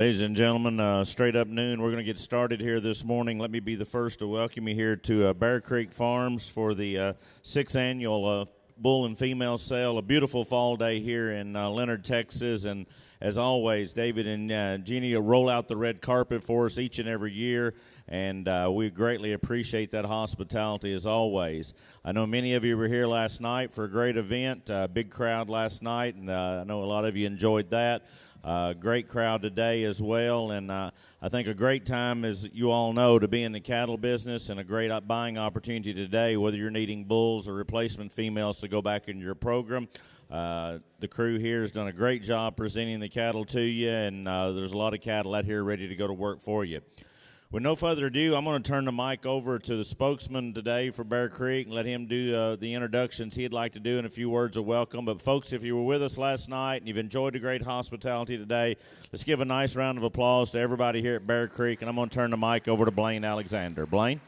Ladies and gentlemen, straight up noon, we're going to get started here this morning. Let me be the first to welcome you here to Bear Creek Farms for the 6th annual bull and female sale. A beautiful fall day here in Leonard, Texas, and as always, David and Jeannie roll out the red carpet for us each and every year, and we greatly appreciate that hospitality as always. I know many of you were here last night for a great event, big crowd last night, and I know a lot of you enjoyed that. Great crowd today as well, and I think a great time, as you all know, to be in the cattle business, and a great buying opportunity today, whether you're needing bulls or replacement females to go back into your program. The crew here has done a great job presenting the cattle to you, and there's a lot of cattle out here ready to go to work for you. With no further ado, I'm going to turn the mic over to the spokesman today for Bear Creek and let him do the introductions he'd like to do and a few words of welcome. But, folks, if you were with us last night and you've enjoyed the great hospitality today, let's give a nice round of applause to everybody here at Bear Creek, and I'm going to turn the mic over to Blaine Alexander. Blaine?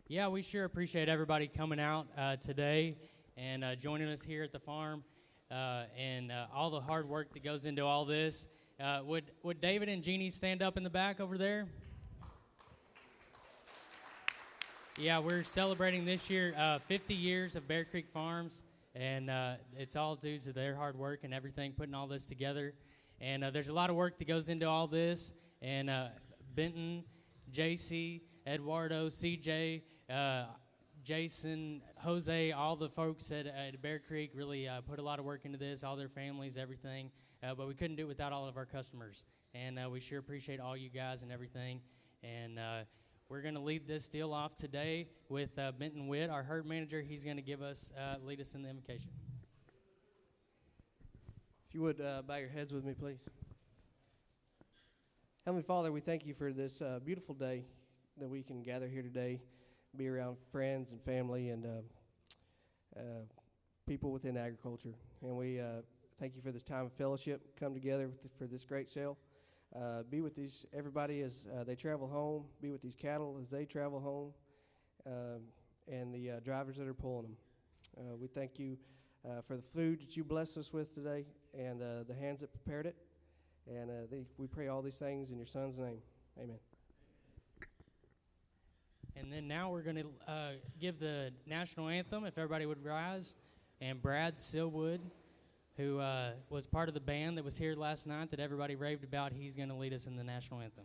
Yeah, we sure appreciate everybody coming out today and joining us here at the farm. And all the hard work that goes into all this. Would David and Jeannie stand up in the back over there? Yeah, we're celebrating this year 50 years of Bear Creek Farms, and it's all due to their hard work and everything, putting all this together. And there's a lot of work that goes into all this, and Benton, JC, Eduardo, CJ, Jason, Jose, all the folks at Bear Creek really put a lot of work into this, all their families, everything. But we couldn't do it without all of our customers. And we sure appreciate all you guys and everything. And we're going to lead this deal off today with Benton Witt, our herd manager. He's going to lead us in the invocation. If you would bow your heads with me, please. Heavenly Father, we thank you for this beautiful day that we can gather here today, be around friends and family and people within agriculture. And we thank you for this time of fellowship, come together for this great sale. Be with everybody as they travel home, be with these cattle as they travel home, and the drivers that are pulling them. We thank you for the food that you blessed us with today and the hands that prepared it. And we pray all these things in your Son's name. Amen. And then now we're going to give the national anthem, if everybody would rise. And Brad Silwood, who was part of the band that was here last night that everybody raved about, he's going to lead us in the national anthem.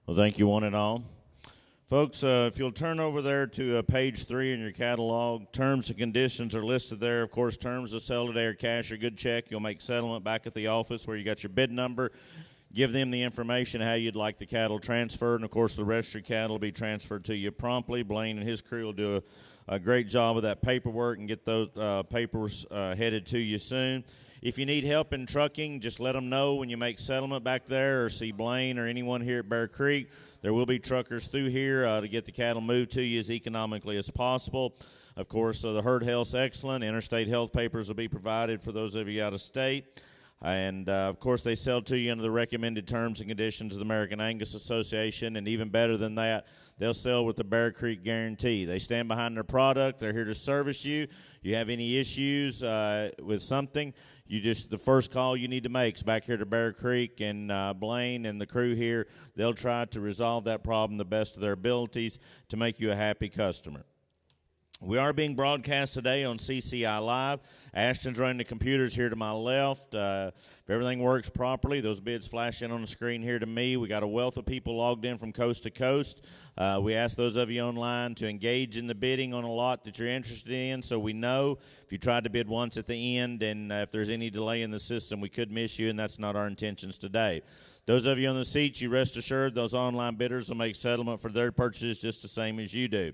Well, thank you, one and all. Folks, if you'll turn over there to page 3 in your catalog, terms and conditions are listed there. Of course, terms of sale today are cash or good check. You'll make settlement back at the office where you got your bid number. Give them the information how you'd like the cattle transferred, and, of course, the rest of your cattle will be transferred to you promptly. Blaine and his crew will do a great job of that paperwork and get those papers headed to you soon. If you need help in trucking, just let them know when you make settlement back there, or see Blaine or anyone here at Bear Creek. There will be truckers through here to get the cattle moved to you as economically as possible. Of course, the herd health's excellent. Interstate health papers will be provided for those of you out of state. And, of course, they sell to you under the recommended terms and conditions of the American Angus Association, and even better than that, they'll sell with the Bear Creek Guarantee. They stand behind their product. They're here to service you. You have any issues with something, the first call you need to make is back here to Bear Creek, and Blaine and the crew here, they'll try to resolve that problem the best of their abilities to make you a happy customer. We are being broadcast today on CCI Live. Ashton's running the computers here to my left. If everything works properly, those bids flash in on the screen here to me. We got a wealth of people logged in from coast to coast. We ask those of you online to engage in the bidding on a lot that you're interested in, so we know if you tried to bid once at the end and if there's any delay in the system, we could miss you, and that's not our intentions today. Those of you on the seats, you rest assured those online bidders will make settlement for their purchases just the same as you do.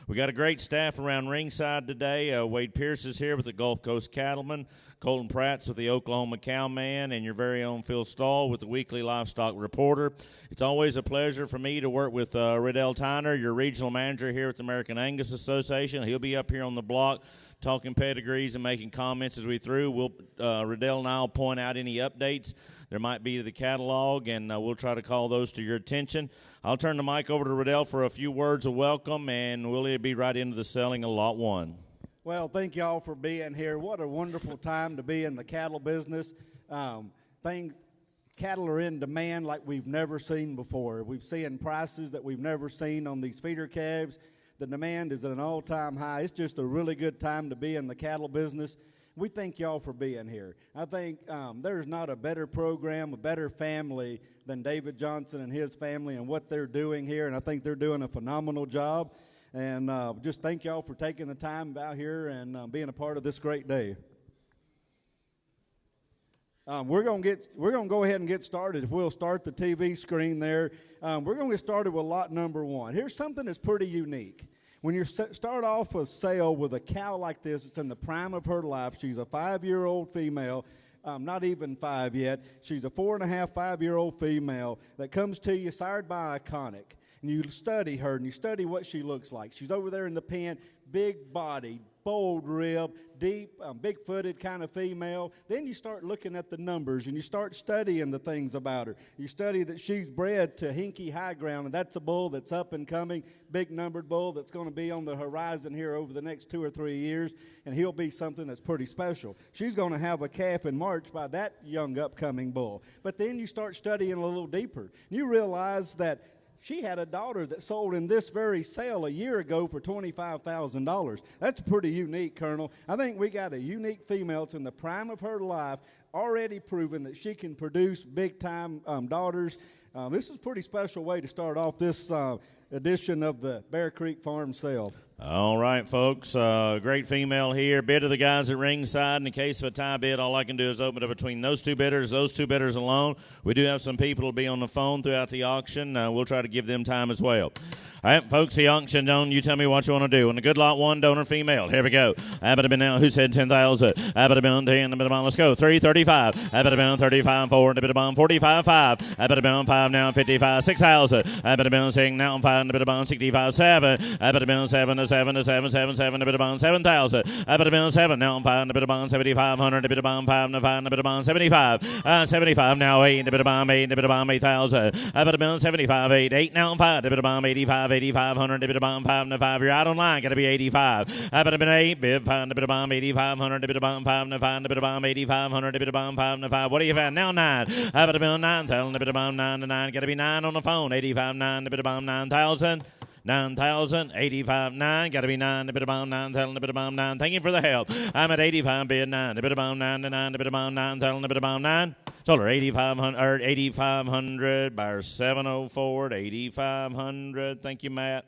We got a great staff around ringside today. Wade Pierce is here with the Gulf Coast Cattleman, Colton Pratt's with the Oklahoma Cowman, and your very own Phil Stahl with the Weekly Livestock Reporter. It's always a pleasure for me to work with Riddell Tyner, your regional manager here at the American Angus Association. He'll be up here on the block talking pedigrees and making comments as we through. Riddell and I will point out any updates there might be to the catalog, and we'll try to call those to your attention. I'll turn the mic over to Riddell for a few words of welcome, and we'll be right into the selling of Lot 1. Well, thank you all for being here. What a wonderful time to be in the cattle business. Cattle are in demand like we've never seen before. We've seen prices that we've never seen on these feeder calves. The demand is at an all-time high. It's just a really good time to be in the cattle business. We thank y'all for being here. I think there's not a better program, a better family than David Johnson and his family and what they're doing here, and I think they're doing a phenomenal job. And just thank y'all for taking the time out here and being a part of this great day. We're going to go ahead and get started. If we'll start the TV screen there, we're going to get started with lot number 1. Here's something that's pretty unique. When you start off a sale with a cow like this, it's in the prime of her life. She's a 5-year-old female, not even 5 yet. She's a 4.5, 5-year-old female that comes to you sired by Iconic. And you study her, and you study what she looks like. She's over there in the pen, big body, bold rib, deep, big-footed kind of female. Then you start looking at the numbers, and you start studying the things about her. You study that she's bred to Hinky High Ground, and that's a bull that's up and coming, big numbered bull that's going to be on the horizon here over the next 2 or 3 years, and he'll be something that's pretty special. She's going to have a calf in March by that young upcoming bull. But then you start studying a little deeper. You realize that she had a daughter that sold in this very sale a year ago for $25,000. That's pretty unique, Colonel. I think we got a unique female that's in the prime of her life, already proven that she can produce big-time daughters. This is a pretty special way to start off this edition of the Bear Creek Farm Sale. All right, folks, great female here. Bid of the guys at ringside. In the case of a tie bid, all I can do is open it between those two bidders alone. We do have some people who will be on the phone throughout the auction. We'll try to give them time as well. All right, folks, the auction done. You tell me what you want to do. On the good lot 1, donor female. Here we go. Now, who said 10,000? 10, let's go. 335. 35, 4, 45, 5. 5 now, 55, 6,000. Saying now, 5, 65, 7. 7 to 7, 7, 7, a bit of bond 7,000. A bit of bond 7, now I'm 5, a bit of bond 7,500, a bit of bond 5, a bit of bond 75. 75 now 8, a bit of bond 8, a bit of bond 8,000. A bit of bond 75, 8 now I'm 5, a bit of bond 85, 8,500, a bit of bond 5, and 5. You're out online, got to be 85. A bit of bond 8, bid 5, a bit of bond 8,500, a bit of bond 5, and 5, a bit of bond 8,500, a bit of bond 5, and 5. What do you find now? 9. A bit of bond 9,000, a bit of bond 9 to 9, got to be 9 on the phone. 85, 9, a bit of bond 9,000. 9,000, 85, 9, got to be 9, a bit of bomb 9,000, a bit of bomb 9. Thank you for the help. I'm at 85, bid 9, a bit of bomb 9 to 9, a bit of bomb 9,000, a bit of bomb 9. Sold her 8,500, buyer 704, 8,500. Thank you, Matt.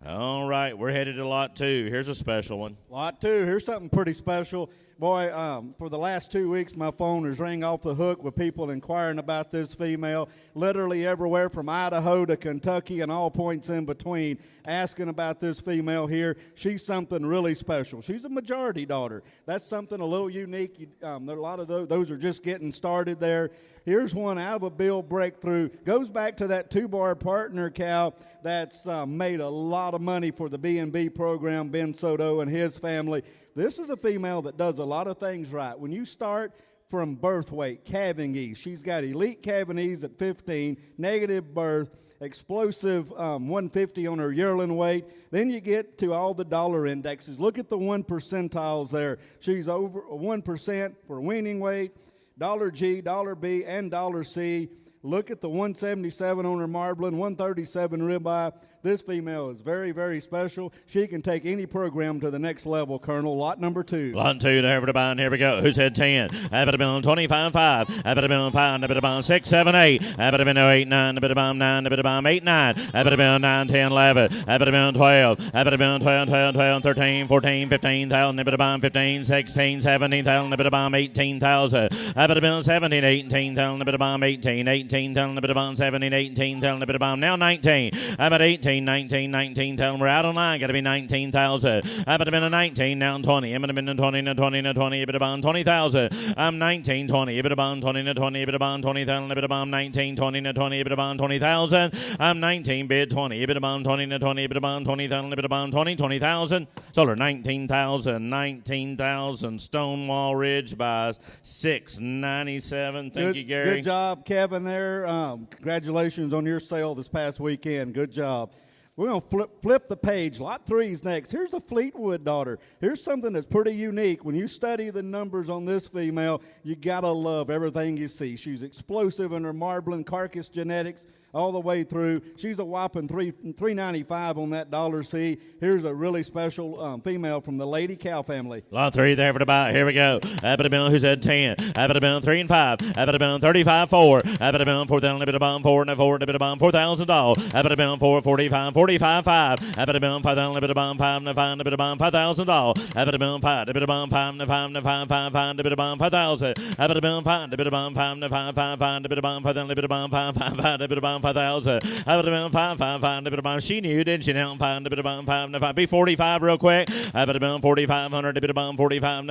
All right, we're headed to lot 2. Here's a special one. Lot 2, here's something pretty special. Boy, for the last 2 weeks, my phone has rang off the hook with people inquiring about this female, literally everywhere from Idaho to Kentucky and all points in between, asking about this female here. She's something really special. She's a majority daughter. That's something a little unique. There are a lot of those are just getting started there. Here's one out of a bill breakthrough. Goes back to that 2-bar partner cow that's made a lot of money for the B&B program, Ben Soto and his family. This is a female that does a lot of things right. When you start from birth weight, calving ease. She's got elite calving ease at 15, negative birth, explosive 150 on her yearling weight. Then you get to all the dollar indexes. Look at the 1 percentiles there. She's over 1% for weaning weight, dollar G, dollar B, and dollar C. Look at the 177 on her marbling, 137 ribeye. This female is very, very special. She can take any program to the next level, Colonel. Lot number 2. Lot 2 to everybody. And here we go. Who said 10? Have it been 25, 5. Have it been 5. Have it been 6, 7, 8. Have it been 8, 9. Have it been 9. Have it been 8, 9. Have it been 9, 10, 11. Have it been 12. Have it been 12, 12, 12, 13, 14, 15,000. Have it been 15, 16, 17,000. Have it been 18,000. Have it been 17, 18,000. Have it been 18, 18,000. Have it been 17, 18,000. Have it been now 19. I'm at 18. 19,000. We're out on line. Got to be 19,000. I'm at a 19 now 20. I'm at a 20 now 20 now 20. Bit about 20,000. I'm 19 20. Bit about 20 now 20. Bit about 20,000. Bit about 19 20 now 20. Bit about 20,000. I'm 19 bid 20. Bit about 20 now 20. Bit about 20,000. Bit about 20,000. Solar 19,000. 19,000. Stonewall Ridge buys 697. Thank you, Gary. Good job, Kevin. There. Congratulations on your sale this past weekend. Good job. We're going to flip the page. Lot 3 is next. Here's a Fleetwood daughter. Here's something that's pretty unique. When you study the numbers on this female, you got to love everything you see. She's explosive in her marbling, carcass genetics, all the way through. She's a whopping $395 on that dollar C. Here's a really special female from the Lady Cow family. Lot 3 there for the buy. Here we go. Abba who said 10. Abba 3 and 5. Abba 35 4. Abba 4,000. Abba 4 and 4. Abba $4,000. Abba 4 45 45 5. Abba 5,000. Abba 5 and 5. Abba $5,000. Abba 5. Abba 5 and 5 and 5 5 5. Abba 5,000. Abba 5. Abba 5 and 5 5 5. Abba 5,000. Abba 5 5 5. 5,000. I would have been 5. She knew, didn't she? Now 5. Be 45 real quick. I would have been 4,500. A bit of 45.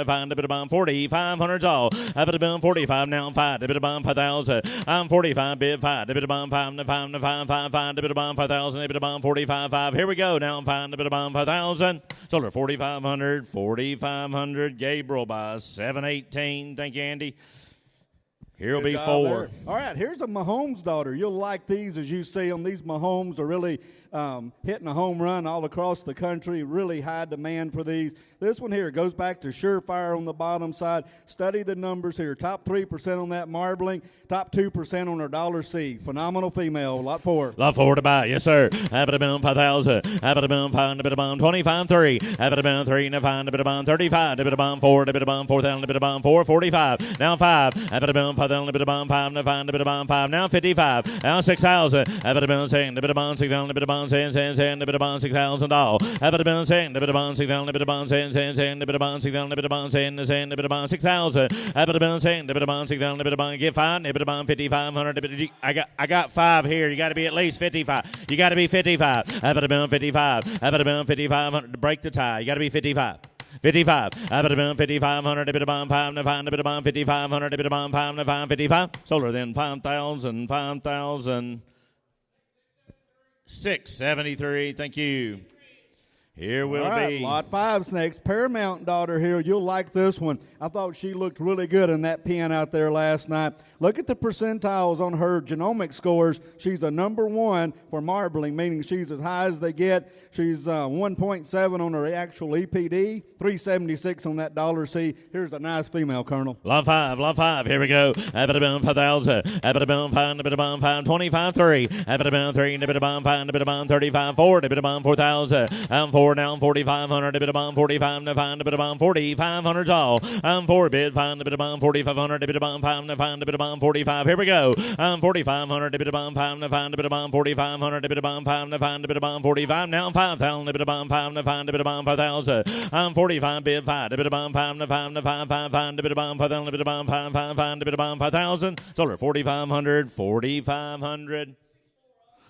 4,500 all. I would have been 45 now 5. A bit of 5,000. I'm 45 bid 5. A bit of 5. 5. 5. A bit of 5,000. A bit of 45 5. Here we go. Now 5. A bit of 5,000. Solar 4,500. 4,500. Gabriel buys 718. Thank you, Andy. Here'll be 4. There. All right, here's a Mahomes daughter. You'll like these as you see them. These Mahomes are really hitting a home run all across the country. Really high demand for these. This one here goes back to Surefire on the bottom side. Study the numbers here. Top 3% on that marbling. Top 2% on her dollar C. Phenomenal female. Lot 4. Lot 4 to buy. Yes, sir. Have it been 5,000. Have it been 5. A bit of 25 3. Have it been 3 and a 5. A bit of 35. A bit of 4. A bit of 4,000. A bit of 4. 45. Now 5. Have it been 5,000. A bit of 5 and a 5. A bit of 5. Now 55. Now 6,000. Have it been 6. A bit of 6,000. A bit of 6. A bit of 6,000 all. Have it been 6. A bit of 6,000. A bit of 6. A bit of 6,000. A bit of 6. A bit of 6,000. Have it been 6. A bit of 6,000. A bit of get 5. A bit of 5,500. I got 5 here. You got to be at least 55. You got to be 55. Have it been 55. Have it been 5,500 to break the tie. You got to be 55. 55. I would have been 5,500. A bit of 5 and 5. A bit of 5,500. A bit of 5 and 5. 55. Solar then 5,000. 5,000. 673. Thank you. Here will be. Lot 5's next. Paramount daughter here. You'll like this one. I thought she looked really good in that pen out there last night. Look at the percentiles on her genomic scores. She's a number 1 for marbling, meaning she's as high as they get. She's 1.7 on her actual EPD, 376 on that dollar C. Here's a nice female, Colonel. Lot 5. Here we go. A bit of 5,000. A bit of 5. A bit of 5. 25 3. A bit of 3. A bit of 5. A bit of 35 4. A bit of 4,000. I'm 4 now. 4,500. A bit of 45 and 5. A bit of 4,500 all. I'm 4 bid 5. A bit of 4,500. A bit of 5 and 5. A bit of 45. Here we go. I'm 4,500. A bit of 5 and 5. A bit of 4,500. A bit of 5 and 5. A bit of 45. Now 5,000. A bit of 5 and 5. A bit of 5,000. I'm 45 bid 5. A bit of 5 and 5 and 5 5 5. A bit of 5,000. A bit of 5 5 5. A bit of 5,000. Solar 4,500. 4,500.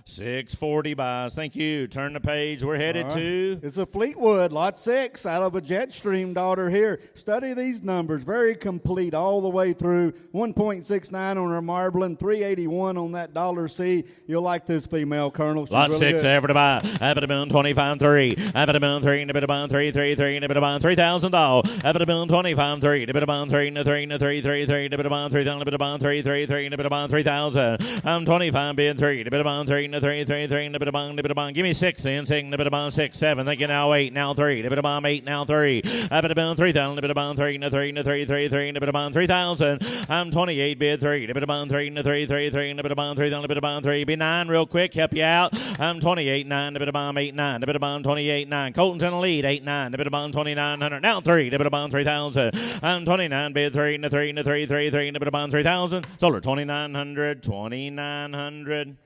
640 buys. Thank you. Turn the page. We're headed to. It's a Fleetwood, lot 6, out of a Jetstream daughter here. Study these numbers. Very complete all the way through. 1.69 on her marbling, 381 on that $C. You'll like this female, Colonel. She's Lot really 6, good. ever to buy. Ever to bill 25.3. Ever to bill 3, and a bit of bond 3, 3, 3, and a bit of bond $3,000. Ever to bill 25.3, and a bit of bond 3, and a 3, and a 3, 3, 3, and a bit of bond 3,000, a bit of bond 3, 3, 3, and a bit of bond 3,000. I'm 25 bid 3, and a bit of bond 3, and a 3, 3, 3, and a bit of bond, a bit of bond. Give me 6 then, 6, and a bit of bond 6, 7. Thank you now 8, now 3, a bit of bond 8, now 3. A bit of bond 3,000, a bit of bond 3, and a 3, and a 3, 3, 3, and a bit of bond 3,000. I'm 28 bid 3, a bit of bond 3, and a 3, 3, 3, and a bit of bond 3,000, a bit of bond 3. Be 9 real quick, help you out. I'm 28 9, a bit of bomb 8 9, a bit of bomb 28 9. Colton's in the lead 8 9, a bit of bomb 2,900. Now 3, a bit of bomb 3,000. I'm 29 bid 3 and a 3 and a 3 3 3 and a bit of bomb 3,000. Solar 2,900 2,900.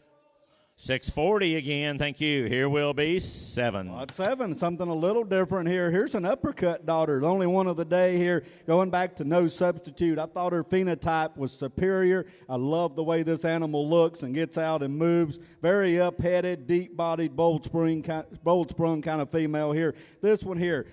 640 again. Thank you. Here will be 7. Lot 7, something a little different here. Here's an uppercut daughter, the only one of the day here, going back to no substitute. I thought her phenotype was superior. I love the way this animal looks and gets out and moves. Very up-headed, deep-bodied, bold-sprung kind of female here. This one here,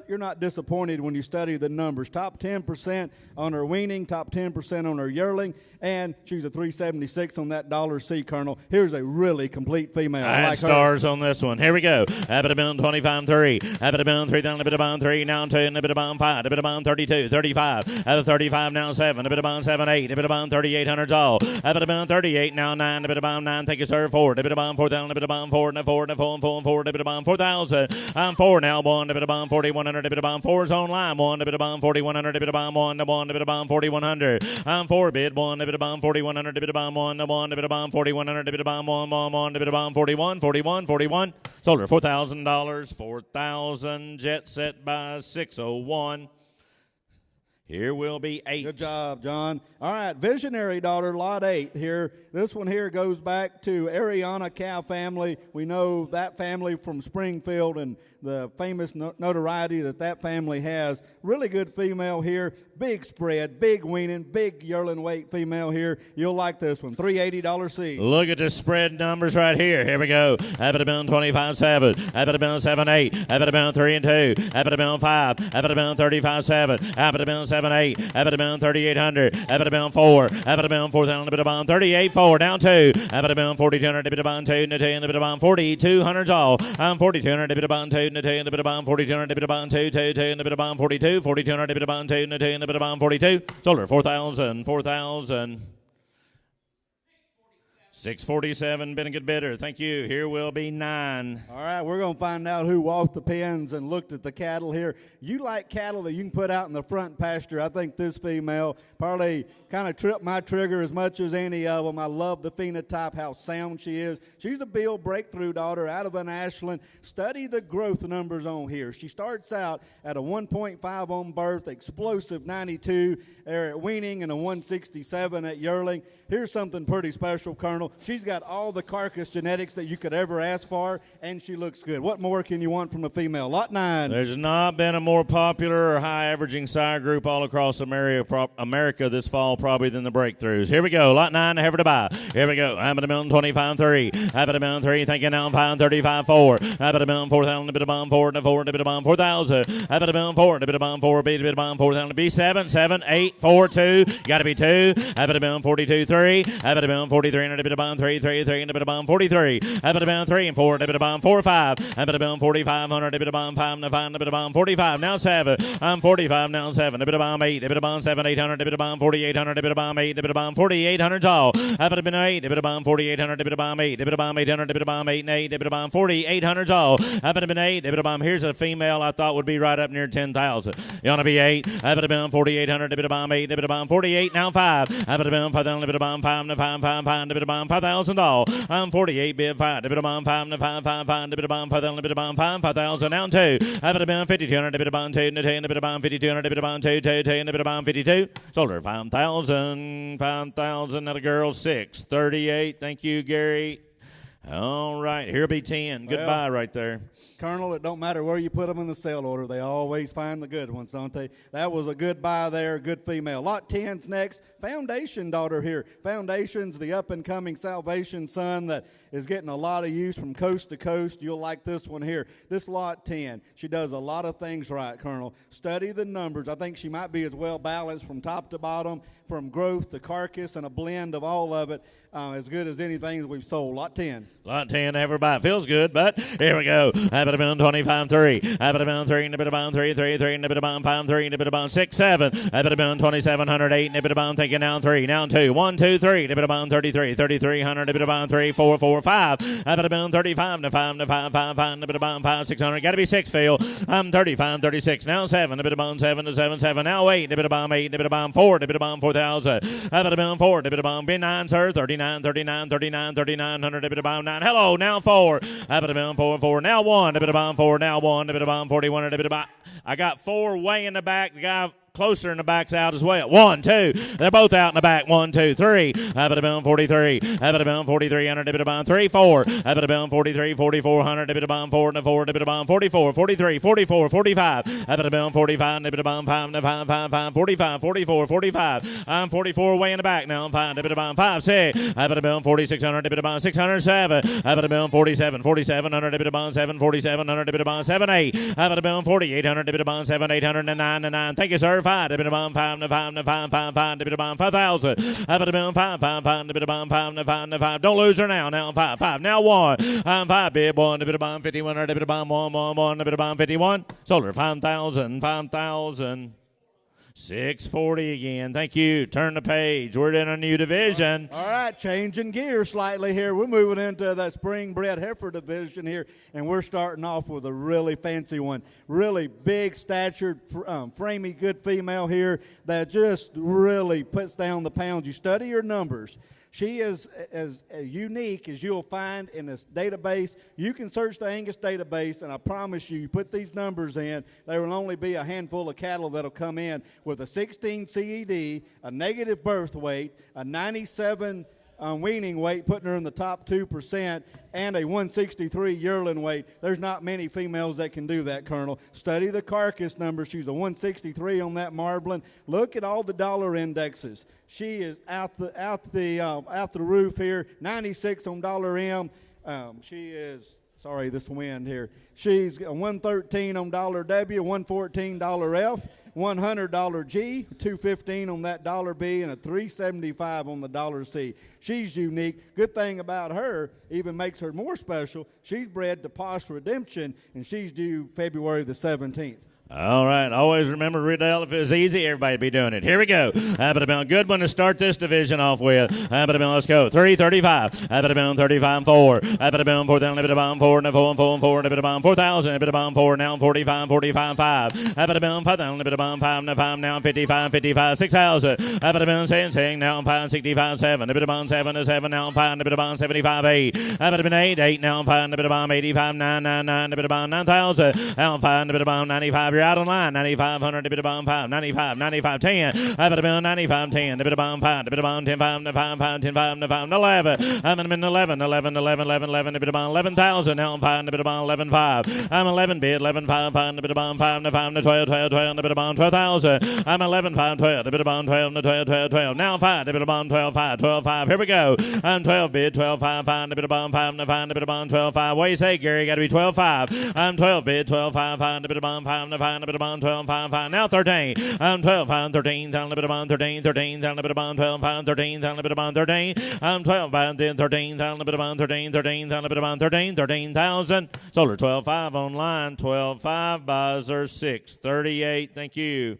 you're not disappointed when you study the numbers. Top 10% on her weaning, top 10% on her yearling, and she's a 376 on that $C, Colonel. Here's a really complete female. I like stars on this one. Here we go. A bit of bound 25.3. A bit of bound 3 down, a bit of bound 3 now 2, and a bit of bound 5. A bit of bound 32, 35. Out of 35 now 7. A bit of bound 7, 8. A bit of bound 3,800 all. A bit of bound 38 now 9. A bit of bound 9. Thank you, sir. 4. A bit of bound 4,000. A bit of bound 4 and a 4 and a 4 and 4 and 4. A bit of bound 4,000. I'm 4 now 1. A bit of bound 4,100. A bit of bound 4's on line 1. A bit of bound 4,100. A bit of bound 1 to 1. A bit of bound 4,100. I'm 4 bid 1. A bit of bound 4,100. A bit of bound 1 to 1. A bit of bound 4,100. A bit of bound 1 1 1. A bit of bound 41, 41, 41. Sold her $4,000, 4,000. Jet set by 601. Here will be 8. Good job, John. All right, visionary daughter, lot 8 here. This one here goes back to Ariana cow family. We know that family from Springfield and the famous notoriety that family has. Really good female here. Big spread, big weaning, big yearling weight female here. You'll like this one. $380 C. Look at the spread numbers right here. Here we go. Abbott Bill 25-7. Abbott Bill 7-8. Abbott Bill 3 and 2. Abbott Bill 5. Abbott Bill 35-7. Abbott Bill 7-8. Abbott Bill 3,800. Abbott Bill 4. Abbott Bill 4,000. A bit of bond 38-4. Down 2. Abbott Bill 4,200. A bit of bond 2 and a 2 and a bit of bond 4,200 all. I'm 4,200. A bit of bond 2 and a 2 and a bit of bond 4,200. A bit of bond 2 2 2 and a bit of bond 42. 4,200. A bit of bond 2 and a 2 and a bit of bond 42. Sold her 4,000. 4,000. 647, been a good bidder. Thank you. Here will be 9. All right, we're going to find out who walked the pens and looked at the cattle here. You like cattle that you can put out in the front pasture. I think this female probably kind of tripped my trigger as much as any of them. I love the phenotype, how sound she is. She's a Bill breakthrough daughter out of an Ashland. Study the growth numbers on here. She starts out at a 1.5 on birth, explosive 92 there at weaning, and a 167 at yearling. Here's something pretty special, Colonel. She's got all the carcass genetics that you could ever ask for, and she looks good. What more can you want from a female? Lot 9. There's not been a more popular or high-averaging sire group all across America this fall probably than the breakthroughs. Here we go. Lot 9, heifer to buy. Here we go. Abbott a million 25-3. Abbott a million 3. Thank you now. 535-4. Abbott a million 4,000. A bit of bomb 4 and a 4 and a bit of bomb 4,000. Abbott a million 4 and a bit of bomb 4. A bit of bomb 4,000. Be 7, 7, 8, 4, 2. Got to be 2. Abbott a million 42-3. Abbott a million 43 and a bit of bomb 3, 3, 3 and a bit of bomb 43. Abbott a million 3 and 4 and a bit of bomb 4, 5. Abbott a million 4,500. A bit of bomb 5 and a 5 and a bit of bomb 45. Now 7. I'm 45 now 7. A bit of bomb 8. A bit of bomb 7, 800. A bit of bomb 4,800. A bit of bomb 8. A bit of bomb 4,800 all. Abbott a million 8. A bit of bomb 4,800. A bit of bomb 8. A bit of bomb 800. A bit of bomb 8 and 8. A bit of bomb 4,800 all. Abbott a million 8. A bit of bomb. Here's a female I thought would be right up near 10,000. You want to be 8. Abbott a million 4,800. A bit of bomb 8. A bit of bomb 48. Now 5. Abbott a million 5,000. A bit of bomb 5 and a 5, 5, 5 and a bit of bomb 5,000 all. I'm 48 bid 5. A bit of bomb 5 and a 5, 5, 5 and a bit of bomb 5,000. A bit of bomb 5, 5,000 down 2. Abbott a million 5,200. A bit of bomb 2 and a 2 and a bit of bomb 5,200. A bit of bomb 2, 2, 2 and a bit of bomb 52. Sold her 5,000. 5,000 at a girl 638. Thank you, Gary. All right, here'll be 10. Goodbye right there. Colonel, it don't matter where you put them in the sale order. They always find the good ones, don't they? That was a good buy there, good female. Lot 10's next. Foundation daughter here. Foundation's the up-and-coming Salvation son that is getting a lot of use from coast to coast. You'll like this one here. This lot 10. She does a lot of things right, Colonel. Study the numbers. I think she might be as well balanced from top to bottom, from growth to carcass, and a blend of all of it, as good as anything that we've sold. Lot 10. Lot 10, everybody. Feels good, but here we go. Have it about 25, 3. Have it about 3, nip it about 3, 3, 3, nip it about 5, 3, nip it about 6, 7. Have it about 2700, 8, nip it about, taking down 3, down 2, 1, 2, 3, nip it about 33, 3300, nip it about 3, 4, 4, 5. Have it about 35, to 5, to 5, 5, 5, nip it about 5, 600. Got to be 6, Phil. I'm 35, 36. Now 7, nip it about 7 to 7, 7. Now 8, nip it about 8, nip it about 4, nip it about 4,000. Have it about 4, nip it about 9, sir. 39, 39, 39, 3900, nip it about 9. Hello, now 4. Have it about 4, 4. Now 1, nip it about 4. Now 1, nip it about 41, nip it about. I got 4 way in the back. The guy closer in the back's out as well. 1, 2. They're both out in the back. 1, 2, 3. Have it about 43. Have it about 4300. Dip it about 3, 4. Have it about 43, 4400. Dip it about 4 and 4. Dip it about 44, 43, 44, 45. Have it about 45. Dip it about 5 and 5, 5, 5, 45, 44, 45. I'm 44 way in the back now. I'm 5. Dip it about 5, 6. Have it about 4600. Dip it about 607. Have it about 47, 4700. Dip it about 7, 4700. Dip it about 7, 8. Have it about 4800. Dip it about 7, 809 and 9. Thank you, sir. 5, dip it about 5, 5, 5, 5, 5, dip it about 5,000. Have it about 5, 5, 5, dip it about 5, 5, 5. Don't lose her now. Now 5, 5. Now 1. I'm 5, bid 1, dip it about 51, dip it about 1, 1, 1, dip it about 51. Sold her 5,000, 5,000. 640 again. Thank you. Turn the page. We're in a new division. All right, changing gears slightly here. We're moving into that spring bred heifer division here, and we're starting off with a really fancy one. Really big statured, framey, good female here that just really puts down the pounds. You study your numbers. She is as unique as you'll find in this database. You can search the Angus database, and I promise you put these numbers in, there will only be a handful of cattle that'll come in with a 16 CED, a negative birth weight, a 97 weaning weight, putting her in the top 2%, and a 163 yearling weight. There's not many females that can do that, Colonel. Study the carcass number. She's a 163 on that marbling. Look at all the dollar indexes. She is out the roof here. 96 on dollar M. She is. Sorry, this wind here. She's a 113 on dollar W, 114 dollar F, $100 G, 215 on that dollar B, and a 375 on the dollar C. She's unique. Good thing about her, even makes her more special, she's bred to Posh Redemption, and she's due February the 17th. All right. Always remember, Riddell, if it was easy, everybody'd be doing it. Here we go. Abbott good one to start this division off with. Abbott let's go. 335. Abbott 35, 4. Abbott 4, then Abbott 4, and 4, and 4, and 4, Abbott 4,000. Abbott 4, now 45, 45, 5. Abbott 5, then Abbott 5, now 5, now 55, 55, 6,000. Abbott saying, now 5, 65, 7. Abbott 7 to 7, now 5, Abbott 75, 8. Abbott 8, 8, now 5, Abbott 85, 9, 9, 9, Abbott 9,000. Now 5, Abbott 95. You're out on line. 9,500, dip it about 5, 95, 95, 10. I've been about 95, 10, dip it about 5, dip it about 10, 5, 5, 5, 10, 5, 5, 11. I'm in 11, 11, 11, 11, 11, dip it about 11,000. Now I'm 5, dip it about 11, 5. I'm 11 bid, 11, 5, 5, dip it about 5, 5, 12, 12, 12, dip it about 12,000. I'm 11, 5, 12, dip it about 12, 12, 12, 12. Now 5, dip it about 12, 5, 12, 5. Here we go. I'm 12 bid, 12, 5, 5, dip it about 5, 5, dip it about 12, 5. What do you say, Gary? Got to be 12, 5. I'm 12 bid, 12, 5, 5, dip it about 5, 5, dip it about 12, 5, 5. Now 13. I'm 12, 5, 13, down a bit about 13, 13, down a bit about 12, 5, 13, down a bit about 13. I'm 12, 5, 13, down a bit about 13, 13, down a bit about 13, 13,000. Solar 12, 5 online, 12, 5, buzzer 6, 38. Thank you.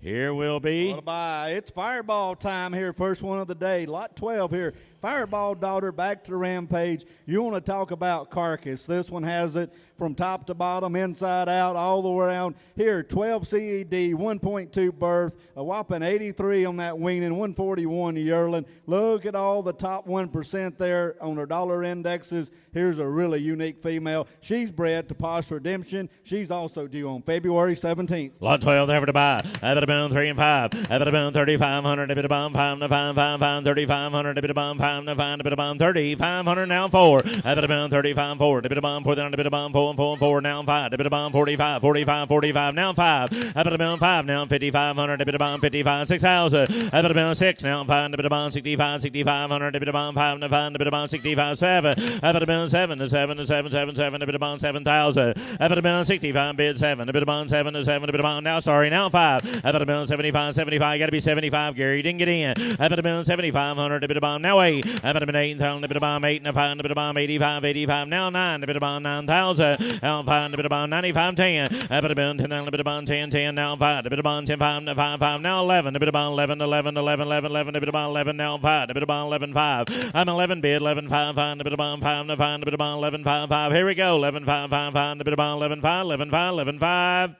Here will be. Bye. It's Fireball time here, first one of the day. Lot 12 here. Fireball daughter, back to the rampage. You want to talk about carcass. This one has it from top to bottom, inside out, all the way around. Here, 12 CED, 1.2 birth, a whopping 83 on that weaning, 141 yearling. Look at all the top 1% there on her dollar indexes. Here's a really unique female. She's bred to Posh Redemption. She's also due on February 17th. Lot 12 there to buy. Have it about 3 and 5. Have it about 3,500. Have it about 5 to 5, 5, 5, 3,500. Have it about 5. 5, now 5, bit of bomb 30, 500 now 4, bit of bomb 35, 4, bit of bomb 4, then bit of bomb 4, 4, 4, now 5, bit of bomb 45, 45, 45, now 5, bit of bomb 5, now 5,500, bit of bomb 55, 6,000, bit of bomb 6, now 5, bit of bomb 65, 6,500, bit of bomb 5, now 5, bit of bomb 65, 7, bit of bomb 7, to 7, to 7, 7, 7, bit of bomb 7,000, bit of bomb 65, bid 7, bit of bomb 7, to 7, bit of bomb now 5, bit of bomb 75, 75, got to be 75, Gary, you didn't get in, bit of bomb 7,500, bit of bomb now 8, bit of bomb 8,000, bit of bomb 8, now 5, bit of bomb 85, 85, now 9, bit of bomb 9,000, now 5, bit of bomb 95, 10, bit of bomb 10,000, bit of bomb 10, 10, now 5, bit of bomb 10, 5, now 5, 5, now 11, bit of bomb 11, 11, 11, 11, 11, bit of bomb 11, now 5, bit of bomb 11, 5, I'm 11 bid, 11, 5, 5, bit of bomb 5, now 5, bit of bomb 11, 5, 5, here we go, 11, 5, 5, 5, bit of bomb 11, 5, 11, 5, 11, 5.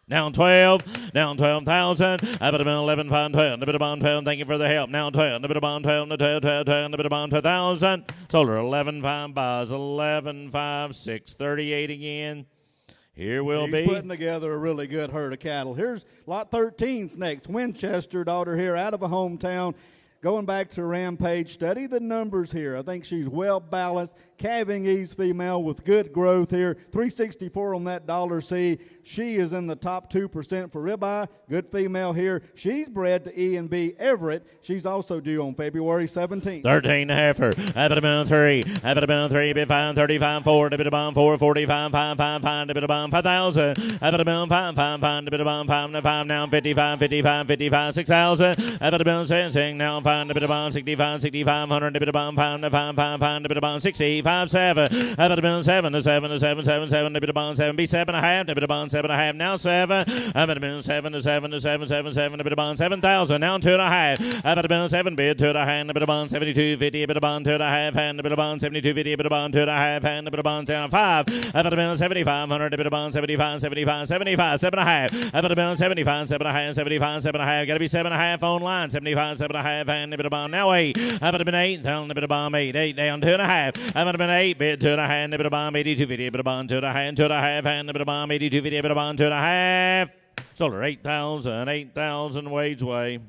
Now 12, now 12,000, a bit of 11, 5, 12, a bit of 12, thank you for the help. Now 12, a bit of 12, 12, 12, 12, a bit of 12,000. Solar 11, 5, buys 11, 5, 638 again. Here will He's be putting together a really good herd of cattle. Here's lot 13's next. Winchester daughter here out of a hometown. Going back to Rampage, study the numbers here. I think she's well balanced. Calving ease female with good growth here. 364 on that $C. She is in the top 2% for ribeye. Good female here. She's bred to E&B Everett. She's also due on February 17th. 13 heifer. Have it about 3. Have it about 3. Bit 5, 35, 4. A bit of bomb 4, 45, 5, 5, 5. A bit of bomb 5,000. Have it about 5, 5, 5. A bit of bomb 5, now 5, now 55, 55, 55, 6,000. Have it about 6, now 5. A bit of bomb 65, 6,500. A bit of bomb 5, now 5, 5, 5. A bit of bomb 65, 7. Have it about 7, to 7, to 7, 7, 7. A bit of bomb 7, be 7.5. A bit of bomb 7.5, now 7. Have it about 7, to 7, to 7, 7, 7. A bit of bomb 7,000, now 2.5. Have it about 7 bid, 2.5. A bit of bomb 72.50. A bit of bomb 2.5. And a bit of bomb 72.50. A bit of bomb 2.5. And a bit of bomb 10.5. Have it about 7,500. A bit of bomb 75, 75, 75, 7.5. Have it about 75, 7.5, 75, 7.5. Got to be 7.5 online. 75, 7.5. And a bit of bomb now 8. Have it been 8. And a bit of bomb 8. 8 down 2.5. Have it been 8 bid, 2.5. And a bit of bomb 82.50. A bit of bomb 2.5. 2.5. And a bit of bomb 82.50. A bit of bomb 2.5. Solar 8,000. 8,000 wage way.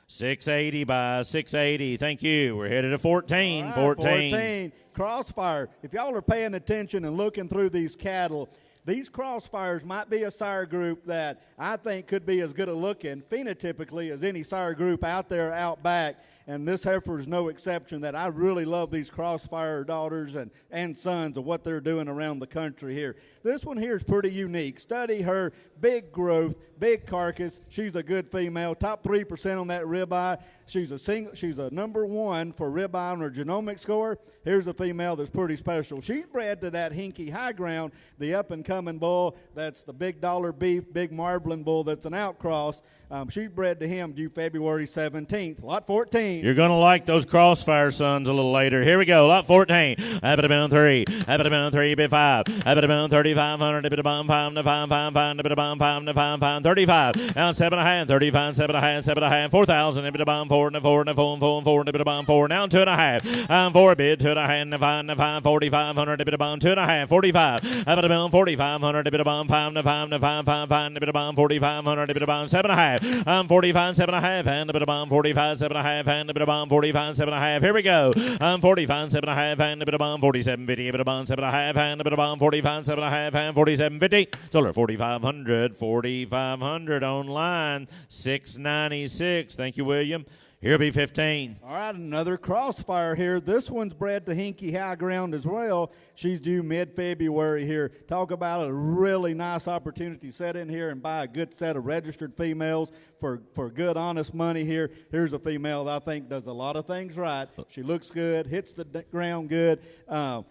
680 by 680. Thank you. We're headed to 14. Right, 14. Crossfire. If y'all are paying attention and looking through these cattle, these crossfires might be a sire group that I think could be as good a looking phenotypically as any sire group out there out back. And this heifer is no exception. That I really love these crossfire daughters and sons of what they're doing around the country here. This one here is pretty unique. Study her. Big growth, big carcass. She's a good female. Top 3% on that ribeye. She's a number 1 for ribeye on her genomic score. Here's a female that's pretty special. She's bred to that Hinky High Ground, the up-and-coming bull. That's the big dollar beef, big marbling bull that's an outcross. She's bred to him due February 17th. Lot 14. You're going to like those crossfire sons a little later. Here we go. Lot 14. Have it about 3. Have it about 3, bit 5. Have it about 3,500. A bit of bomb 5, to 5, 5, 5. A bit of bomb 5, to 5, 5. 35. Now 7.5. 35, 7.5, 7.5. 4,000. A bit of bomb 4, to 4, to 4, 4, 4. A bit of bomb 4. Now 2.5. 4 bid, 2.5, to 5, to 5. 4,500. A bit of bomb 2.5. 45. A bit of bomb 4,500. A bit of bomb 5, to 5, to 5, 5, 5. A bit of bomb 4,500. A bit of bomb 7.5. 45, 7.5, and a bit of bomb 45, 7.5, and a bit of bomb 45, 7.5. Here we go. 45, 7.5, and a bit of bomb 47.50, a bit of bomb 7.5, and a bit of bomb 45, 7.5, and 47.50. Solar 4,500, 4,500 online, 696. Thank you, William. Here'll be 15. All right, another crossfire here. This one's bred to Hinky High Ground as well. She's due mid-February here. Talk about a really nice opportunity to set in here and buy a good set of registered females for good, honest money here. Here's a female that I think does a lot of things right. She looks good, hits the ground good,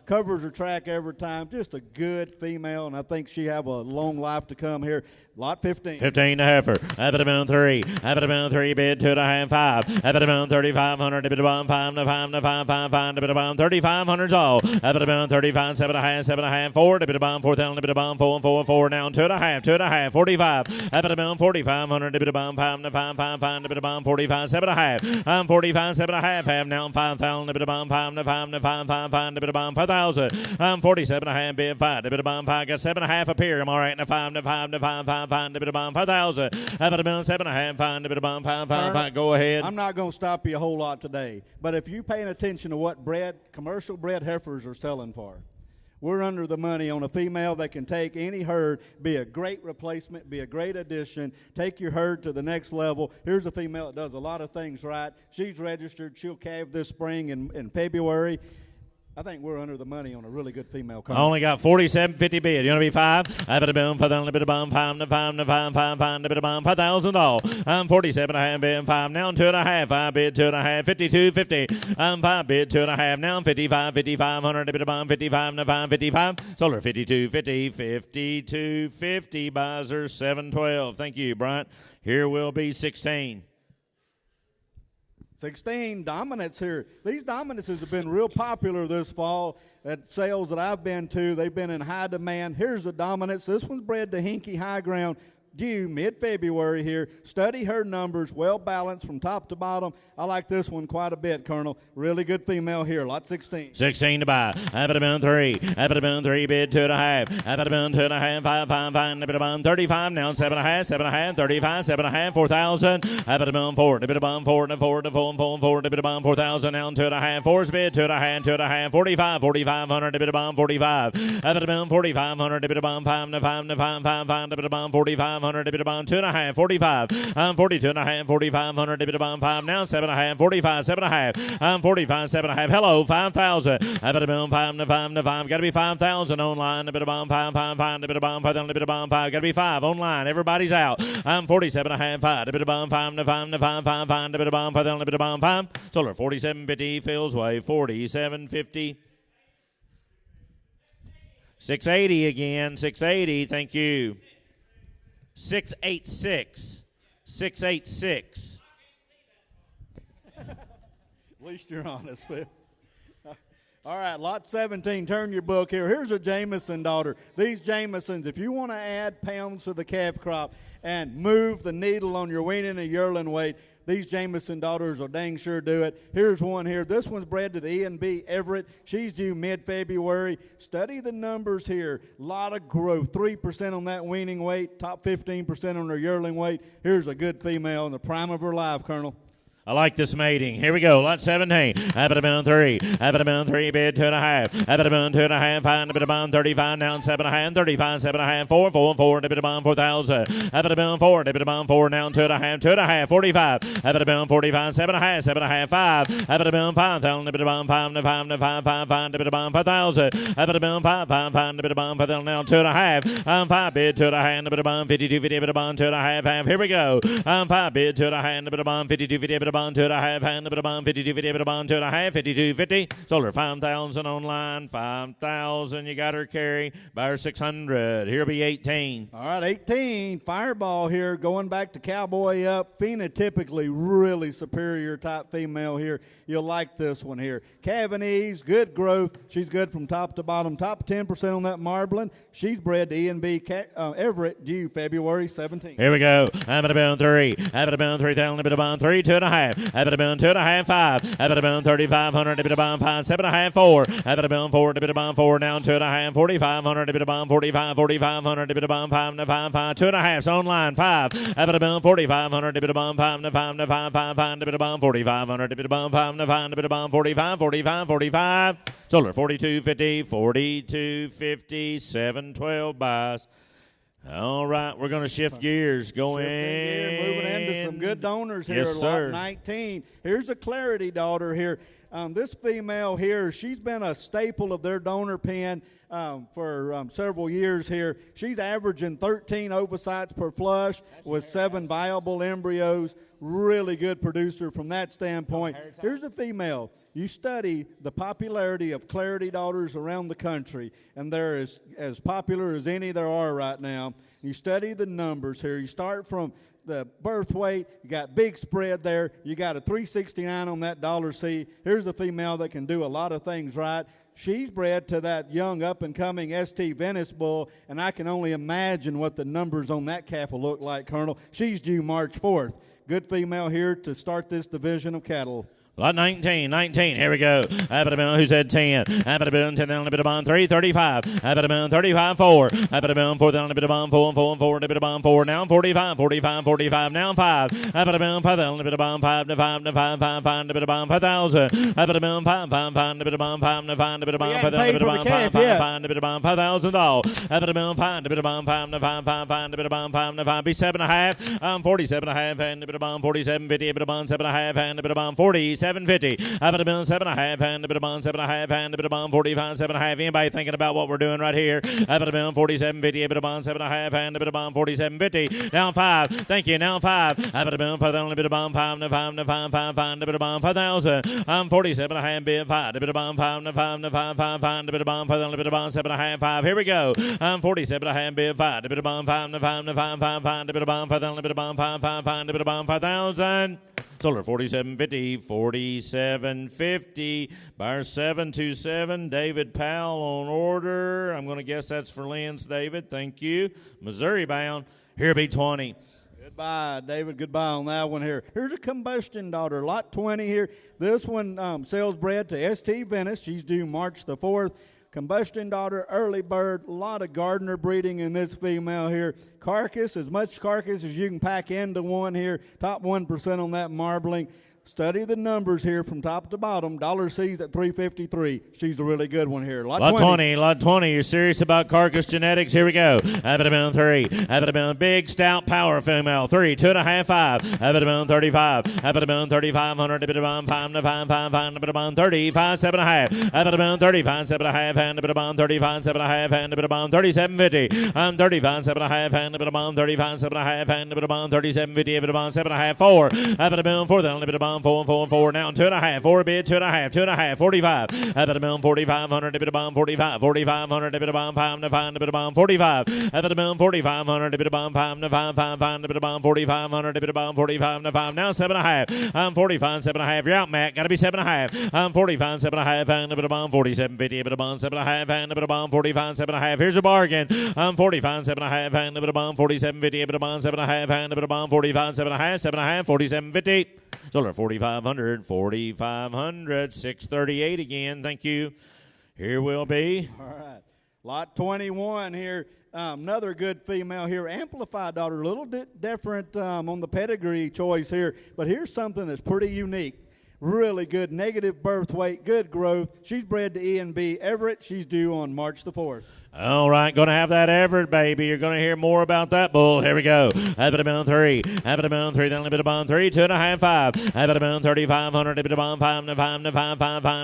covers her track every time. Just a good female, and I think she have a long life to come here. Lot 15. 15 to heifer. Have it about 3. Have it about 3 bid, 2.5, 5. Have it about 3,500. A bit of bomb 5, to 5, to 5, 5, 5. A bit of bomb 3,500's all. Have it about 35, 7.5, 7.5, 4. A bit of bomb 4,000. A bit of bomb 4, 4, 4. Now 2.5, 2.5, 45. Have it about 4,500. A bit of bomb 5, to 5, 5, 5. A bit of bomb 45, 7.5. 45, 7.5. Have now 5,000. A bit of bomb 5, to 5, to 5, 5, 5. A bit of bomb 5,000. 47.5 bid 5. A bit of bomb 5. Got 7.5 up here. I'm all right. And a 5, to 5, to 5, 5, 5. A bit of bomb 5,000. Have it about 7.5. 5. A bit of bomb 5, 5, 5. Go ahead. I'm not not going to stop you a whole lot today. But if you're paying attention to what commercial bred heifers are selling for, we're under the money on a female that can take any herd, be a great replacement, be a great addition, take your herd to the next level. Here's a female that does a lot of things right. She's registered. She'll calve this spring in February. I think we're under the money on a really good female car. I only got 47.50 bid. You want to be five? I better boom for the little bit of bum, five, the bit of bum, $5,000. I'm 47.5 bid, five, now 2.5, 5 bid, 2.5, 52.50. 5 bid, 2.5, now 55, 5,500, a bit of bum, 55, the 5, 55. Solar 52.50, 52.50. Buzzer 712. Thank you, Bryant. Here will be 16. 16 dominants here. These dominances have been real popular this fall at sales that I've been to. They've been in high demand. Here's the dominance. This one's bred to Hinky High Ground, due mid-February here. Study her numbers, well-balanced from top to bottom. I like this one quite a bit, Colonel. Really good female here, lot 16. 16 to buy. I better been 3. I better been 3 bid, 2.5. I better been 2.5, 5, 5, 5, I better been 35, now 7.5, 7.5, 35, 7.5, 4,000. I better been 4, I better been 4, 4, 4, I better been 4,000, now 2.5, 4's bid, 2.5, 45, 4,500, I better been 45. I better been 4,500, I better been 5, 5, 5, 5, I better been 4,500, I better been 2.5, 45. I'm 42.5, 4,500, I better been 5, now 7.5, 45, 7.5. I'm 45, 7.5. Hello, 5,000. I better be 5 to 5 to 5. Got to be 5,000 online. A bit of bomb 5, 5, 5. A bit of bomb 5, a bit of bomb 5. Got to be 5 online. Everybody's out. I'm 47.5, 5. A bit of bomb 5 to 5 to 5, 5, 5. A bit of bomb 5, a bit of bomb 5. Solar 47.50. Phil's way 47.50. 680 again. 680. Thank you. 686. 686. At least you're honest, Phil. All right, lot 17, turn your book here. Here's a Jameson daughter. These Jamesons, if you want to add pounds to the calf crop and move the needle on your weaning and yearling weight, these Jameson daughters will dang sure do it. Here's one here. This one's bred to the E&B Everett. She's due mid-February. Study the numbers here. A lot of growth. 3% on that weaning weight, top 15% on her yearling weight. Here's a good female in the prime of her life, Colonel. I like this mating. Here we go. Lot 17. I better been 3. I better been 3 bid 2.5. I better been 2.5. 5 a bit of bond 35 now 7.5. 35 7.5 4 4 4 a bit of bond 4,000. I better been 4 a bit of bond 4 now 2.5 2.5 45. I better been 45 7.5 7.5 5. I better been 5,000 a bit of bond 5 to 5 to 5 5 5 a bit of bond 5,000. I better been 5 5 5 a bit of bond 5,000 now 2.5. I'm 5 bid 2.5 a bit of bond 52 50 a bit of bond 2.5 half. Here we go. I'm 5 bid 2.5 a bit of bond 52 50 a bit of bond 2.5 hand a bit of bond 52 50 a bit of bond 2.5 52 50. Solar 5,000 online 5,000. You got her carry by her 600. Here'll be 18. All right, 18. Fireball here going back to cowboy up. Phenotypically really superior type female here. You'll like this one here. Cavanese, good growth. She's good from top to bottom. Top 10% on that marbling. She's bred to E&B Everett, due February 17th. Here we go. I'm at about 3. I'm at about 3,000. A bit of bond 3 2.5. I'm at about 2.5 5. I'm at about 3,500. A bit of bond 5 7.5 4. I'm at about 4. A bit of bond 4 down 2.5 4,500. A bit of bond 45 4,500. A bit of bond 5 to 5 5 2.5. Online 5. I'm at about 4,500. A bit of bond 5 to 5 to 5 5 5. A bit of bond 4,500. A bit of bond 5 to 5. A bit of bond 45 45 45. Solar 42.50 42.50 712 buys. All right, we're going to shift gears. Moving into some good donors here. Yes, sir. Lot 19. Here's a Clarity daughter here. This female here, she's been a staple of their donor pen for several years here. She's averaging 13 ovocytes per flush with 7 viable embryos. Really good producer from that standpoint. Here's a female. You study the popularity of Clarity daughters around the country, and they're as popular as any there are right now. You study the numbers here. You start from the birth weight. You got big spread there. You got a 369 on that $C. Here's a female that can do a lot of things right. She's bred to that young up-and-coming ST Venice bull, and I can only imagine what the numbers on that calf will look like, Colonel. She's due March 4th. Good female here to start this division of cattle. Lot 19, here we go. Who said 10? 10, the only bit of bond, 3, 35. 35, 4. 4, the only bit of bond, 4, 4, the bit of bond, 4. Now 45, 45, now 5. 5, the only bit of bond, 5, the bit of bond, 5,000. 5, the bit of bond, 5, the bit of bond, 5, the bit of bond, 5, the bit of bond, 5, the bit of bond, 5,000 all. 5, the bit of bond, 5, the bit of bond, 5, the bit of bond, 5, the 5, be 7.5. 47.5, and the bit of bond, 47.50, bit of bond, 7.5, and the bit of bond, 47.50. 7.5, and the bit of bond, 7.5, and the bit of bond, 45, 7.5. Anybody thinking about what we're doing right here? 47.50, bit of bond, 7.5, and the bit of bond, 47.50. Now 5. Thank you. Now 5. For the only bit of bond, 5, the 5, the 5, 5, 5, the bit of bond, 5,000. 47.5, bit 5, the bit of bond, 5, the 5, the 5, 5, 5, the bit of bond, for the only bit of bond, 7.5, 5. Here we go. 47.5, bit 5, the bit of bond, 5, the 5, the 5, 5, 5, the bit of bond, for the only bit of bond, 5, 5, 5, the bit of bond, 5,000. Solar 47.50, 47.50. Buyer 727. David Powell on order. I'm going to guess that's for Lynn's David. Thank you. Missouri bound. Here be 20. Goodbye, David. Goodbye on that one here. Here's a combustion daughter, lot 20 here. This one sells bred to ST Venice. She's due March the 4th. Combustion daughter, early bird, a lot of Gardner breeding in this female here. Carcass, as much carcass as you can pack into one here. Top 1% on that marbling. Study the numbers here from top to bottom. Dollar C's at 353. She's a really good one here. Lot 20. Lot 20. You're serious about carcass genetics? Here we go. 3. Big, stout, power female. 3, 2.5, 5. 35. 3,500. 5, 35, 7.5. 35, 7.5. And 35, 7.5. And 37.50. 35, 7.5. And 35, 7.5. And 37.50. 7.5. 4. 4. The only bit of 4, now 2.5, 4 bid, 2.5, 45. 4,500, a bit of bomb, 45, 4,500, a bit of bomb, 5, a bit of bomb, 45. 4,500, a bit of bomb, 5, a bit of bomb, 4,500, a bit of bomb, 45, now 7.5. 45, 7.5. You're out, Matt. Got to be 7.5. 45, 7.5, and a bit of bomb, 47.50, a bit of bomb, 7.5, and a bit of bomb, 45, 7.5. Here's a bargain. 45, 7.5, and a bit of bomb, 47.50, a bit of bomb, 7.5, and a bit of bomb, 45, 7.5, 47.50. Solar 4,500, 638 again. Thank you. Here will be. All right. Lot 21 here. Another good female here. Amplified daughter. A little bit different on the pedigree choice here. But here's something that's pretty unique. Really good negative birth weight, good growth. She's bred to E&B Everett. She's due on March the 4th. All right, going to have that Everett, baby. You're going to hear more about that bull. Here we go. Have it about 3. Have it about 3. Then a bit of bomb 3. 2.5, 5. Have it about 3,500. A bit of bomb 5. A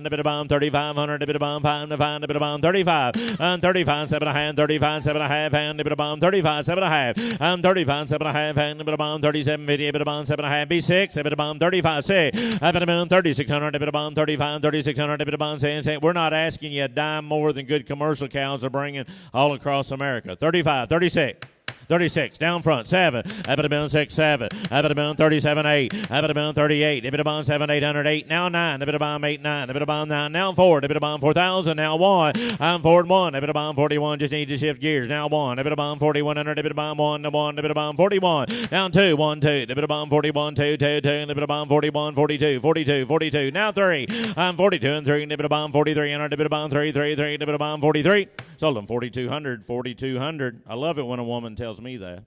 bit of bomb 3,500. A bit of bomb 5. A bit of bomb 35. 35, 7.5. 35, 7.5. And a bit of bomb 35, 7.5. 35, 7.5. And a bit of bomb 37.50. A bit of bomb 7.5. B6. A bit of bomb 35, 6. A bit of bomb 3,600. A bit of bomb 35. 3,600. A bit of bomb 6. We're not asking you a dime more than good commercial cows are bringing all across America. 35, 36. 36, down front, 7. Abitabilin 6, 7. Abitabilin 37, 8. Abitabilin 38. Abitabilin 7, 800, 8. Now 9. Abitabilin 8, 9. Abitabilin 9. Now 4. Abitabilin 4,000. Now 1. I'm forward 1. Abitabilin 41. Just need to shift gears. Now 1. Abitabilin 4,100. Abitabilin 1 to 1. Abitabilin 41. Down 2. 1, 2. Abitabilin 41, 2, 2, 2. Abitabilin 41, 42, 42, 42. Now 3. I'm 42 and 3. Abitabilin 43. Abitabilin 3, 3, 3. Abitabilin 43. Sold them 4,200, 4,200. I love it when a woman tells me that.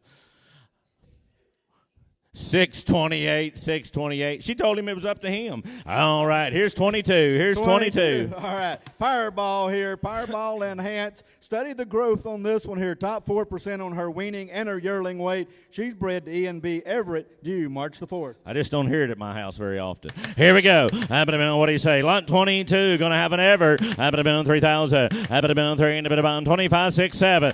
628, 628. She told him it was up to him. All right, here's 22. Here's 22. All right, Powerball here. Powerball Enhance. Study the growth on this one here. Top 4% on her weaning and her yearling weight. She's bred to E&B Everett, due March the 4th. I just don't hear it at my house very often. Here we go. What do you say? Lot 22, going to have an Everett. 3,000. 3, 25, 6, 7.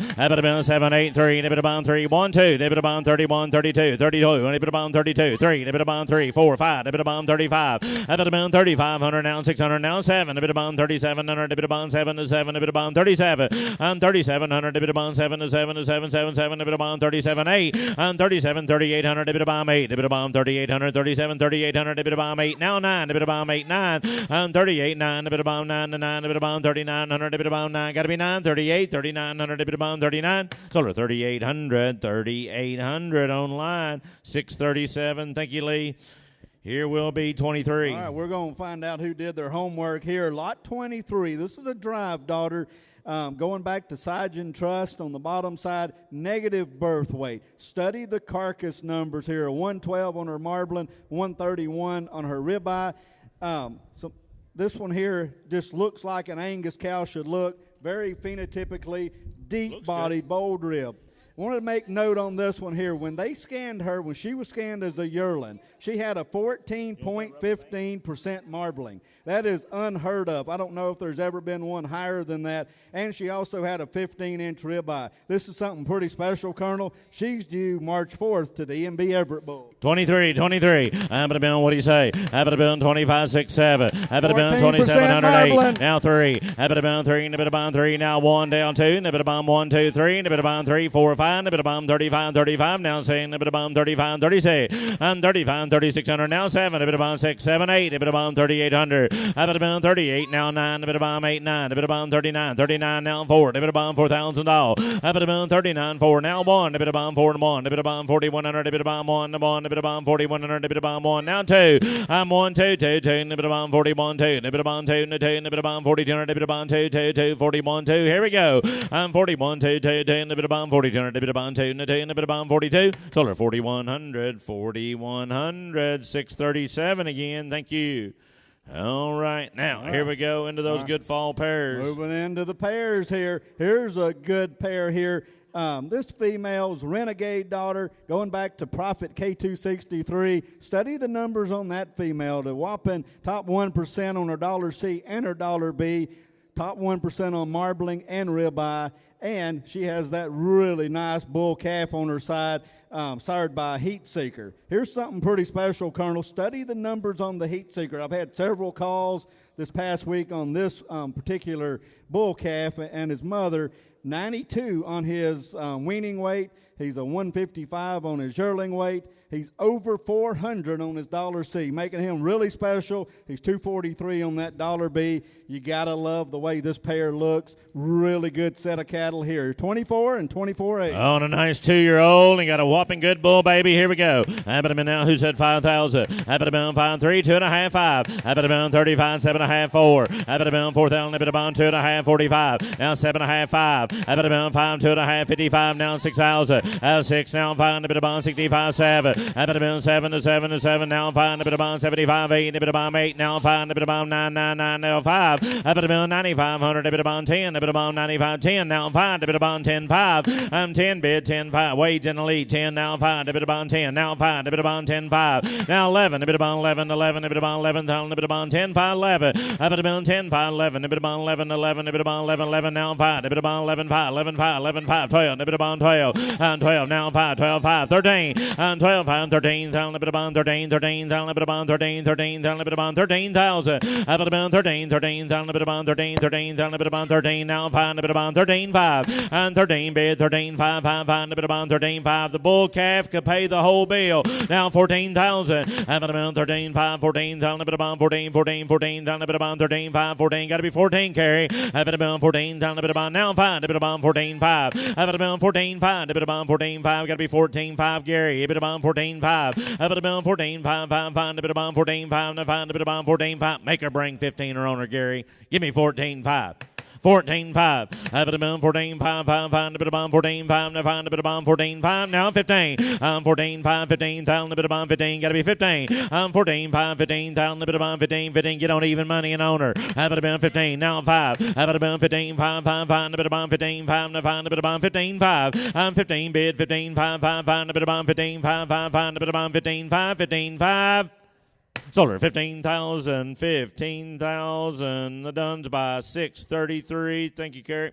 7, 8, 3. 3, 1, 2. 31, 32, 32. Bomb 32, 3, a bit of bomb 3, 4, 5, a bit of bomb 35, a bit of bomb 3,500, now 600, now 7, a bit of bomb 3,700, a bit of bomb 7 to 7, a bit of bomb 37, 3,700, a bit of bomb 7 to 7 to 7, 7, 7, a bit of bomb 37, 8, 37, 3,800, a bit of bomb 8, a bit of bomb 3,800, 37, 3,800, a bit of bomb 8, now 9, a bit of bomb 8, 9, 38, 9, a bit of bomb 9 to 9, a bit of bomb 3,900, a bit of bomb 9, got to be 9, 38, 3,900, a bit of bomb 39, sold her 3,800, 3,800 online, 637. Thank you, Lee. Here will be 23. All right, we're going to find out who did their homework here. Lot 23. This is a drive, daughter. Going back to Sigen Trust on the bottom side, negative birth weight. Study the carcass numbers here. 112 on her marbling, 131 on her ribeye. So this one here just looks like an Angus cow should look. Very phenotypically, deep-bodied, bold rib. I want to make note on this one here. When they scanned her, when she was scanned as a yearling, she had a 14.15% marbling. That is unheard of. I don't know if there's ever been one higher than that. And she also had a 15-inch ribeye. This is something pretty special, Colonel. She's due March 4th to the MB Everett Bull. 23. Abba what do you say? Abba 25, 6, 7. Abba 2708. Now 3. Abba 3. Nibba 3. Now 1 down 2. Nibba 1, 2, 3. Nibba 3, 4, 5. Nibba 35, 35. Now saying Nibba 35, 36. 35, 3600. Now 7. Nibba 6, 7, 8. Nibba 3800. Abba 38. Now 9. Nibba 8, 9. Nibba 39, 39. Now 4. Nibba 4,000 all. Abba 39, 4. Now 1. Nibba 4 and 1. Nibba 4100. Nibba 1, 1. Nibba 4100. Nibba 1. Now 2. I'm 1, 2, 2, 2. Nibba 41, 2. Nibba 2, 2. Nibba 4200. Nibba 2, 2, 2. 41, 2. Here we go. I'm 41, 2, 2, 2. Nibba 4200. Nibba 2, 2. Nibba 42. Solar 4100. 4100. 637 again. Thank you. All right. Now, here we go into those good fall pairs. Moving into the pairs here. Here's a good pair here. This female's Renegade daughter, going back to Prophet K263. Study the numbers on that female. The whopping top 1% on her dollar C and her dollar B. Top 1% on marbling and ribeye. And she has that really nice bull calf on her side, sired by a heat seeker. Here's something pretty special, Colonel. Study the numbers on the heat seeker. I've had several calls this past week on this particular bull calf and his mother. 92 on his weaning weight. He's a 155 on his yearling weight. He's over 400 on his dollar C, making him really special. He's 243 on that dollar B. You got to love the way this pair looks. Really good set of cattle here. 24 and 24.8. On a nice 2-year-old and got a whopping good bull baby. Here we go. Abba now who said 5,000. Abba 5, 3, 2.5, 5. Abba 35, 7.5, 4. Abba 4,000. Abba 2.5, 45. Now 7.5, 5. Abba 5, 2.5, 55. Now 6,000. 6 now 5. Abba 65, 7. Abba 7 to 7 to 7. Now 5. Abba 75, 8. Abba 8 now 5. Abba 9, 9, 9 now 5. Abba 9,500. Abba 10. Abba 95, 10 now 5. Abba 10, 5. I'm 10 bid 10, 5. Wage in the lead 10 now 5. Abba 10 now 5. Abba 10, 5. Now 11. Abba 11, 11. Abba 11,000. Abba 10, 5, 11. Abba 10, 5, 11. Abba 11, 11. Abba 11, 11 now 5. Abba 11, 5. 11, 5. 11, 5. 12. Abba 12. 12 now 5. 12, 5. 13. 12, 5. 13,000. Abba 13. 13,000. Abba 13. 13,000. Abba 13,000. Abba 13. 13,000. Abba 13. 13,000. Abba 13 now 5. Abba 13, 5. And 13 bid 13, 5, 5, 5. Abba 13, 5. The bull calf could pay the whole bill. Now 14,000. Abba 13, 5. 14,000. Abba 14. 14. 14,000. Abba 13, 5. 14. Got to be 14 carry. Abba 14,000. Abba now 5. Abba 14, 5. Abba 14, 5. Abba 14, 5. Got to be 14, 5 Gary. Abba 14, 5. Abba 14, 5, 5, 5. Abba 14, 5. Now 5. Abba 14, 5. Make her bring 15 or owner Gary. Give me 14, 5. 14, 5. Abba 14, 5, 5, 5. Abba 14, 5. Now 5. Abba 14, 5. Now 15. 14, 5, 15,000. Abba 15. Got to be 15. 14, 5, 15,000. Abba 15, 15. Get on even money and owner. Abba 15. Now 5. Abba 15, 5, 5, 5. Abba 15, 5. Now 5. Abba 15, 5. 15 bid 15, 5, 5, 5. Abba 15, 5, 5, 5. Abba 15, 5, 15, 5. Solar 15,000, 15,000. The Duns by 633. Thank you, Kerry.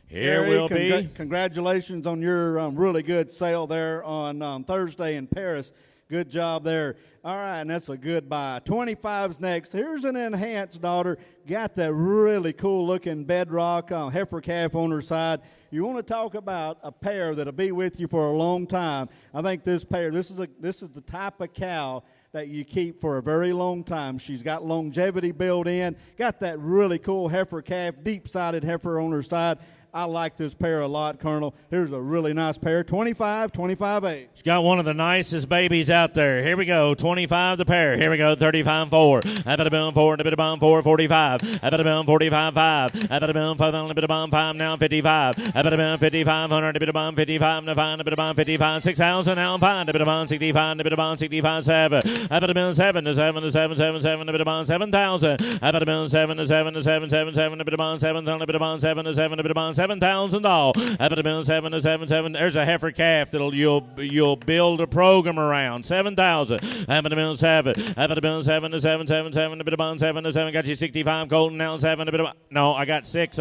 Here Gary, will be. Congratulations on your really good sale there on Thursday in Paris. Good job there. All right, and that's a good buy. 25's next. Here's an enhanced daughter. Got that really cool-looking bedrock heifer calf on her side. You want to talk about a pair that'll be with you for a long time. I think this pair, this is the type of cow that you keep for a very long time. She's got longevity built in, got that really cool heifer calf, deep-sided heifer on her side. I like this pair a lot, Colonel. Here's a really nice pair, 25-8. She's got one of the nicest babies out there. Here we go, 25 the pair. Here we go, 35-4. How about a bill 4, a bit of bomb 4, 45. How about a bill 45-5. How about a bill 5, a bit of bomb 5, now 55. How about a bill 5,500, a bit of bomb 55, now 5, a bit of bomb 55, 6,000, now 5, a bit of bomb 65, a bit of bomb 65, 7. How about a bill 7 to 7 to 7, 7, 7, a bit of bomb 7,000. How about a bill 7 to 7 to 7, 7, 7, a bit of bomb 7,000, a bit of bomb 7 to 7, a bit of bomb 7,000 all. How about a bill 7 to 7, 7? There's a heifer calf that'll you'll build a program around. 7,000. How about a bill 7? How about a bill 7 to 7, 7, 7, a bit of bomb 7 to 7. Got you 65 Colton now 7, a bit of no. I got 6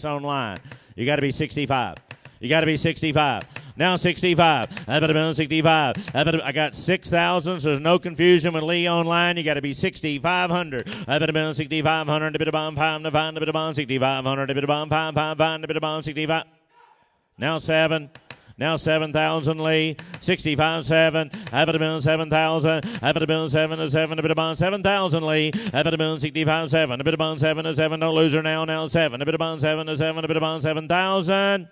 online. You got to be 65. You got to be 65. Now 65. How about a bill 65? I got 6,000, so there's no confusion with Lee online. You got to be 6,500. How about a bill 6,500? A bit of bomb 5 to 5, a bit of bomb 6,500. A bit of bomb 5, 5, 5, a bit of bomb 65. Now 7. Now 7,000 Lee, 65 7. How about a bill 7,000? How about a bill 7 to 7? A bit of bond 7,000 Lee. How about a bill 65 7? A bit of bond 7 to 7. Don't lose her now. Now 7. A bit of bond 7 to 7. A bit of bond 7,000.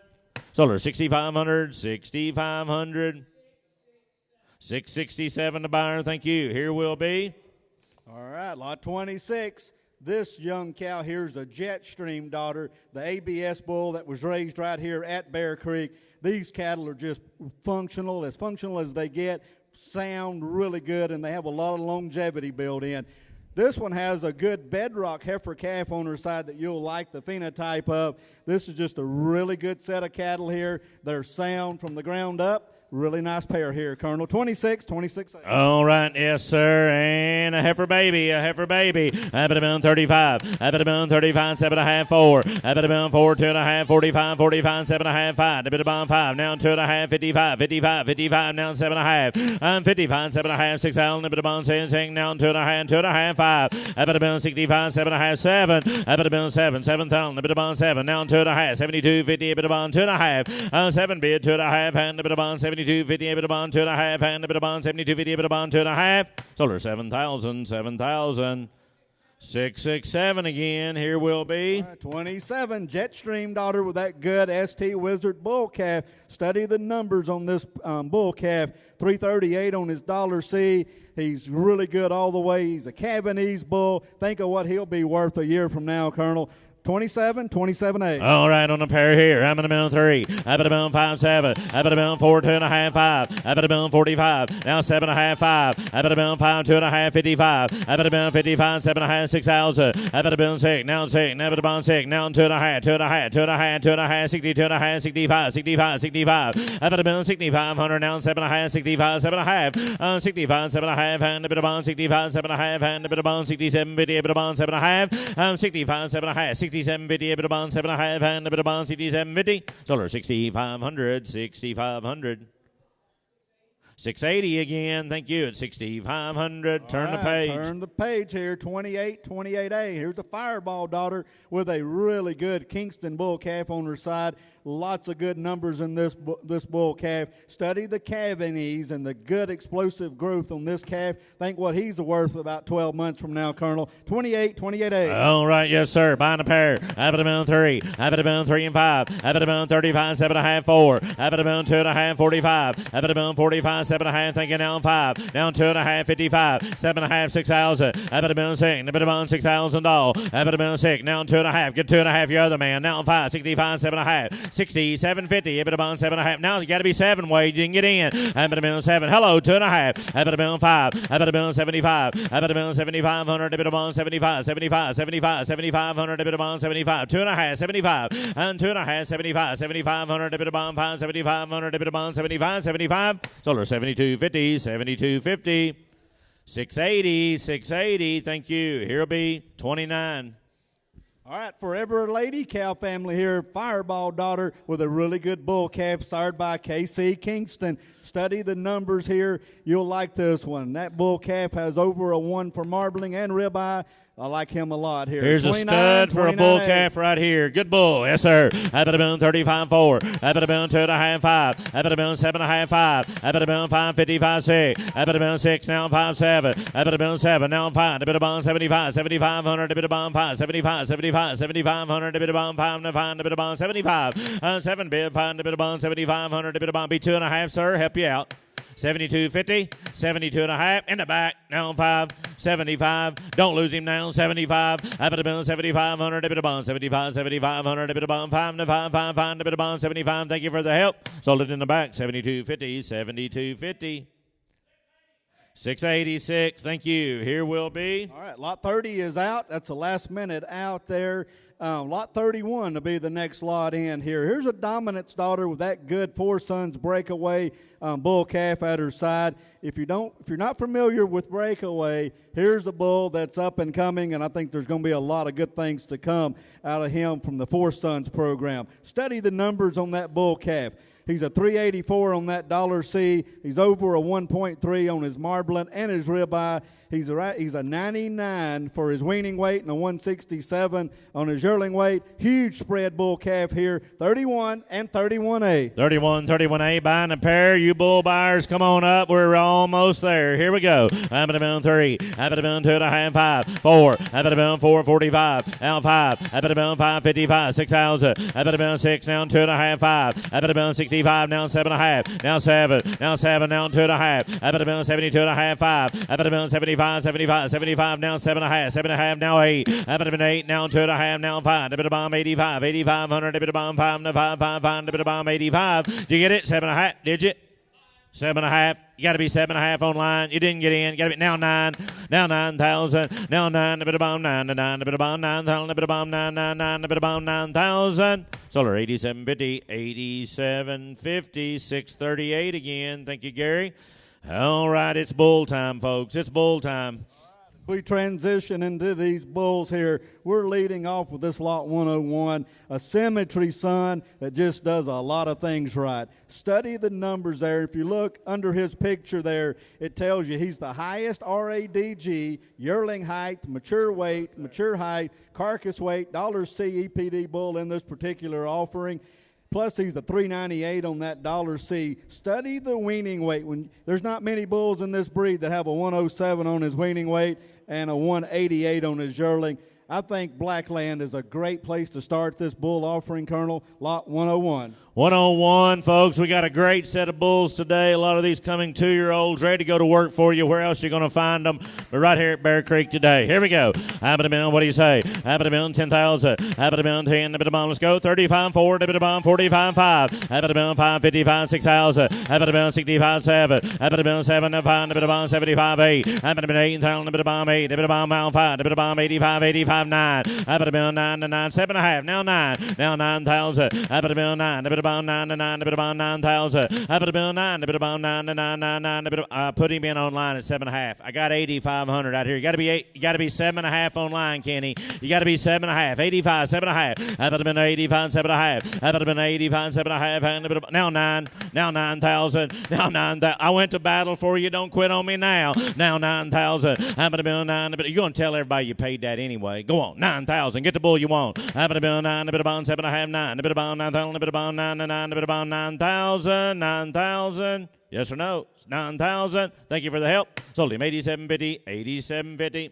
Solar 6,500, 6,500, 667 to buyer. Thank you. Here will be. All right, lot 26. This young cow here is a Jetstream daughter, the ABS bull that was raised right here at Bear Creek. These cattle are just functional as they get, sound really good, and they have a lot of longevity built in. This one has a good bedrock heifer calf on her side that you'll like the phenotype of. This is just a really good set of cattle here. They're sound from the ground up. Really nice pair here, Colonel. 26. All right, yes, sir. And a heifer baby. How about a bill 35? How about a bill 35, 7.5, 4. How about a bill 4, 2.5, 45, 45, 7.5, 5. A bit of bomb 5. Now 2.5, 55, 55, 55. Now 7.5. 55, 7.5, 6,000. A bit of bomb 6. Now 2.5, 2.5, 5. How about a bill 65, 7.5, 7. How about a bill 7, 7,000. A bit of bomb 7. Now 2.5, 72, 50. A bit of bomb 2.5. 7 bid 2.5 and a bit of bomb 72. 50, a bit of bond, 2.5, and a bit of bond, 72, 50, a bit of bond, 2.5. Solar 7,000, 7,000. 667 again. Here will be. Right, 27. Jetstream daughter with that good ST Wizard bull calf. Study the numbers on this bull calf. 338 on his $C. He's really good all the way. He's a Cavanese bull. Think of what he'll be worth a year from now, Colonel. 27-8. All right, on the pair here. I'm in the middle 3. How about a bill 5, 7. How about a bill 4, 2.5, 5. How about a bill 45. Now 7.5, 5. How about a bill 5, 2.5, 55. How about a bill 55, 7.5, 6,000. How about a bill 6. Now 6. Now about a bond 6. Now 2.5, 2.5, 2.5, 2.5, 60, 2.5, 65, 65, 65. How about a bill 6,500. Now 7.5, 65, 7.5. 65, 7.5, and a bit of bond 65, 7.5, and a bit of bond 67, 50, a bit of bond 7.5. 65, 7.5, 6750, a bit of bond 7.5, and a bit of bond 6750. Solar 6,500, 6,500. 680 again. Thank you. At 6,500. Turn the page. Turn the page here. 28A. Here's a Fireball daughter with a really good Kingston bull calf on her side. Lots of good numbers in this bull calf. Study the Cavanese and the good explosive growth on this calf. Think what he's worth about 12 months from now, Colonel. 28A. All right, yes, sir. Buying a pair. How about a bill 3? How about a bill 3 and 5? How about a bill 35, 7.5, 4? How about a bill 2.5, 45? How about a bill 45, 7.5, thinking down 5. Down 2.5, 55. 7.5, 6,000. How about a bill 6? A bit of bond $6,000. How about a bill 6? Now 2.5. Get 2.5 your other man. Now 5. 65, 7.5. 60, 750. A bit of bond 7.5. Now you got to be 7, Wade. You can get in. How about a bill 7? Hello, 2.5. How about a bill 5? How about a bill 75? How about a bill 7,500? A bit of bond 75. 75, 75, 7,500. A bit of bond 75. 2.5, 75. And 2.5, 75. 7,500. A bit of bond 5. 7,500. A bit of bond 75. 75. Solar 7250. 7250. 680. 680. Thank you. Here will be 29. All right, Forever Lady cow family here, Fireball daughter with a really good bull calf sired by KC Kingston. Study the numbers here. You'll like this one. That bull calf has over a 1 for marbling and ribeye. I like him a lot here. Here's a stud for a bull calf right here. Good bull. Yes, sir. Abba-da-boom, 35-4. Abba-da-boom, 2.5, 5. Abba-da-boom, 7.5, 5. Abba-da-boom, 5.55, 6. Abba-da-boom, 6, now 5.7. Abba-da-boom, 7, now 5. Abba-da-boom, 75, 7,500. Abba-da-boom, 5, 75, 75, 7,500. Abba-da-boom, 5, 5. Abba-da-boom, 75. 7 bid, 5. Abba-da-boom, 7,500. Abba-da-boom, be 2.5, sir. Help you out. 72.50, 72.5, in the back, now 5, 75, don't lose him now, 75, Abba-da-boom, 7,500, Abba-da-boom, 75, 7,500, Abba-da-boom, 5, 5, 5, 5, Abba-da-boom, 75, thank you for the help, sold it in the back, 72.50, 72.50. 686, thank you. Here will be. All right, lot 30 is out. That's the last minute out there. Lot 31 to be the next lot in here. Here's a Dominance daughter with that good Four Sons breakaway bull calf at her side. If you're not familiar with breakaway, here's a bull that's up and coming, and I think there's going to be a lot of good things to come out of him from the Four Sons program. Study the numbers on that bull calf. He's a 384 on that $C. He's over a 1.3 on his marbling and his ribeye. He's a 99 for his weaning weight and a 167 on his yearling weight. Huge spread bull calf here, 31 and 31A. 31, 31A, buying a pair. You bull buyers, come on up. We're almost there. Here we go. Abba-da-boom, 3. Abba-da-boom, 2.5, 5. 4. Abba-da-boom, 4.45. Out 5. Abba-da-boom, 5.55. 6,000. Abba-da-boom, 6. Now 2.5, 5. Abba-da-boom, 65. Now 7.5. Now 7. Now 7. Now 2.5. Abba-da-boom, 72.5. 5. Abba-da-boom, 75. 75, now 7.5, 7.5, now 8, Abba-da-boom 8, now 2.5, now 5, Abba-da-boom 85, 8,500, Abba-da-boom 5, 5, 5, 5, Abba-da-boom 85. Did you get it? 7.5, did you? 7.5. You got to be 7.5 online. You didn't get in. You got to be now 9. Now 9,000. Now 9. Abba-da-boom 9 to 9. Abba-da-boom 9,000. Abba-da-boom 999. Abba-da-boom 9,000. Solar 87.50. 87.50. 638 again. Thank you, Gary. All right, it's bull time, folks. It's bull time. We transition into these bulls here. We're leading off with this lot 101, a symmetry son that just does a lot of things right. Study the numbers there. If you look under his picture there, it tells you he's the highest RADG, yearling height, mature weight, mature height, carcass weight, $C EPD bull in this particular offering. Plus, he's a 398 on that $C. Study the weaning weight. There's not many bulls in this breed that have a 107 on his weaning weight and a 188 on his yearling. I think Blackland is a great place to start this bull offering, Colonel. Lot 101. 101, folks. We got a great set of bulls today. A lot of these coming 2-year-olds ready to go to work for you. Where else are you going to find them? But right here at Bear Creek today. Here we go. Abba-da-boom, what do you say? Abba-da-boom, 10,000. Abba-da-boom, 10. Abba-da-boom, let's go. 35, 4. Abba-da-boom, 45, 5. Abba-da-boom, 555, 6,000. Abba-da-boom, 65, 7. Abba-da-boom, 7, 5. Abba-da-boom, 75, 8. Abba-da-boom, 8,000. Abba-da-boom, 8. Abba-da-boom, 5. Abba-da-boom, 85, 85, 9. Abba-da-boom, 9 to 9. 7.5. Now 9. Now 9,000. Abba-da-boom, 9. Abba-da-boom, 9 to 9. Abba-da-boom, 9,000. Abba-da-boom, 9. Abba-da-boom, 9 to 9, 9, 9. Put him in online at 7.5. I got 8,500 out here. You got to be 7.5 online, Kenny. You got to be 7.5. 85, 7.5. Abba-da-boom, 85, 7.5. Abba-da-boom, 85, 7.5. Now 9. Now 9,000. Now 9,000. I went to battle for you. Don't quit on me now. Now 9,000. Abba-da-boom, 9. You're going to tell everybody you paid that anyway. Go on. 9,000. Get the bull you want. Abba-da-boom, 9. Abba-da-boom, 7.5, 9. Abba-da-boom, 9,000. Abba-da-boom, 9 to 9. Abba-da-boom, 9,000. 9,000. Yes or no? 9,000. Thank you for the help. Sold him 87.50. 87.50.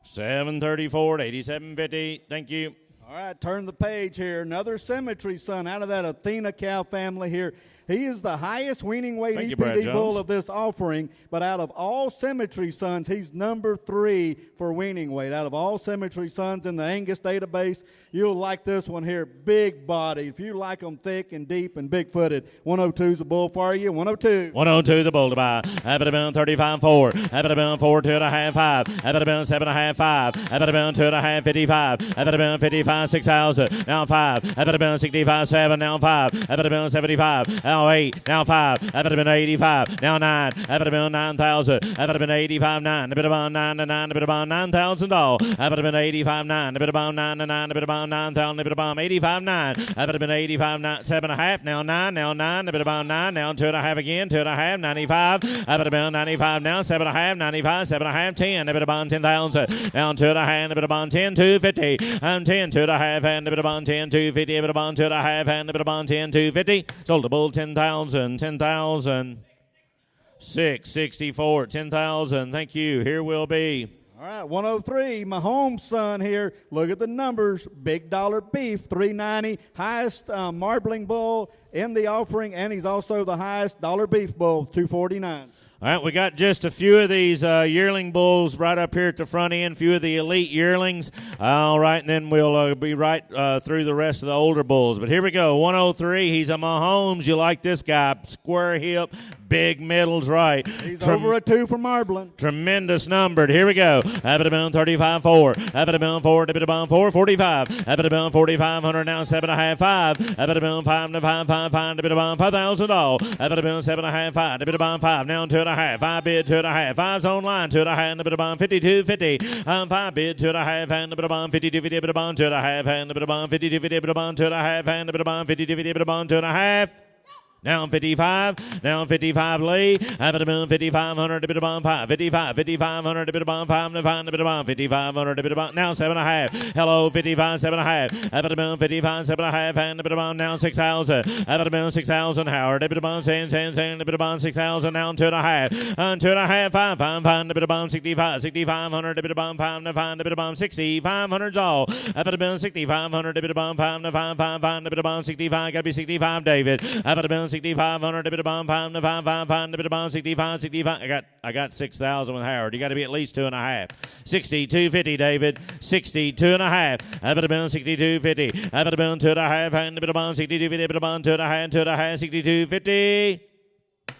734. 87.50. Thank you. All right, turn the page here. Another symmetry son out of that Athena cow family here. He is the highest weaning weight EPD bull of this offering, but out of all symmetry sons, he's number 3 for weaning weight. Out of all symmetry sons in the Angus database, you'll like this one here, big body. If you like them thick and deep and big-footed, 102 is a bull for you, 102. 102 the bull to buy. Abba-da-boom, 35, 4. Abba-da-boom, 4, 2.5, 5. Abba-da-boom, 7.5, 5. Abba-da-boom, 2.5, 55. Abba-da-boom, 55, 6,000. Now 5. Abba-da-boom, 65, 7. Now 5. Abba-da-boom, 75. now 8, now 5, that would have been 85, now 9, that would have been 9,000, that would have been 85, 9, a bit about 9 to 9, a bit about $9,000, that would have been 85, 9, a bit about 9 to 9, a bit about 9,000, a bit about 85, 9, that would have been 85, 9, 7.5, now 9, now 9, a bit about 9, now 2.5 again, 2.5, 95, that would have been 95, now 7.5, 95, 7.5, 10, a bit about 10,000, now 2.5, a bit about 10, 250, 10, 2.5, and a bit about 10, 250, a bit about 2.5, and a bit about 10, 250, sold the bull 10,000, 10,000, 664, 10,000, thank you, here will be. All right, 103, my home son here. Look at the numbers. Big dollar beef, $390, highest marbling bull in the offering, and he's also the highest dollar beef bull, $249. All right, we got just a few of these yearling bulls right up here at the front end, a few of the elite yearlings. All right, and then we'll be right through the rest of the older bulls. But here we go, 103, he's a Mahomes. You like this guy, square hip, big middles right. He's over a 2 for marbling. Tremendous numbered. Here we go. Have it about 35-4. Have it about 4. Have it about 4. 45. Have it about 4,500 now. 7.5. 5. Have it about 5 to 5. 5. 5. Have it about $5,000. Have it about 7.5. 5. Have it about 5. Now 2.5. 5 bid 2.5. 5's online. 2.5. And a bit about 52.50. 5 bid 2.5. And a bit about 52.50. A bit about 2.5. And a bit about 52.50. A bit about 2.5. And a bit about 52.50. A bit about 2.5. Now 55, now 55 Lee, have it about 5,500, a bit about 5, 55, 5,500, a bit about 5, a bit about 5,500, a bit about now 7.5. Hello, 55, 7.5, have it about 55, 7.5, and a bit about now 6,000, have it about 6,000. Howard, a bit about 10, a bit about 6,000, now 2.5, 2.5, 5, 5, a bit about 65, 6,500, a bit about 5, a bit about 6,500's all, a bit about 6,500, a bit about 5, 5, 5, a bit about 65, got to be 65, David, have it about 6,500, a bit of bomb, 5, 5, 5, 5, a bit of bomb, 65, 65. I got 6,000 with Howard. You got to be at least 2.5. 62.50, David. 62.5. A bit of bomb, 62.50. A bit of bomb, 2.5, and a bit of bomb, 62.50. A bit of bomb, 2.5, 2.5, 62.50.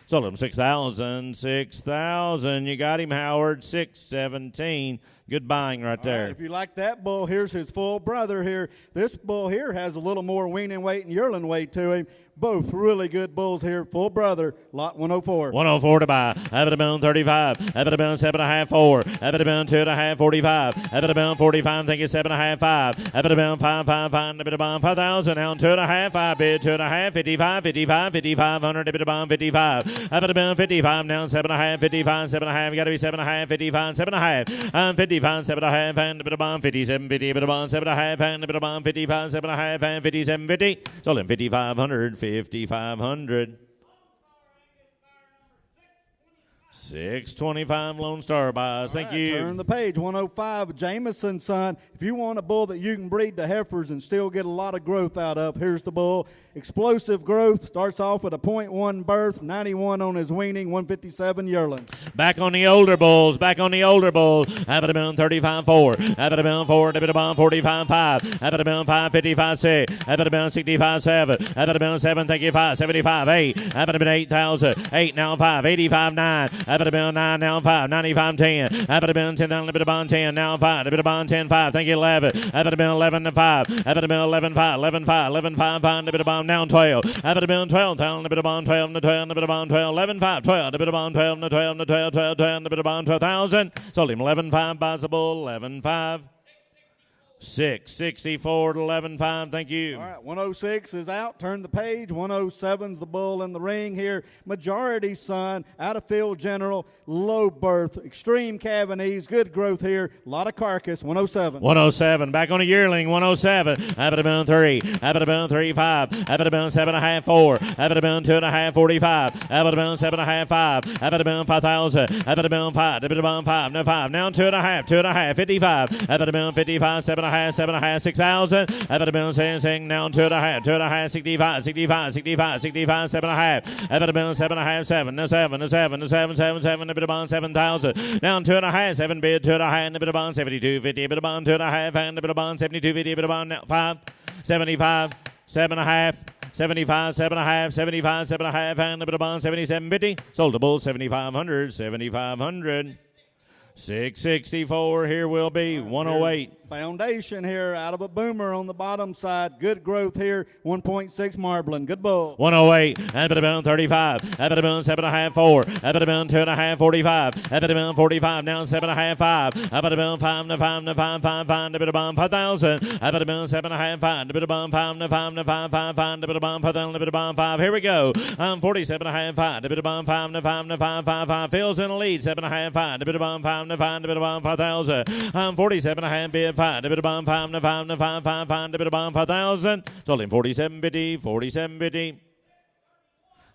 Sold him 6,000, 6,000. You got him, Howard. 617. Good buying right there. Right, if you like that bull, here's his full brother here. This bull here has a little more weaning weight and yearling weight to him. Both really good bulls here. Full brother, lot 104. 104 to buy. Have it about 35. Have it about 7.5, 4. Have it about 2.5, 45. Have it about 45. Think it's 7.5, 5. Have it about 5, 5, 5. A bit about 5,000. Now 2.5, 5 bid 2.5, 55, 55, 5,500. A bit about 55. Have it about 55. Now 7.5, 55, 7.5. You got to be 7.5, 55, 7.5. 55, 7.5, and a bit about 57, 50. A bit about 7.5, and a bit about 55, 7.5, and 57, 50. Sold him 5,500. 5,500. 625 Lone Star buys. Thank you. Turn the page. 105 Jameson's son. If you want a bull that you can breed to heifers and still get a lot of growth out of, here's the bull. Explosive growth. Starts off with a 0.1 birth, 91 on his weaning, 157 yearling. Back on the older bulls. Back on the older bulls. Have it about 35-4. Have it about 4. Have it about 45-5. Have it about 555-6. Have it about 65-7. Have it about 7. Thank you. 5. 75-8. Have it about 8,000. 8 now 5. 85-9. Have it about 9 now 5. 95-10. Have it about 10. A bit about 10 now 5. A bit about 10-5. Thank you. 11. Have it about 11-5. Have it about 11-5. 11-5. 11-5. 5. A bit about now 12. Have it about 12. A bit about 12 to 12. A bit about 12. 11-5. 12. A bit about 12 to 12 to 12. 12. 12. A bit about 12,000. Sold him 11-5. Buys the bull. 11-5. 664 to 11.5. Thank you. All right, 106 is out. Turn the page. 107's the bull in the ring here. Majority son, out of field general, low birth, extreme cavanies, good growth here. A lot of carcass. 107. 107. Back on a yearling. 107. Have it about 3. Have it about 3.5. Have it about 7.5. 4. Have it about 2.5. 45. Have it about 7.5. 5. Have it about 5,000. Have it about 5. Have it about 5. No 5. Now 2.5. 2.5. 55. Have it about 55. 7.5, 6,000. Have it about saying now 2.5, 2.5, 65, 65, 65, 65, 7.5. Have it about 7.5, 7, no 7, no 7, no 7, 7, 7, a bit about 7,000. Now 2.5, 7 bid, 2.5, and a bit about 72.50, a bit about 2.5, and a bit about 72.50, a bit about 5, 75, 7.5. 75, 7.5, 75, 7.5, and a bit about 77.50. Sold the bull 7,500, 7,500. 664, here will be 108. Foundation here out of a boomer on the bottom side. Good growth here. 1.6 marbling. Good bull. 108. Abadabon 35. Abadabon 7.5 4. Abadabon 2.5 45. Abadabon 45. Now 7.5 5. Abadabon 5 to 5 to 5 5 5 to Abadabon 5,000. Abadabon 7.5 5 to Abadabon 5 to 5 to 5 5 5 to Abadabon 5,000 to Abadabon 5. Here we go. 47.5 5 to Abadabon 5 to 5 to 5 5 5. Phil's in the lead. 7.5 5 to Abadabon 5 to 5 to Abadabon 5,000. 47.5 bid 5 to Abadabon 5 to 5 to 5 5 5 to Abadabon 5,000. Sold him 47.50. 47.50.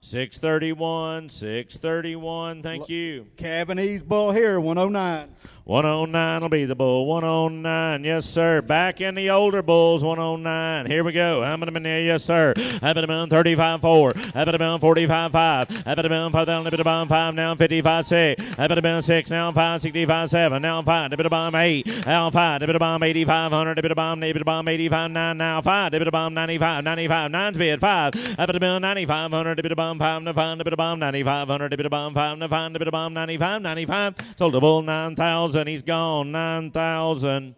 631, 631. Thank you. Cavanese bull here, 109. 109 will be the bull. 109, yes, sir. Back in the older bulls, 109. Here we go. Abadabon, yes, sir. Abadabon 35 4. Abadabon 45 5. Abadabon 5,000. 5 now 55 6. Abadabon 6 now 5 65 7. Now 5. Abadabon 8. Now 5. Abadabon 8500. Abadabon 85 9. Now 5. Abadabon 95 95. 9's bid 5. Abadabon 9500. Abadabon 5 to 5. Abadabon 9500. Abadabon 5 to 5. Abadabon 95 95. Sold the bull 9,000. He's gone. 9,000.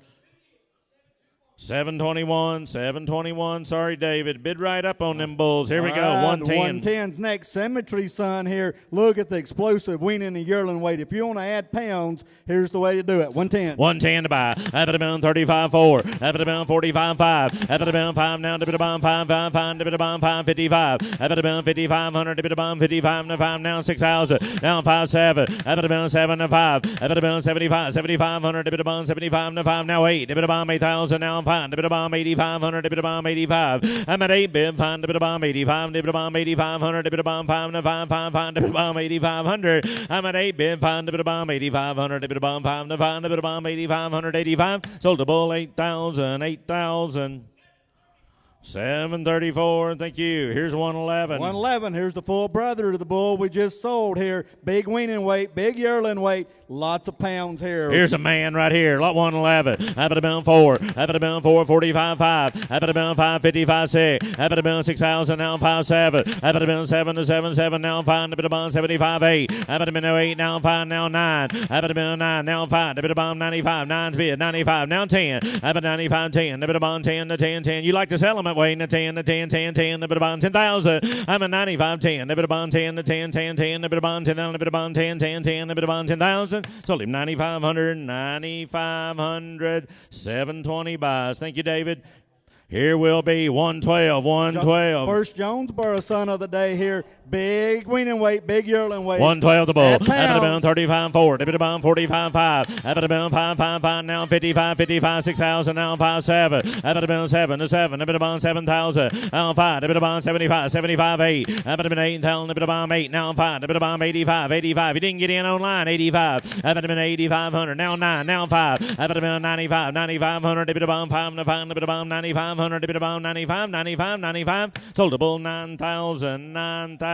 721, 721. Sorry, David. Bid right up on them bulls. Here we go. 110. 110's next. Symmetry Son here. Look at the explosive weaning and yearling weight. If you want to add pounds, here's the way to do it. 110. 110 to buy. Abadabon 35 4. Abadabon 45 5. Abadabon 5 now to Abadabon 5 5 5 to Abadabon 5 55. Abadabon 5500 to Abadabon 55 to 5 now 6,000. Now 5 7. Abadabon 7 to 5. Abadabon 75 7500 to Abadabon 75 to 5 now 8. Abadabon 8,000 now 5. Abadabon 8,500. Abadabon 85. I'm at 8 bid 5. Abadabon 85. Abadabon 8,500. Abadabon 5 to 5 5 5. Abadabon 8,500. I'm at 8 bid 5. Abadabon 8,500. Abadabon 5 to 5. Abadabon 8,500. 85. Sold the bull 8,000. 8,000. 734. Thank you. Here's 111. 111. Here's the full brother to the bull we just sold here. Big weaning weight, big yearling weight, lots of pounds here. Here's a man right here. Lot 111. Abadabon 4. Abadabon 4 45 5. Abadabon 5 55 6. Abadabon 6,000 now 5 7. Abadabon 7 to 7 7 now 5. Abadabon 75 8. Abadabon 8 now 5 now 9. Abadabon 9 now 5. Abadabon 95. 9's bid 95 now 10. Abadabon 95 10. Abadabon 10 to 10 10. You like to sell them at way to 10 to 10 10 10. Abadabon 10,000. I'm a 95 10. Abadabon 10 to 10 10 10. Abadabon 10 Abadabon 10 10 10. Abadabon 10,000. Sold him 9,500. 9,500. 720 buys. Thank you, David. Here will be 112. 112. First Jonesboro son of the day here. Big weaning weight, big yearling weight. 112 the bull. Add pounds. Abadabon 35 4. Abadabon 45 5. Abadabon 5 5 5 now 55 55 6,000 now 5 7. Abadabon 7 to 7. Abadabon 7,000 now 5. Abadabon 75 75 8. Abadabon 8,000. Abadabon 8 now 5. Abadabon 85 85. You didn't get in online. 85. Abadabon 8,500 now 9 now 5. Abadabon 95 9,500. Abadabon 5 to 5. Abadabon 9,500. Abadabon 95 95 95. Sold the bull 9,000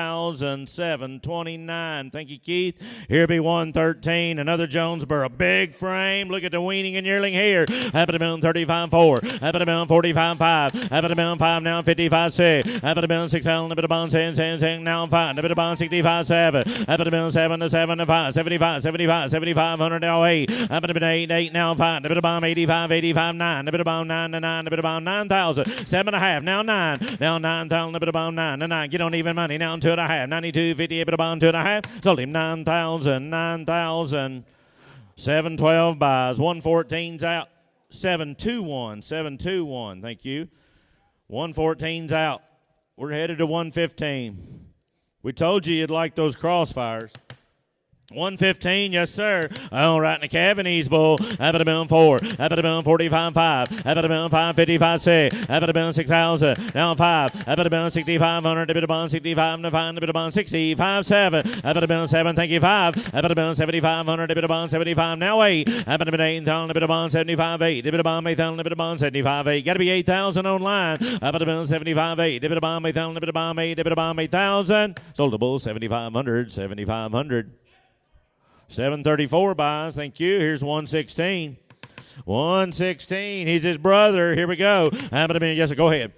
9,729. Thank you, Keith. Here be 113. Another Jonesboro. Big frame. Look at the weaning and yearling here. Abadabon 35 4. Abadabon 45 5. Abadabon 5 now 55 6. Abadabon 6,000. Abadabon 10 10 10 now 5. Abadabon 65 7. Abadabon 7 to 7 to 5. 75 75 7,500 now 8. Abadabon 8 8 now 5. Abadabon 85 85 9. Abadabon 9 to 9. Abadabon 9,000. 7.5 now 9. Now 9,000. Abadabon 9 to 9. Get on even money now 2.5. 92.50. Abadabon 2.5. Sold him 9,000. 9,000. 712 buys. 114's out. 721. 721. Thank you. 114's out. We're headed to 115. We told you you'd like those crossfires. 115, yes, sir. All right, in the Cavanese bull. Abadabon 4. Abadabon 45 5. Abadabon 5 55 6. Abadabon 6,000. Now 5. Abadabon 6,500. Abadabon 65 to 5. Abadabon 65 7. Abadabon 7, thank you, 5. Abadabon 7,500. Abadabon 75 now 8. Abadabon 8,000. Abadabon 75 8. Abadabon 8,000. Abadabon 75 8. Got to be 8,000 online. Abadabon 75 8. Abadabon 8,000. Abadabon 8. Abadabon 8,000. Sold the bull 7,500. 7,500. 734 buys. Thank you. Here's 116. 116. He's his brother. Here we go. Abadabon. Yes, sir. Go ahead.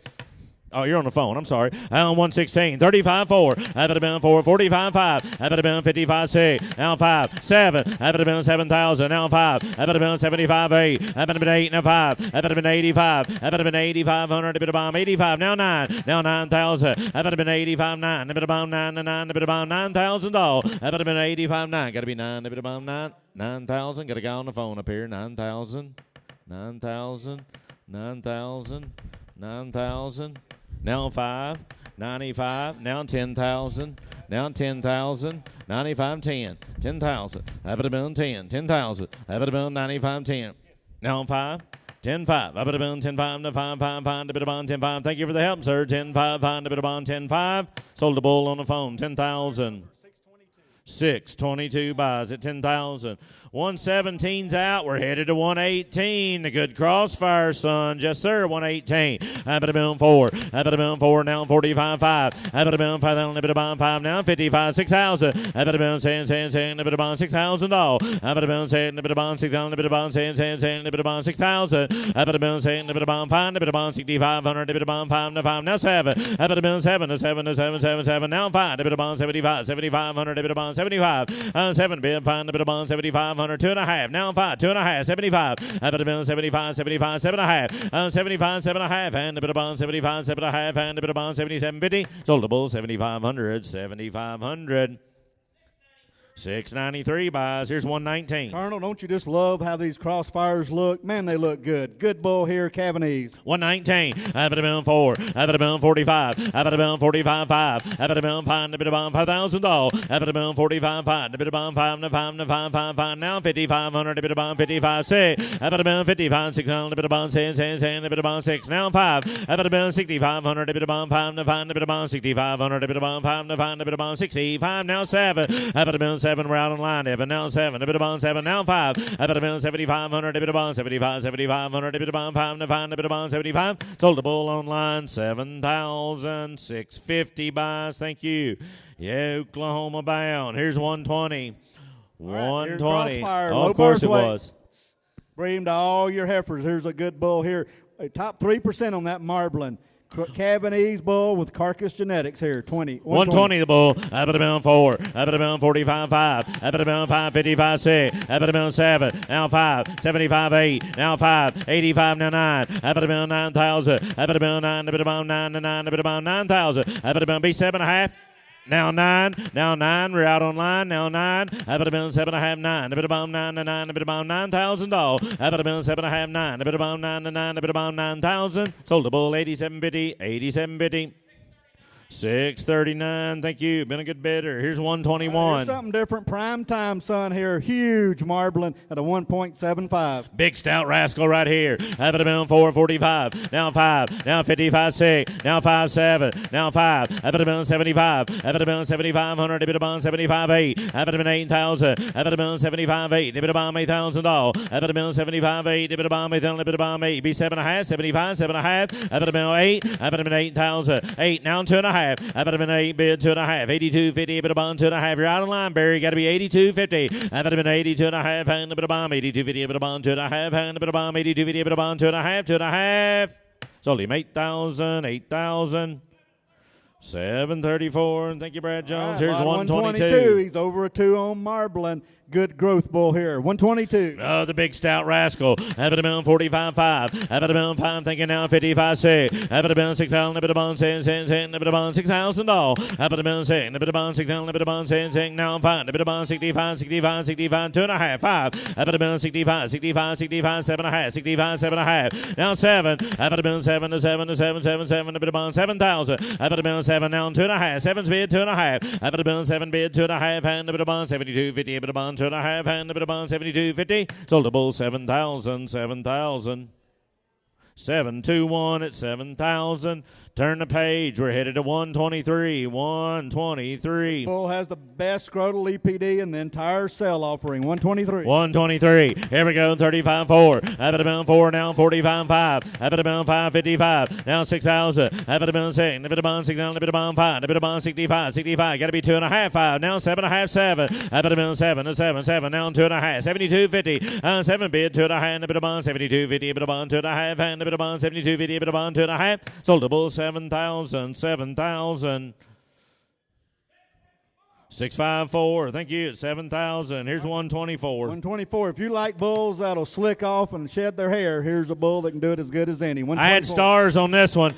Oh, you're on the phone. I'm sorry. 116, 35, 4. Have it been 4, 45, 5. Have it been 55, 6. Now 5, 7. Have it been 7,000. Now 5. Have it been 75, 8. Have it been 8. Now 5. Have it been 85. Have it been 8,500. A bit of bomb 85. Now 9. Now 9,000. Have it been 85, 9. A bit of bomb 9 to 9. A bit of bomb $9,000. Have it been 85, 9. Got to be 9. A bit of bomb 9. 9,000. Got a guy on the phone up here. 9,000. 9,000. 9,000. 9,000. Now 5, 95, now 10,000, now 10,000, 95, 10, 10,000, have it been 10, 10,000, have it been 95, 10, now 5, 10, 5, have it been 10, 5, to 5, 5, 5, a bit of bond, 10, 5, thank you for the help, sir, 10, 5, 5, a bit of bond, 10, 5, sold the bull on the phone, 10,000, 622 buys at 10,000. 117's out. We're headed to 118. A good crossfire, son. Yes, sir. 118. Have it been 4. Have it been 4. Now 45, 5. Have it been 5,000. A bit of bond 5. Now 55, 6,000. Have it been 10, a bit of bond $6,000. Have it been 10, a bit of bond 6,000. A bit of bond 10, a bit of bond 6,000. Have it been 10, a bit of bond 5. A bit of bond 6,500. A bit of bond 5 to 5. Now 7. Have it been 7 to 7 to 7, 7, 7. Now 5. A bit of bond 75, 7,500. A bit of bond 75. 7 bid 5. A bit of bond 7,500. 2.5. Now 5. 2.5. 75. Have it been 75, 75, 7.5. 75, 7.5. And a bit of bond 75, 7.5. And a bit of bond 77.50. Sold the bull 7,500. 7,500. 693 buys. Here's 119. Colonel, don't you just love how these crossfires look? Man, they look good. Good bull here, Cavanese. 119. Have it been 4. Have it been 45. Have it been 45, 5. Have it been 5. A bit of bomb $5,000. Have it been 45, 5. A bit of bomb 5 to 5 to 5, 5, 5. Now 5,500. A bit of bomb 55, 6. Have it been 55, 600. A bit of bomb 10, 10, 10. A bit of bomb 6. Now 5. Have it been 6,500. A bit of bomb 5 to 5. A bit of bomb 6,500. A bit of bomb 5 to 5. A bit of bomb 65. Now 7. Have it been 7. We're out on line. Evan now 7. A bit of bond 7. Now 5. A bit of bond 7,500. A bit of bond 75. 7,500. A bit of bond 5 to 5. A bit of bond 75. Sold the bull on line. 7,650 buys. Thank you. Yeah, Oklahoma bound. Here's 120. 120. Oh, of course it was. Bring him to all your heifers. Here's a good bull here. Top 3% on that marbling. Cavanese bull with carcass genetics here. 120 the bull. Have it been 4. Have it been 45, 5. Have it been 5, 55, 6. Have it been 7. Now 5, 75, 8. Now 5, 85, now 9. Have it been 9,000. Have it been 9. A bit about 9 to 9. A bit about 9,000. Have it been be 7.5. Now 9. Now 9. We're out on line. Now 9. Have it been 7.5, 9. A bit about 9 to 9. A bit about $9,000. Have it been 7.5, 9. A bit about 9 to 9. A bit about 9,000. Sold the bull 87.50. 87.50. 639. Thank you. Been a good bidder. Here's 121. Here's something different. Prime time, son, here. Huge marbling at a 1.75. Big stout rascal right here. Have it been 445. Now 5. Now 55, 6. Now 5, 7. Now 5. Have it been 75. Have it been 7,500. A bit of bond 75, 8. Have it been 8,000. Have it been 75, 8. A bit of bond $8,000. Have it been 75, 8. A bit of bond 8,000. A bit of bond 8. Be 7.5. 75, 7.5. Have it been 8. Have it been 8,000. 8. Now 2.5. Have it been 8 bid 2.5. 82.50. A bit of bond 2.5. You're out of line, Barry. Got to be 82.50. Have it been 82.5. And a bit of bomb 82.50. A bit of bond 2.5. And a bit of bomb 82.50. A bit of bond 2.5. 2.5. Sold him 8,000. 8,000. 734. Thank you, Brad Jones. Here's 122. He's over a 2 on marbling. Good growth bull here. 122. Oh, the big stout rascal. Have it been 45, 5. Have it been 5. Thinking now 55, 6. Have it been 6,000. A bit of bond 10, 10, 10. A bit of bond $6,000. Have it been 6. A bit of bond 6,000. A bit of bond 10, 10. Now 5. A bit of bond 65, 65, 65. 2.5. 5. Have it been 65, 65, 65. 7.5. 65, 7.5. Now 7. Have it been 7 to 7 to 7, 7, 7. A bit of bond 7,000. Have it been 7. Now 2.5. 7's bid 2.5. Have it been 7 bid 2.5. And a bit of bond 72.50. A bit of bond 2.5. And a bit of bond 72.50. Sold a bull 7,000. 7,000. 721 at 7,000. Turn the page. We're headed to 123. 123. Bull has the best scrotal EPD in the entire sale offering. 123. 123. Here we go. 35.4. Have it been 4. Now 45.5. Have it been 5.55. Now 6,000. Have it been 6. A bit of bond 6,000. A bit of bond 5. A bit of bond 65. 65. Got to be 2.5. 5. Now 7.5. 7. Have it been 7 to 7. 7. Now 2.5. 72.50. 7 bid 2.5. A bit of bond 72.50. A bit of bond 2.5. And a bit bit of bond, 72.50, bit of bond, 2.5. Sold a bull, 7,000, 7,000. 654. Thank you. 7,000. Here's 124. 124. If you like bulls that'll slick off and shed their hair, here's a bull that can do it as good as any. I had stars on this one.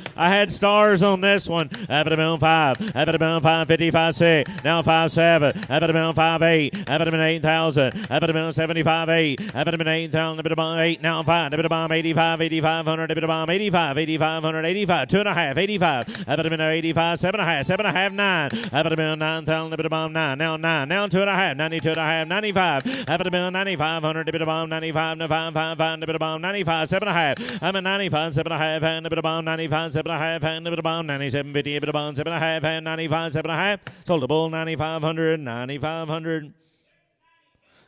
Have it a million 5. Have it a million 5. 55 6. Now 5 7. Have it a million 5 8. Have it a million 8,000. Have it a million 75 8. Have it a million 8,000. A bit of bomb 8. Now 5. A bit of bomb 85. 8,500. A bit of bomb 85. 8,500. 85. 2.5. 85. Have it a million 85. 7.5. 7.5. 9. Have it a million 9,000. A bit of bomb 9. Now 9. Now 2.5. 92.5. 95. Have it a million 9,500. A bit of bomb 95. 5 5 5. A bit of bomb 95. 7.5. I'm at 95. 7.5. And a bit of bomb 95. 7.5. And a bit of bomb 97.50. A bit of bomb 7.5. And 95. 7.5. Sold a bull 9,500. 9,500.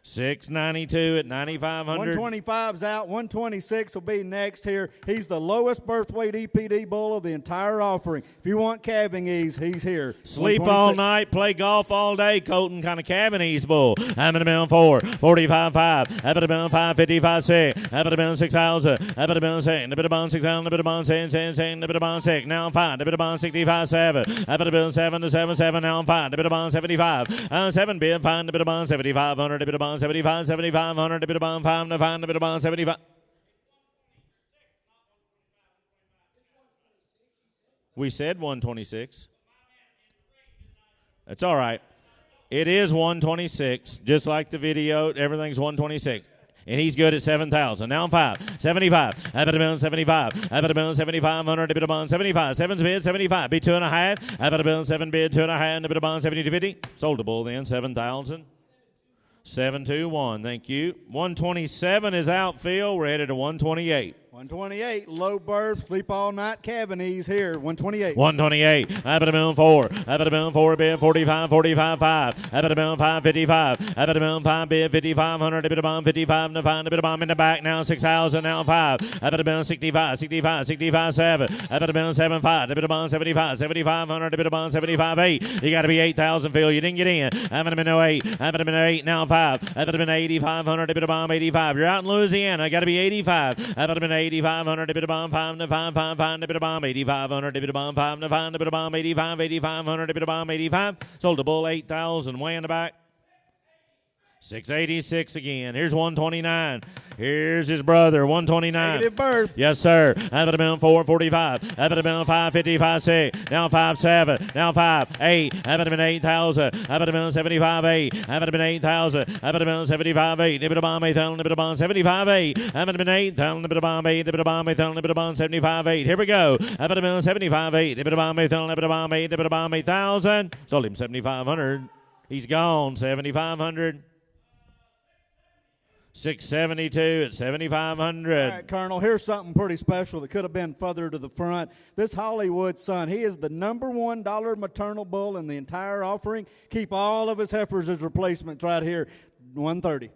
692 at 9,500. 125's out. 126 will be next here. He's the lowest birth weight EPD bull of the entire offering. If you want calving ease, he's here. Sleep all night, play golf all day. Colton kind of calving ease bull. I'm at a million 4. 45 5. Have it a million 5. 55 6. Have it a million 6,000. Have it a million 6. A bit of bond 6,000. A bit of bond 6. A bit of bond 6. Now I'm 5. A bit of bond 65 7. Have it a million 7 to 7 7. Now I'm 5. A bit of bond 75. 7 bid 5. A bit of bond 7,500. A bit of bond 75, 7,500, a bit of bond 5 to 5, a bit of bond 75. We said 126. That's all right. It is 126, just like the video. Everything's 126. And he's good at 7,000. Now I'm 5. 75. Have it a million 75. Have it a million 7,500. A bit of bond 75. 7's bid 75. Be 2.5. Have it a million 7 bid 2.5. And a bit of bond 70 to 50. Sold a bull then 7,000. 721, thank you. 127 is out, Phil. We're headed to 128. 128, low birth, sleep all night, calving ease here. 128. 128. Have it a million 4. Have it a million 4 bid 45, 45 5. Have it a million 5 55. Have it a million 5 bid 5,500. A bit of bomb 55 to 5. A bit of bomb in the back now 6,000. Now 5. Have it a million 65, 65, 65 7. Have it a million 75. A bit of bomb 75, 7,500. A bit of bomb 75 8. You got to be 8,000, Phil. You didn't get in. Have it a million 8. Have it a million 8. Now 5. Have it a million 8,500. A bit of bomb 85. You're out in Louisiana. Got to be 85. Have it a million 8,500, a bit of bomb 5 to 5 5 5, a bit of bomb 8,500, a bit of bomb 5 to 5, a bit of bomb 85, 8,500, a bit of bomb 85. Sold a bull 8,000, way in the back. 686 again. Here's 129. Here's his brother, 129. Negative birth. Yes, sir. Have it a million 4, 45. Have it a million 5, 55 6. Now 5 7. Now 5 8. Have it a million 8,000. Have it a million 75 8. Have it a million 8,000. Have it a million 75 8. A bit of bomb 8,000. A bit of bomb 75 8. Have it a million 8,000. A bit of bomb 8. A bit of bomb 8,000. A bit of bomb 75 8. Here we go. Have it a million 75 8. A bit of bomb 8,000. A bit of bomb 8. A bit of bomb 8,000. Sold him 7,500. He's gone. 7,500. 672 at 7,500. All right, Colonel, here's something pretty special that could have been further to the front. This Hollywood son, he is the number $1 maternal bull in the entire offering. Keep all of his heifers as replacements right here. 130.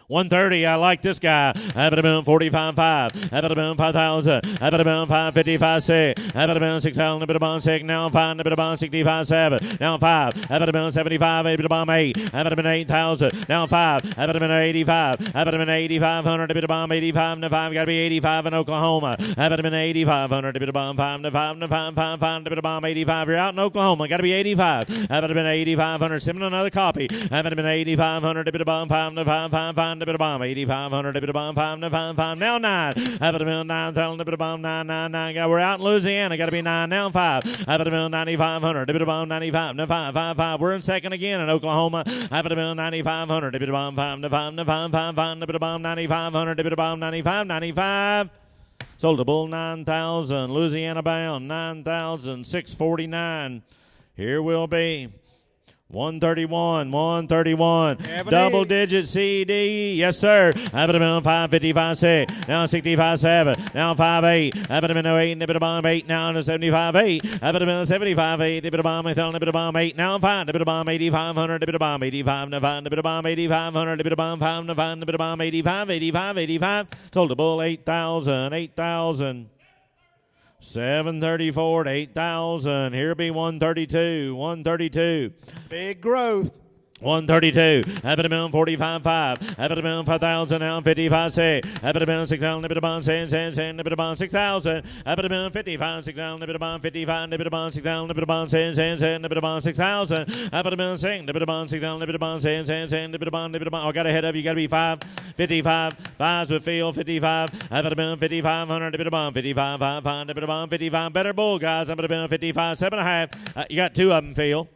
130, I like this guy. Have it a million 45 5. Have it a million 5,000. Have it a million 555 6. Have it a million 6,000. A bit of bond 6. Now 5. A bit of bond 65 7. Now 5. Have it a million 75. A bit of bond 8. Have it a million 8,000. Now 5. Have it a million 85. Have it a million 8,500. A bit of bomb 85 to 5. Got to be 85 in Oklahoma. Have it a million 8,500. A bit of bomb 5 to 5 to 5 5 5. A bit of bomb 85. You're out in Oklahoma. Got to be 85. Have it a million 8,500. Send me another copy. Have it a million 8,500. A bit of bomb 5 to 5 5 5. A bit of bomb 8,500, a bit of bomb 5 to 5 5. Now 9. Have it a million 9,000, a bit of bomb 9 9 9. We're out in Louisiana. Got to be 9. Now 5. Have it a million 9,500, a bit of bomb 95 to 5 5 5. We're in second again in Oklahoma. Have it a million 9,500, a bit of bomb 5 to 5 to 5 5 5. A bit of bomb 9,500, a bit of bomb 95 95. Sold a bull 9,000. Louisiana bound 9,649. Here will be 131, 131, double digit CD, yes sir. Have it a million 555 6. Now 65 7. Now 5 8. Have it a million 8 and a bit of bomb 8. Now to 75 8. Have it a million 75 8. A bit of bomb 8. A bit of bomb 8. Now 5. A bit of bomb 8,500. A bit of bomb 85 to 5. A bit of bomb 8,500. A bit of bomb 5 to 5. A bit of bomb 85 85 85. Sold a bull 8,000 8,000. 734 to 8,000. Here be 132. 132. Big growth. 132, happy to million 45.5, happy to million 5,000, now 55.6, happy to million 6,000, nibble bond 10, nibble bond 6,000, happy to million 55, 6,000, nibble bond 55, nibble bond 6,000, nibble bond 10, nibble bond 6,000, happy to million 6, nibble bond 6,000, nibble bond 10, nibble bond, I got ahead of you, got to be 5, 55, 5s with field 55, happy to million 5,500, nibble bond 55, 5, nibble bond 55, better bull, guys, I'm going to million 55, 7.5, you got 2 of them, Phil.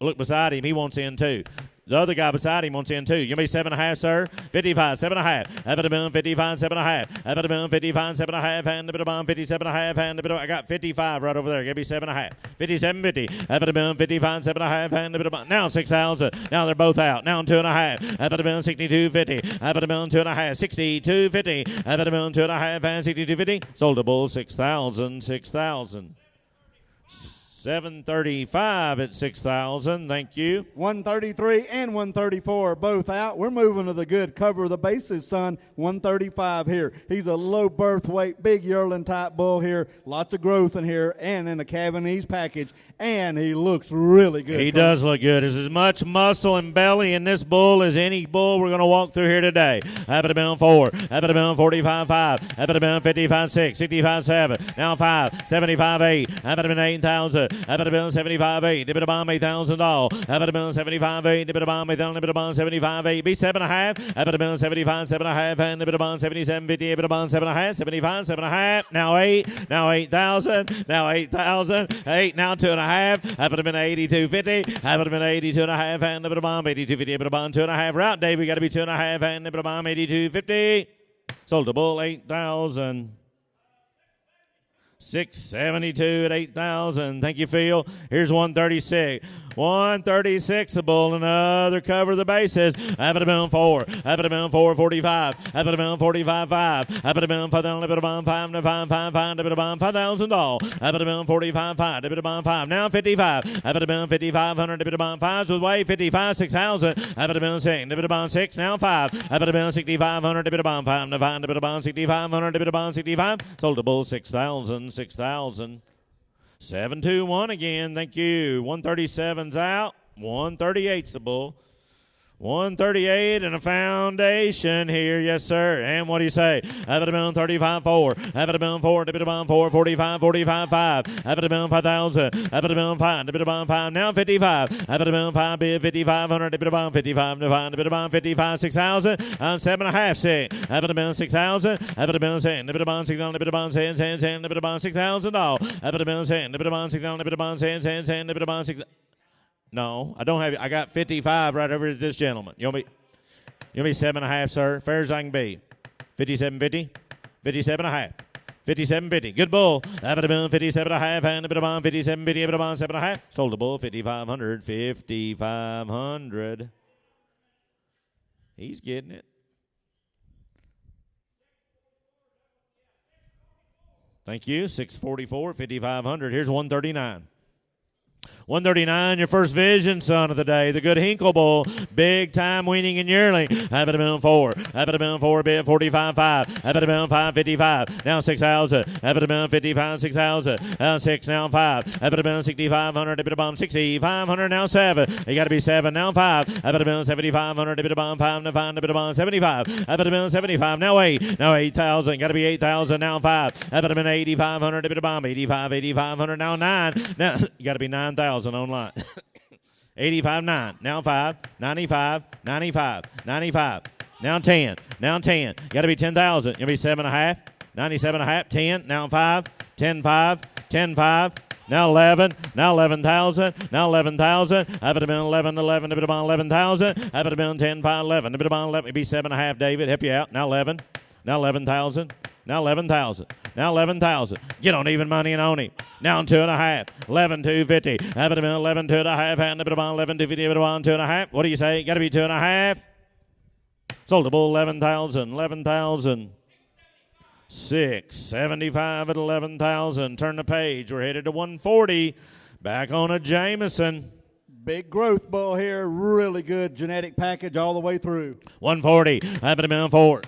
Look beside him. He wants in too. The other guy beside him wants in too. You may 7.5, sir. 55, 7.5. Happy to million 55, 7.5. Happy to million 55, 7.5. Hand the bit of bomb 57.5. Hand the bit of. I got 55 right over there. Give me 7.5. 57.50. Happy to million 55, 7.5. Hand the bit of bomb. Now 6,000. Now they're both out. Now 2.5. Happy to million 62.50. Happy to million 2.5. 62.50. Happy to million 2.5. And 62.50. Sold a bull 6,000. 6,000. 735 at 6,000. Thank you. 133 and 134 both out. We're moving to the good cover of the bases, son. 135 here. He's a low birth weight, big yearling type bull here. Lots of growth in here and in the Cavanese package. And he looks really good. He does look good. There's as much muscle and belly in this bull as any bull we're going to walk through here today. Happy to million 4. Happy to million 45.5. Happy to million 55.6. 65.7. Now 5. 75.8. Happy to million 8,000. Happy to million 75.8. Dip it a bomb $8,000. Happy to million 75.8. Dip it a bomb 8,000. Dip it a bomb 75.8. Be 7.5. Happy to million 75. 7.5. And dip it a bomb 77.50. Dip it a bomb 7.5. 75. 7.5. Now 8. Now 8,000. Now 8,000. 8. Now 2.5. Happy to million 82.50. Happy to million 82.5. And dip it a bomb 82.50. Dip it a bomb 2.5. Route, Dave. We got to be 2.5. And dip it a bomb 82.50. Sold the bull 8,000. 672 at 8,000. Thank you, Phil. Here's 136. 136 a bull. Another cover of the bases. Happy to million 4. Happy to million 445. Happy to million 45.5. Happy to million 5,000. Happy to million 5 to 5 5 5. Happy to million $5,000. Happy to million 45.5. Happy to million 5. Now 55. Happy to million 5,500. Happy to million 5s with weight 55. 6,000. Happy to million 6. Happy to million 6. Now 5. Happy to million 6,500. Happy to million 5 to 5. Happy to million 6,500. Happy to million 65. Sold the bull 6,000. 6,000. 721 again. Thank you. 137's out. 138's the bull. 138 and a foundation here. Yes, sir. And what do you say? Happy to million 35.4. Happy to million 4. Happy to million 4. 45. 45.5. Happy to million 5,000. Happy to million 5. Happy to million 5. Now 55. Happy to million 5. Bid 5,500. Happy to million 55. To 5. Happy to million 55. 6,000. 7.5. 6. Happy to million 6,000. Happy to million 6. Happy to million 6,000. Happy to million 10. 10. 10. Happy to million $6,000. Happy to million 6. Happy to million 6,000. Happy to million 10. 10. 10. Happy to million 6,000. No, I don't have it. I got 55 right over to this gentleman. You want me 7.5, sir? Fair as I can be. 57.50. 57.5. 57.50. Good bull. Happy to million 57.5. And a bit of bond 57.50. A bit of bond 7.5. Sold the bull 5,500. 5,500. He's getting it. Thank you. 644. 5,500. Here's 139. 139, your first vision son of the day, the good Hinkle bull, big time weaning and yearling. Happy to million 4. Happy to million 4, bid 45.5. Happy to million 555. Now 6,000. Happy to million 55, 6,000. Now 6, now 5. Happy to million 6,500. Happy to bomb 6,500. Now 7. You got to be 7. Now 5. Happy to million 7,500. Happy to bomb 5. Now 5. Happy to bomb 75. Happy to million 75. Now 8. Now 8,000. Got to be 8,000. Now 5. Happy to million 8,500. Happy to bomb 85. 8,500. Now 9. Now you got to be 9,000 online. 85.9. Now 5. 95. 95. 95. Now 10. Now 10. Got to be 10,000. You'll be 7.5. 97.5. 10. Now 5. 10.5. 10.5. Now 11. Now 11,000. Now 11,000. Happy to million 11. 11. A bit of 11,000. Happy to million 10. 5. 11. A bit of 11. It'd be 7.5. David, help you out. Now 11. Now 11,000. Now 11,000. Now 11,000. Get on even money and own him. Now 2.5. 11,250. Happy to million 11. 2.5. And a bit of 11,250. A bit of 2.5. What do you say? Got to be 2.5. Sold the bull 11,000. 11,000. 675 at 11,000. Turn the page. We're headed to 140. Back on a Jameson. Big growth bull here. Really good genetic package all the way through. 140. Happy to million 4.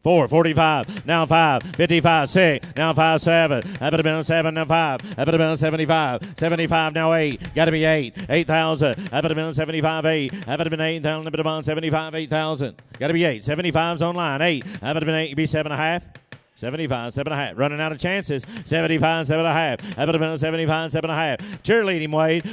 4, 45, now 5, 55, 6, now 5, 7, have it been 7, now 5, have it been 75, 75, now 8, got to be 8, 8,000, have it been 75, 8, have it been 8,000, have it been 75, 8,000, got to be 8, 75's online, 8, have it been 8, be 7.5. 75, 7.5. Running out of chances. 75, 7.5. Have it been 75, 7.5. Cheerleading, Wade.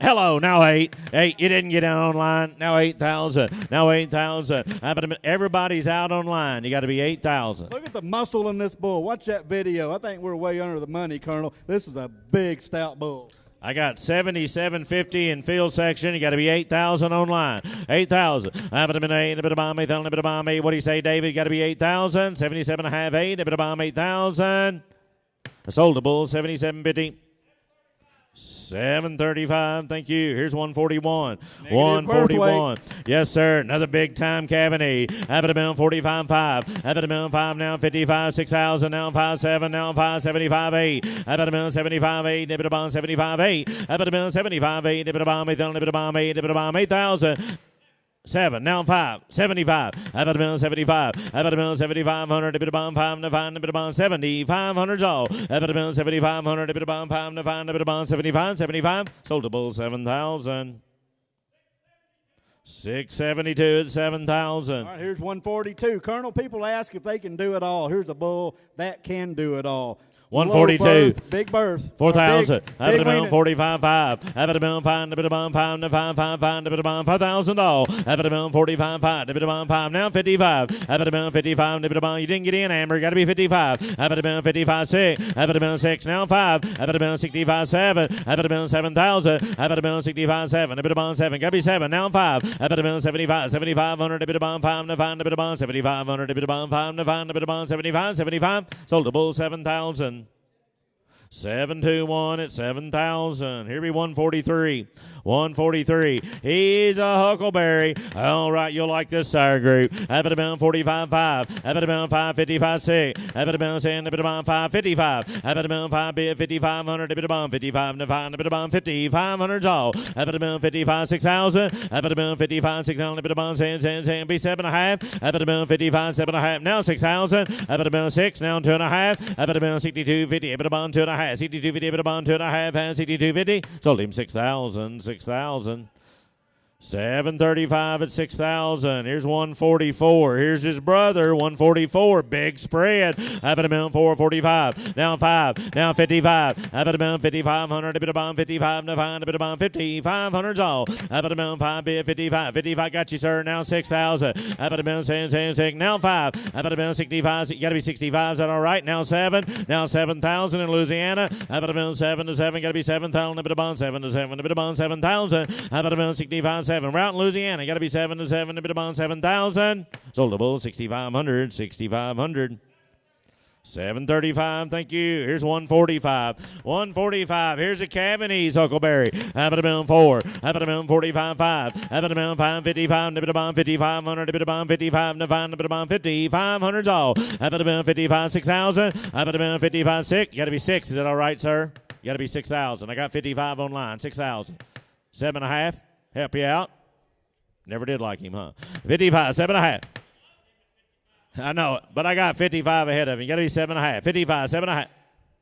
Hello, now 8. 8, you didn't get in online. Now 8,000. Now 8,000. Everybody's out online. You got to be 8,000. Look at the muscle in this bull. Watch that video. I think we're way under the money, Colonel. This is a big, stout bull. I got 77.50 in field section. You got to be 8,000 online. 8,000. Have it been 8. A bit of bomb 8,000. A bit of bomb 8. What do you say, David? You got to be 8,000. 77.5. 8. A bit of bomb 8,000. I sold the bull. 77.50. 735. Thank you. Here's 141. 141. Yes, sir. Another big time cavity. Have it been 45 5. Have it been 5 now 55 6,000 now 5 7 now 5 75 8. Have it been 75 8. Nibit bomb 75 8. Have it been 75 8. Nibit bomb 8. Nibit bomb 8. Nibit bomb 8,000. 7, now 5, 75, have it been 75, have it been 7,500, a bit of bomb 5, to find a bit of bomb 7,500 all, have it been 7,500, a bit of bomb 5, to find a bit of bomb 75, 75, sold the bull 7,000. 672 at 7,000. All right, here's 142. Colonel, people ask if they can do it all. Here's a bull that can do it all. 142. Big berth. 4,000. Have it big been 45 5. Have it been 5, a bit of bomb 5, to 5 5 5, a bit of bomb 5,000 all. Have it been 45 5, a bit of bomb 5, now 55. Have it been 55, a bit of bomb. You didn't get in, Amber. Got to be 55. Have it been 55 6. Have it been 6, now 5. Have it been 65 7. Have it been 7,000. Have it been 65 7. A bit of bomb 7. Got to be 7, now 5. Have it been 75. 7,500. A bit of bomb 5, to find a bit of bomb 7,500. A bit of bomb 5, to find a bit of bomb 75. 75. Sold the bull 7,000. 721 at 7,000. Here be 143. 143. He's a huckleberry. All right, you'll like this sire group. Have it been 45 5. Have it been 555 6. Have it been 10 a bit of bomb 555. Have it been 5 bid 5,500 a bit of bomb 55 to 5 a bit of bomb 5,500 all. Have it been 55 6,000. Have it been 55 6,000 a bit of bomb 10 be 7.5. Have it been 55 7.5 now 6,000. Have it been 6 now 2.5. Have it been 62.50 a bit of bomb 2.5. 62.50 a bit of bomb 2.5 and 62.50. Sold him 6,000. 6,000. 735 at 6,000. Here's 144. Here's his brother, 144. Big spread. Have it been 445. Now 5. Now 55. Have it been 5,500. A bit of bomb 55. Now 5. A bit of bomb 5,500's all. Have it been 5 bid 55. 55 got you, sir. Now 6,000. Have it been 6. Now 5. Have it been 65. You got to be 65. Is that all right? Now 7. Now 7,000 in Louisiana. Have it been 7 to 7. Got to be 7,000. A bit of bomb 7 to 7. A bit of bomb 7,000. Have it been 65. 7. We're out in Louisiana. Got to be 7 to 7. A bit of bomb 7,000. Sold the bull 6,500. 6,500. 735. Thank you. Here's 145. 145. Here's a Cavanese Huckleberry. Have it been 4. Have it been 45 5. Have it been 555. A bit of bomb 5,500. A bit of bomb 55. To find a bit of bomb 5,500's all. Have it been 55 6,000. Have it been 55 6. You got to be 6. Is that all right, sir? You got to be 6,000. I got 55 online. 6,000. 7.5. Help you out. Never did like him, huh? 55, 7.5. I know it, but I got 55 ahead of him. You got to be 7.5. 55, 7.5.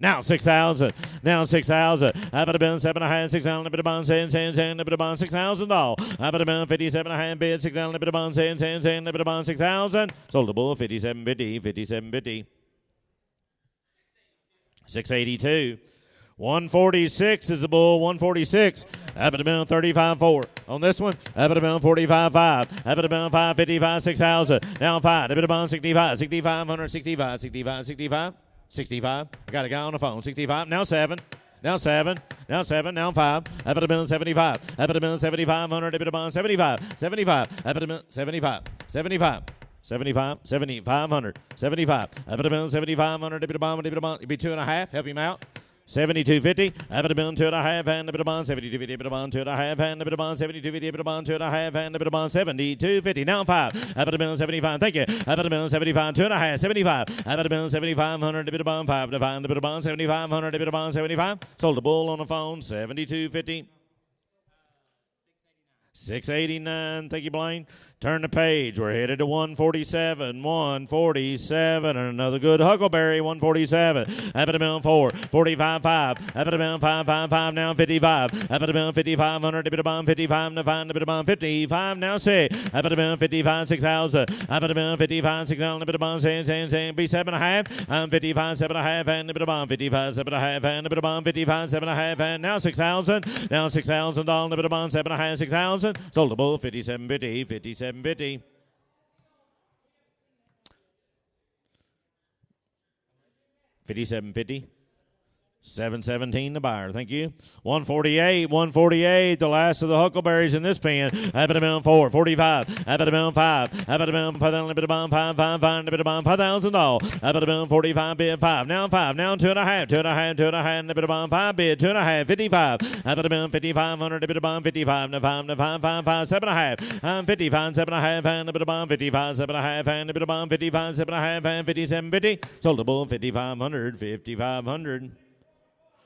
Now 6,000. Now 6,000. Have it been 7.5, 6,000. A bit of bond, 10, a bit of bond, 6,000 all. Have it been 57.5 bid, 6,000. A bit of bond, 10, a bit of bond, 6,000. Sold the bull 57.50, 57.50. 682. 146 is the bull. 146. Have it been 35-4 on this one. Have it been 45-5. Have it been 555, 6,000. Now 5. A bit of bond 65. 6,500. 65. 65. 65. 65. I got a guy on the phone. 65. Now 7. Now 7. Now 7. Now 5. Have it been 75. Have it been 7,500. A bit of bond 75. 75. Have it been 75. 75. 75, 7,500, 75. Have it been 7,500. A bit of bond. It'd be 2.5. Help him out. 72.50. Have it been 2.5 and a bit of bond. 72.50. A bit of bond 2.5 and a bit of bond. 72.50. A bit of bond 2.5 and a bit of bond. 72.50. Now 5. Have it been 75. Thank you. Have it been 75. 2.5. 75. Have it been 7,500. A bit of bond 5 to 5 and a bit of bond. 7,500. A bit of bond 75. Sold the bull on the phone. 72.50. 689. Thank you, Blaine. Turn the page. We're headed to 147. 147. And another good Huckleberry. 147. Up at a million 4. 45 5. Up at a million 5 5 5. Now 55. Up at a million 5500. Dip it bomb 55. Now 5. Dip it bomb 55. Now 6. Up at a million 55 6,000. Up at a million 55 6,000. Dip it bomb saying be 7.5. 55 7.5. And dip it bomb 55 7.5. And dip it bomb 55 7.5. And now 6,000. Now $6,000. Dip it bomb 7.5 6,000. Sold the bull 57.50. 57.50. 57.50. 717 the buyer. Thank you. 148. 148. The last of the Huckleberries in this pen. Up at a million 4. 45. Up at a million 5. Up at a million 5. Bit of bomb 5 5 5. Bit of bomb $5,000. Up at a million 45. Bid 5. Now 5. Now 2.5. 2.5. 2.5. Bit of bomb 5. Bid 2.5. 55. Up at a million 5,500. Bit of bomb 55. Now 5. Now 5 5 5. 7.5. 55. 7.5. And a bit of bomb 55. 7.5. And a bit of bomb 55. 7.5. And 57.50. Sold the bull 5,500. 5,500.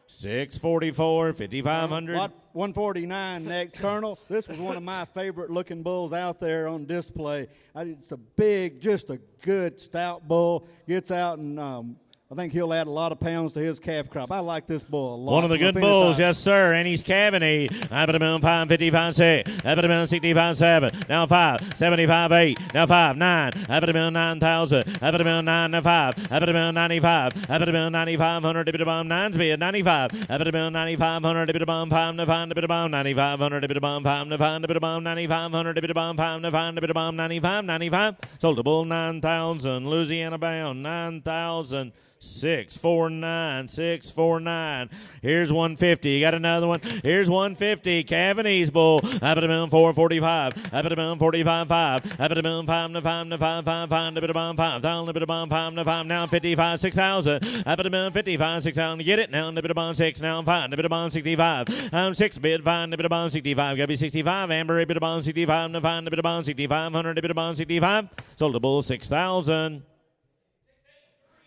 644, 5,500. 149 next, Colonel. This was one of my favorite looking bulls out there on display. It's a big, just a good stout bull. Gets out and I think he'll add a lot of pounds to his calf crop. I like this bull a lot. One of the good bulls, yes, sir. And he's Cavity. Up at a million 5, 55 6. Up at a million 65 7. Now 5, 75 8. Now 5, 9. Up at a million 9,000. Up at a million 9. Now 5. Up at a million 95. Up at a million 9,500. Dip it a bomb 9's bid 95. Up at a million 9,500. Dip it a bomb 5. Now 5. Dip it a bomb 9,500. Dip it a bomb 5. Now 5. Dip it a bomb 9,500. Dip it a bomb 5. Now 5. Dip it a bomb 95. 95. Sold the bull 9,000. Louisiana bound 9,000. 649, 649. Here's 150. You got another one. Here's 150. Cavanese bull. Up at a million 445. Up at a million 45 5. Up at a million 5 to 5 to 5 5 5 to bit of bomb 5. Down to bit of bomb 5 to 5. Now 55 6,000. Up at a million 55 6,000. Get it now. To bit of bomb 6. Now 5. To bit of bomb 65. 6 bid 5 to bit of bomb 65. Got to be 65. Amber bit of bomb 65. To 5 to bit of bomb 6500. To bit of bomb 65. Sold the bull 6,000.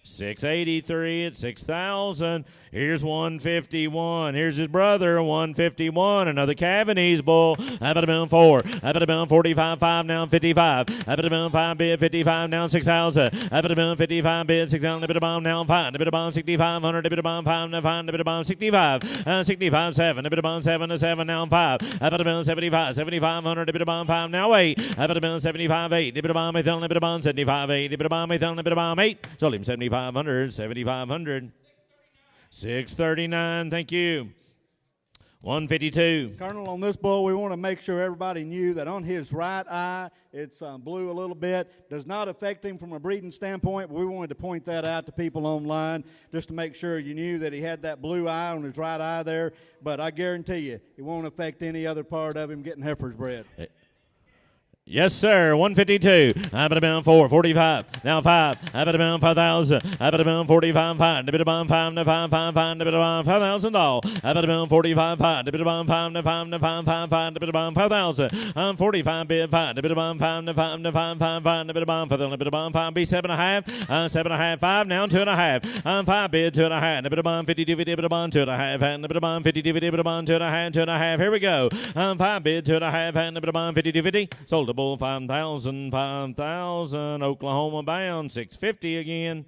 683 at 6,000. Here's 151. Here's his brother, 151. Another Cavanese bull. Up at a million 4. Up at a million 45 5. Now 55. Up at a million 5 bid 55. Now 6,000. Up at a million 55 bid 6,000. A bit of bomb now 5. A bit of bomb 6,500. A bit of bomb 5. Now 5. A bit of bomb 65. 65 7. A bit of bomb 7 to 7. Now 5. Up at a million 75. 7,500. A bit of bomb 5. Now 8. Up at a million 75 8. A bit of bomb 8. A bit of bomb 75 8. A bit of bomb 8. A bit of bomb 8. Sold him 7,500. 7,500. 639, thank you. 152. Colonel, on this bull, we want to make sure everybody knew that on his right eye, it's blue a little bit. Does not affect him from a breeding standpoint, but we wanted to point that out to people online just to make sure you knew that he had that blue eye on his right eye there. But I guarantee you, it won't affect any other part of him getting heifers bred. Yes, sir. 152. Up at a million 4. 45. Now 5. Up at a million 5,000. Up at a million 45 5. A bit of bomb 5 to 5 5 5. A bit of bomb $5,000. Up at a million 45 5. A bit of bomb 5 to 5 to 5 5 5. A bit of bomb 5,000. 45 bid 5. A bit of bomb 5 to 5 to 5 5 5. A bit of bomb 5. A bit of bomb 5. Be 7.5. 7.5 5. Now 2.5. 5 bid 2.5. A bit of bomb 52 50. A bit of bomb 2.5. And a bit of bomb 52 50. A bit of bomb 2.5. 2.5. Here we go. 5 bid 2.5. And a bit of bomb 52 50. Sold the bull 5,000, 5,000. Oklahoma bound 650 again.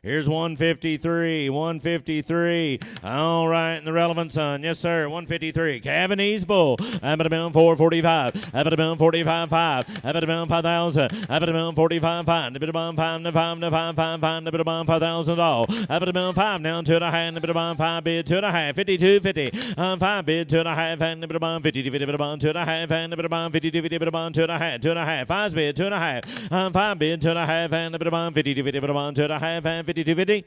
Here's 153, 153. All right, in the relevant son. Yes, sir, 153. Cavanese bull. Up at a million 445. Up at a million 45 5. Up at a million 5,000. Up at a million 45 5. A bit of bomb 5 to 5 to 5 5 5. A bit of bomb 5,000 all. Up at a million 5 now 2.5. A bit of bomb 5 bid 2.5. 52 50. 5 bid 2.5 and a bit of bomb 50 50. A bit of bomb 2.5 and a bit of bomb 52 50. A bit of bomb 2.5. 2.5. 5 bid 2.5. 5 bid 2.5 and a bit of bomb 50 50. A bit of bomb 2.5 and 5250.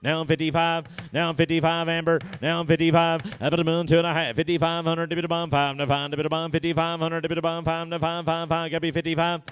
Now 55. Now 55, Amber. Now 55. Up at a million 2.5. 5,500. A bit of bomb 5 to 5. A bit of bomb 5,500. A bit of bomb 5 to 5 5 5. Got to be 55.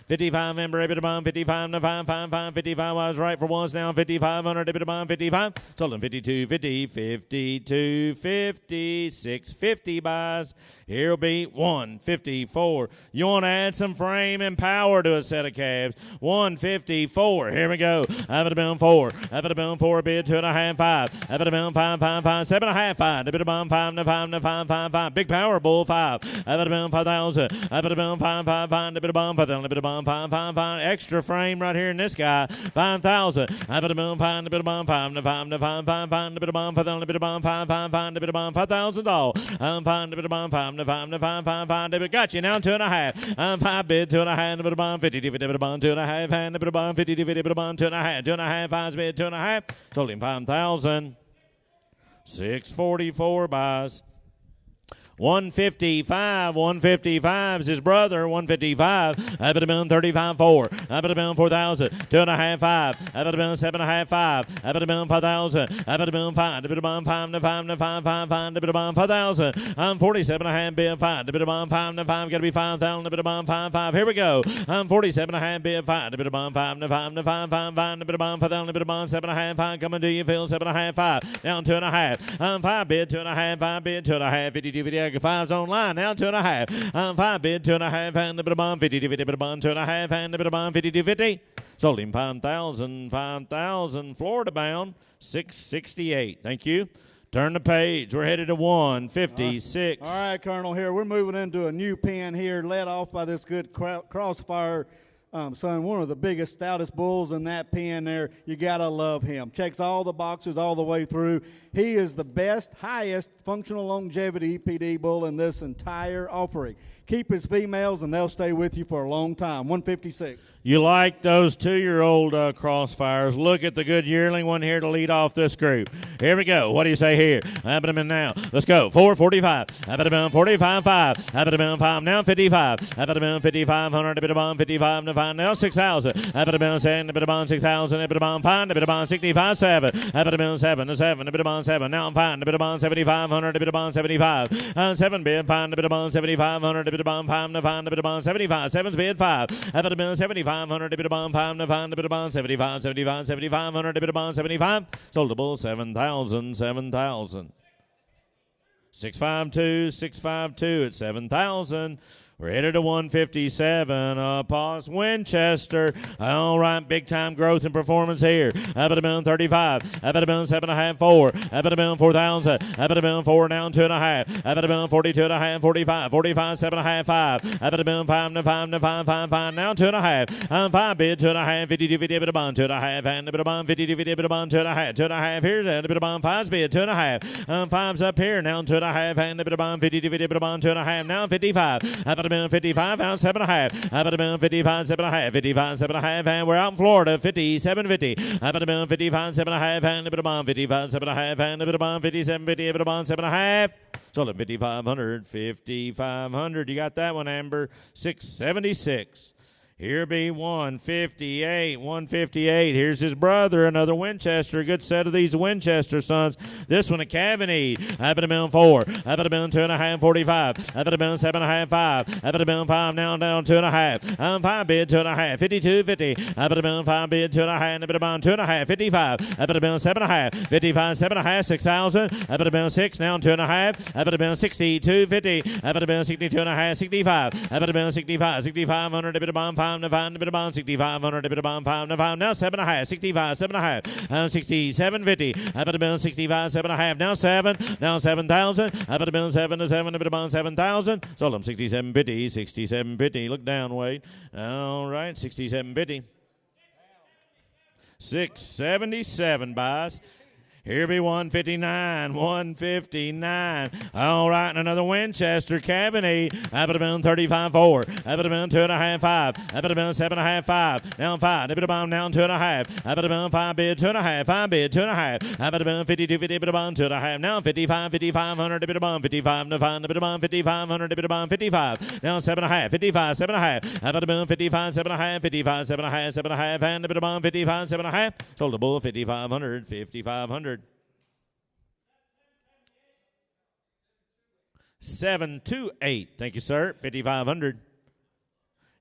55 member, a bit of bomb, 55 to 555, 55 was right for once now, 5500, a bit of bomb, 55. Sold him 52, 50, 52, 50, 650 buys. Here'll be 154. You want to add some frame and power to a set of calves. 154. Here we go. Up at a bound 4. Up at a bound 4. Bid 2.5 5. Up at a bound 5 5 5. 7.5 5. A bit of bomb 5 to 5 to 5 5 5. Big power bull 5. Up at a bound 5,000. Up at a bound 5 5 5. A bit of bomb 5,000. A bit of bomb 5 5 5. Extra frame right here in this guy. 5,000. Up at a bound 5. A bit of bomb 5 to 5 to 5 5 5. A bit of bomb 5,000. A bit of bomb 5 5 5. A bit of bomb 5,000 all. 5 a bit of bomb 5 to 5 to 5 5 5. Got you now 2.5. 5 bid 2.5. A bit of bomb 50 50. A bit of bomb 2.5. And a bit of bomb 50 50. A bit of bomb 2.5. 2.5. 5 bid 2.5. Told him 5,000. 644 buys. 155, 155 is his brother, 155. Up at a moon, 35, 4. Up at a moon, 4,000. 2.5, 5. Up at a moon, 7.5, 5. Up at a moon, 5,000. Up at a moon, 5. A bit of bomb, 5 to 5 to 5 5 5. A bit of bomb, 5,000. 47.5 bid 5. A bit of bomb, 5 to 5. Got to be 5,000. A bit of bomb, 5 5. Here we go. 47.5 bid 5. A bit of bomb, 5 to 5 to 5 5 5. A bit of bomb, 5,000. A bit of bomb, 7.5 5. Coming to you, Phil. 7.5 5. Down 2.5. 5 bid 2.5. 5 bid 2.5. 52 50. Fives online now 2.5. 5 bid 2.5 and a bit of bomb 50 50 bit of bomb 2.5 and a bit of bomb 50 50. Sold him 5,000 Florida bound 668. Thank you. Turn the page. We're headed to 156. All right, Colonel. Here we're moving into a new pen here, led off by this good Crossfire. Son, one of the biggest, stoutest bulls in that pen there. You got to love him. Checks all the boxes all the way through. He is the best, highest functional longevity EPD bull in this entire offering. Keep his females, and they'll stay with you for a long time. 156. You like those 2-year-old Crossfires. Look at the good yearling one here to lead off this group. Here we go. What do you say here? I put him in now. Let's go. 445. I put him in 45 5. I put him in 5 now 55. I put him in 5,500. A bit of bomb 55 to 5 now 6,000. I put him in 7. A bit of bomb 6,000. A bit of bomb 5. A bit of bomb 65 7. I put him in 7 to 7. A bit of bomb 7. Now I'm 5. A bit of bomb 7,500. A bit of bomb 75. 7 bid 5. A bit of bomb 7,500. A bit of bomb 5 to 5. A bit of bomb 75. 7's bid 5. I put him in 7,500. A bit of bomb 5 to 5. A bit of bomb 75. 75. 7,500. A bit of bomb 75. Sold a bull 7,000. 7,000. 652. 652 at 7,000. We're headed to 157. Pause Winchester. All right, big time growth and performance here. Up at a moon 35. Up at a moon 7.5 4. Up at a moon 4,000. Up at a moon 4 down 2.5. Up at a moon 42.5 45. 45 7.5 5. Up at a moon 5 to 5 to 5 5 5 now 2.5. 5 bid 2.5 50 50 bit of bond 2.5 and a bit of bond 50 50 bit of bond 2.5 2.5 here's a bit of bond 5's bid 2.5. 5's up here now 2.5 and a bit of bond 50 50 bit of bond 2.5 now 55. Up at a moon 55 out 7.5. Up at a moon 55 7.5. 55 7.5 and we're out in Florida 57 50. Up at a moon 55 7.5 and a bit of bond 55 7.5 and a bit of bond 57 50 a bit of bond 7.5. Sold at 5,500. 5,500. You got that one, Amber. 676. Here be 158. 158. Here's his brother, another Winchester. Good set of these Winchester sons. This one a Cavaney. Up at a moon 4. Up at a moon 2.5 45. Up at a moon 7.5 5. Up at a moon 5 now down 2.5. 5 bid 2.5. 52 50. Up at a moon 5 bid 2.5 and a bit of bond 2.5. 55. Up at a moon 7.5. 55 7.5 6,000. Up at a moon 6 now 2.5. Up at a moon 62 50. Up at a moon 62.5 65. Up at a moon 65 6,500. A bit of bond 5 to 5 a bit of bond 6,500. A bit of bond 5 to 5 now 7.5. 65 7.5. 67 50. Up at a moon 65 7.5 now 7. Now 7,000. Up at a moon 7 to 7. A bit of bond 7,000. Sold them 67 50. 67 50. Look down, Wade. All right, 67 50. 677 buys. Here be 159, 159. All right, and another Winchester Cavaney. Up at a moon 35 4. Up at a moon 2.5 5. Up at a moon 7.5 5. Down 5. A bit of bomb down 2.5. Up at a moon 5 bid 2.5. 5 bid 2.5. Up at a moon 52 50. Bit of bomb 2.5. Now 55 5,500. A bit of bomb 55 to 5. A bit of bomb 5,500. A bit of bomb 55. Now 7.5. 55 7.5. Up at a moon 55 7.5. 55 7.5 7.5 and a bit of bomb 55 7.5. Sold a bull 5,500. 5,500. 728. Thank you, sir. 5,500.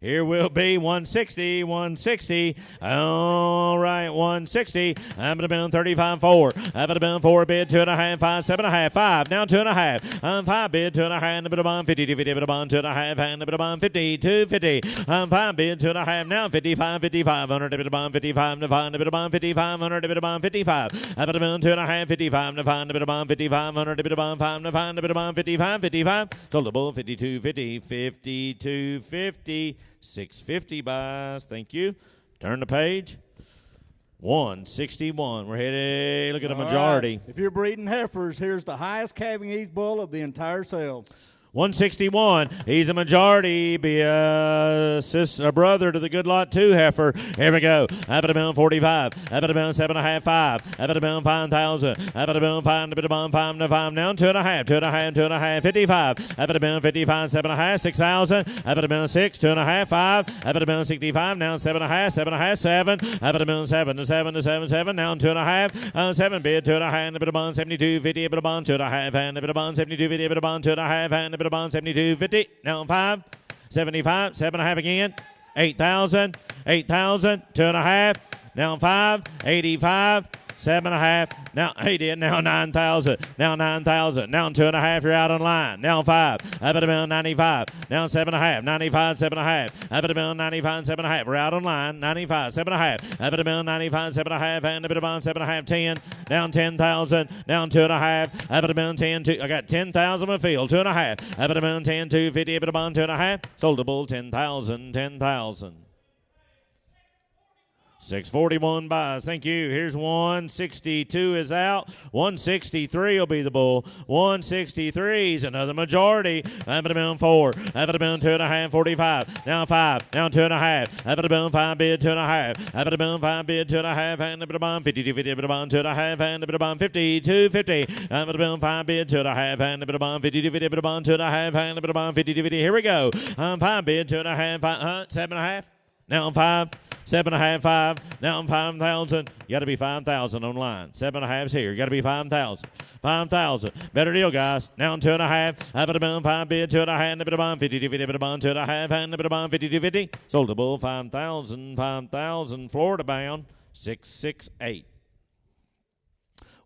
Here will be 160, 160. All right, 160. I'm going to bid 35, 4. I'm going to bid 4, bid 2.5, 5, 7.5, 5. Now 2.5. 5 bid 2.5, and a bit of bond 50, 50, bid of bond 2.5, and a bit of bond 50, 250. 5 bid 2.5. Now 55, 55. 100, a bit of bond 55, to find a bit of bond 55, 100, a bit of bond 55. I'm going to bid 2.5, 55, to find a bit of bond 55, 100, a bit of bond 5, to find a bit of bond 55, 55. Sold the bull 52, 50, 52, 50. 650 buys. Thank you. Turn the page. 161. We're headed. Look at the majority. Right. If you're breeding heifers, here's the highest calving ease bull of the entire sale. 161. He's a majority. Be a brother to the good lot 2 heifer. Here we go. Up at a pound 45. Up at a pound 7.5, 5. Up at a pound 5,000. Up at a pound 5. A bit of bond 5 to 5. Down 2.5. 2.5. 2.5. 55. Up at a pound 55. 7.5. 6,000. Up at a pound 6. 2.5. 5. Up at a pound 65. Now 7.5. 7.5. 7. Up at a pound 7 to 7 to 7. 7. Down 2.5. 7 bid 2.5. A bit of bond 72. 50. A bit of bond 2.5. And a bit of bond 72. 50. A bit of bond 2.5. And a bit of bond 72, 50. Now 5, 75, 7.5 again. 8,000, 8,000, 2.5. Now 5, 85, 7.5. Now he did. Now 9,000. Now 9,000. Now 2.5. You're out on line. Now 5. Up at a bill 95. Now 7.5. 95. 7.5. Up at a bill 95. 7.5. We're out on line. 95. 7.5. Up at a bill 95. 7.5. And a bit of bond 7.5. 10. Down 10,000. Down 2.5. Up at a bill 10. 2. I got 10,000 a field. 2.5. Up at a bill 10. 250. A bit of bond 2.5. Sold a bull 10,000. 10,000. 641 buys. Thank you. Here's 162 is out. 163 will be the bull. 163 is another majority. Up at a bill 4. Up at a bill 2.5. 45. Now 5. Now 2.5. Up at a bill 5 bid 2.5. Up at a bill 5 bid 2.5. And a bit of bond 50. 50. A bit of bond 2.5. And a bit of bond 50. 250. Up at a bill 5 bid 2.5. And a bit of bond 50. 50. A bit of bond 2.5. And a bit of bond 50. 50. Here we go. 5 bid 2.5. 7.5. Now 5. 7.5, 5. Now 5,000. You got to be 5,000 online. 7.5's here. You got to be 5,000. 5,000. Better deal, guys. Now 2.5. Up at a bone 5 bid 2.5. And a bit of bond 50. 50. A bit of bond 2.5. And a bit of bond 50. 50. Sold a bull 5,000. 5,000. Florida bound 668.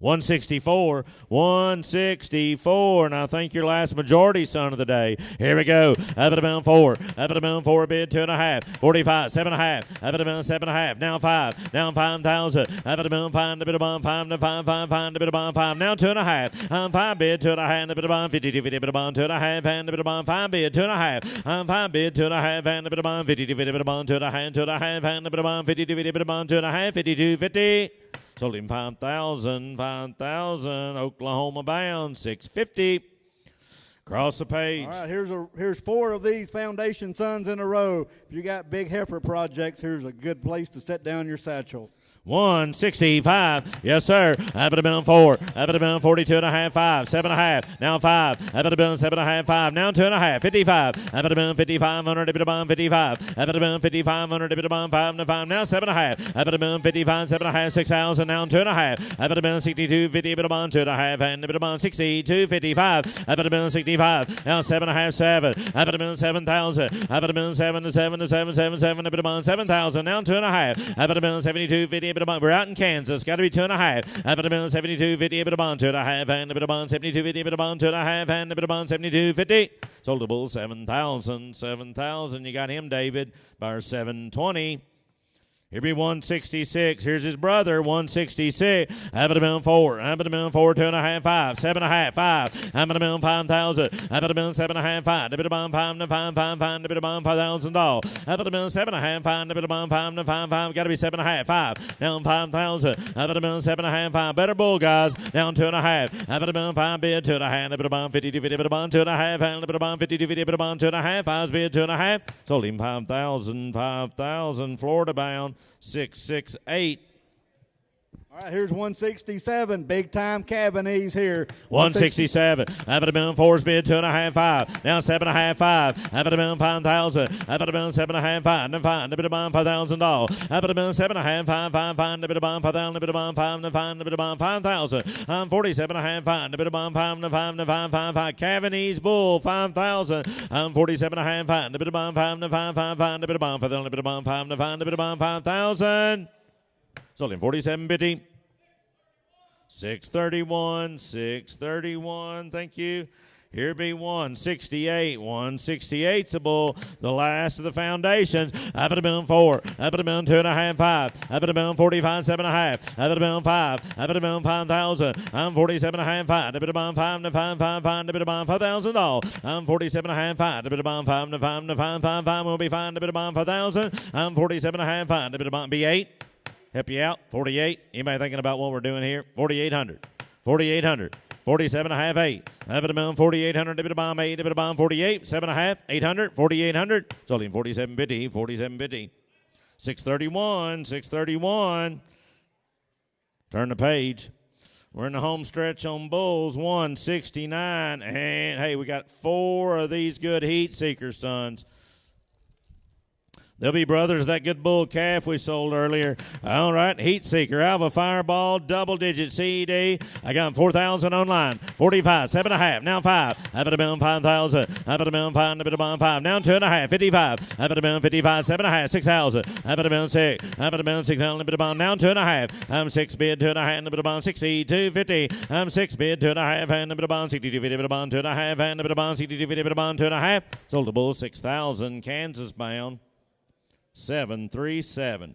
164, 164. And I think your last majority son of the day. Here we go. Up at a pound 4. Up at a pound 4 bid 2.5. 45, 7.5. Up at a pound 7.5. Now 5. Now 5,000. Up at a pound 5. A bit of bond 5 to 5, 5, 5. A bit of bond 5. Now 2.5. 5 bid 2.5. And a bit of bond 50, 50. A bit of bond 2.5. And a bit of bond 5 bid 2.5. 5 bid 2.5. And a bit of bond 50, 50. A bit of bond 2.5. 2.5. And a bit of bond 50, 50. A bit of bond 2.5. 52, 50. Sold him 5,000, 5,000. Oklahoma bound 650. Cross the page. All right, here's 4 of these foundation sons in a row. If you got big heifer projects, here's a good place to set down your satchel. 165. Yes, sir. Up at a bill 4. Up at a bill 42.5. 5. 7.5. Now 5. Up at a bill 7.5. 5. Now 2.5. 55. Up at a bill 5,500. A bit of bond 55. Up at a bill 5,500. A bit of bond 5 to 5. Now 7.5. Up at a bill 55. 7.5. 6,000. Now 2.5. Up at a bill 62. 50. A bit of bond 2.5. And a bit of bond 62. 55. Up at a bill 65. Now 7.5. 7. Up at a bill 7,000. Up at a bill 7 to 7 to 7. 7. 7. A bit of bond 7,000. Now 2.5. Up at a bill 72. 50. We're out in Kansas. Got to be 2.5. Up at a bill 72, 50, a bit of bond 2.5, and a bit of bond 72, 50, a bit of bond 2.5, and a bit of bond 72, 50. Sold a bull 7,000, 7,000. You got him, David, by 720. Here be 166. Here's his brother, 166. Up at a bill 4. Up at a bill 4, 2.5, 5. 7.5, 5. Up at a bill 5,000. Up at a bill 7.5, 5. A bit of bond 5 to 5, 5, 5. A bit of bond $5,000. Up at a bill 7.5, 5. A bit of bond 5 to 5, 5. Got to be 7.5, 5. Down 5,000. Up at a bill 7.5, 5. Better bull, guys. Down 2.5. Up at a bill 5 bid 2.5. A bit of bond 50 to 50. A bit of bond 2.5. And a bit of bond 50 to 50. A bit of bond 2.5. 5's bid 2.5. Sold him 5,000, 5,000. Florida bound 668. All right, here's 167. Big time Cavanese here. 167. Up at a 4's bid 2.5, 5. Now 7.5, 5. Up at a 5,000. Up at a 7.5, 5. And 5. Up at a $5,000. Up at a 7.5, 5, 5, 5. Up at a 5,000. Up at a 5, and 5. Up at a 5,000. 47.5, 5. Up at a 5, and 5, and 5, 5, 5. Cavanese bull 5,000. 47.5, 5. Up at a 5, and 5, 5, 5. Up at a 5,000. Up at a 5, and 5. Up at a 5,000. Sold in 47.50. 631, 631. Thank you. Here be 168. 168's a bull. The last of the foundations. Up at a 4. Up at a 2.5, 5. Up at a 45, 7.5. Up at a 5. Up at a 5,000. 47.5, 5. Up at a 5, and 5, 5, 5. Up at a $5,000. 47.5, 5. Up at a 5, and 5, and 5, 5, 5. Will be fine. Up at a 5,000. 47.5, 5. Up at a be 8. Help you out. 48. Anybody thinking about what we're doing here? 4,800. 4,800. 47.5, 8. Up at a million, 4,800. Up at a bomb, 8. Up at a bomb, 48. 7.5, 800. 4,800. Sold him 47.50. 47.50. 631. 631. Turn the page. We're in the home stretch on bulls. 169. And, hey, we got 4 of these good heat seekers, sons. They'll be brothers, that good bull calf we sold earlier. All right, Heat Seeker, Alpha Fireball, double-digit CD. I got 4,000 online. 45, 7.5, now 5. Up at a million, 5,000. Up at a million, 5, up at a million, 5. Now 2.5, 55. Up at a million, 55, 7.5, 6,000. Up at a million, 6. Up at a million, 6,000. Up at a million, now 2.5. 6 bid, 2.5, and up at a million, 62.50. 6 bid, 2.5, and up at a million, 62.50. Up at a million, 2.5, and up at a million, 62.50. Up at a million, 2.5. Sold the bull, 6,000, Kansas bound. 737.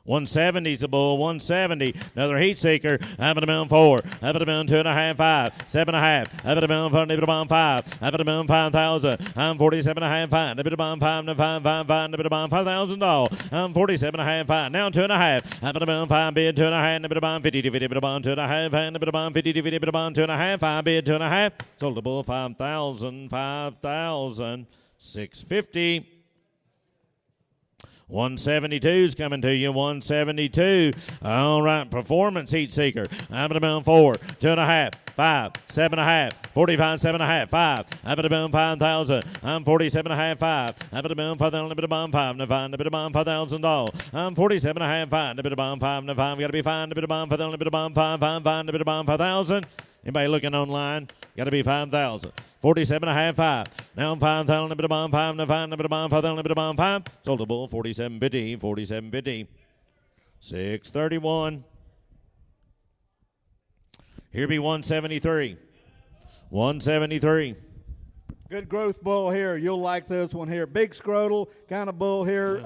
170's a bull. 170. Another heat seeker. Up at a million, 4. Up at a million, 2.5, 5. 7.5. Up at a million, 5. Up at a million, 5,000. 47.5, 5. Up at a million, 5, 5, 5, 5. Up at a million, $5,000. 47.5, 5. Now 2.5. Up at a million, 5 bid, 2.5. Up at a million, 50, 50. Up at a million, 2.5. And up at a million, 50, 50. Up at a million, 2.5. 5 bid, 2.5. Sold the bull, 5,000. 5,000. 650. 172's coming to you. 172. All right, performance heat seeker. Up at a million, 4. 2.5. 5. 7.5. 45. 7.5. 5. Up at a million, 5,000. 47.5. 5. Up at a million, 5,000. Up at a million, 5. Up at a million, $5,000. 47.5. 5. Up at a million, 5. 5. Got to be fine. Up at a million, 5,000. Up at a million, 5. 5. Up at a million, 5,000. Anybody looking online? Got to be 5,000. 47.5, 5. Now 5,000, a bit of bomb, 5, and 5, a bit of bomb, 5,000, a bit of bomb, 5. Sold the bull, 47.50, 47.50. 631. Here be 173. 173. Good growth bull here. You'll like this one here. Big scrotal kind of bull here.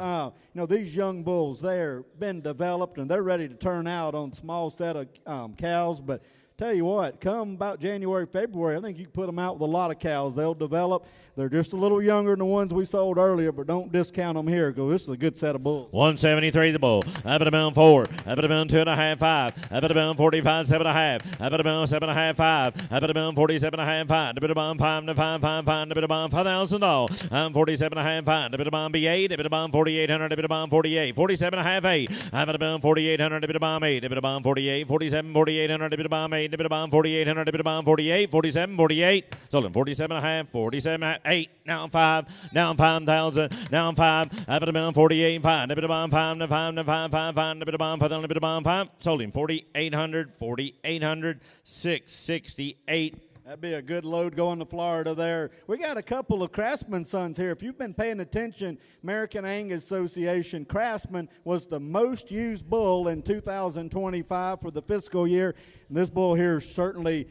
These young bulls, they're been developed and they're ready to turn out on small set of cows, but tell you what, come about January, February, I think you can put them out with a lot of cows. They'll develop. They're just a little younger than the ones we sold earlier, but don't discount them here because this is a good set of bulls. 173 the bull. Up at a million, 4. Up at a million, 2.5, 5. Up at a million, 45, 7.5. Up at a million, 7.5, 5. Up at a million, 47.5, 5. Up at a million, 5, 5, 5, 5. Up at a million, $5,000. 47.5, 5. Up at a million, B8. Up at a million, 4,800. Up at a million, 48. 47.5, 8. Up at a million, 4,800. Up at a million, 8. Up at a million, 48. 47, 4,800. Up at a million, 8. Up at a million, 4,800. Up at a million, 48. 47, 48. Sold him 47.5, 47, 8. Now I'm 5. Now I'm 5,000. Now I'm 5. Up at a million, 48, 5. Up at a million, 5, 5, 5, 5, 5. Up at a million, 5, up at a million, 5. Sold him 4,800, 4,800, 668. That'd be a good load going to Florida there. We got a couple of Craftsman sons here. If you've been paying attention, American Angus Association, Craftsman was the most used bull in 2025 for the fiscal year. And this bull here certainly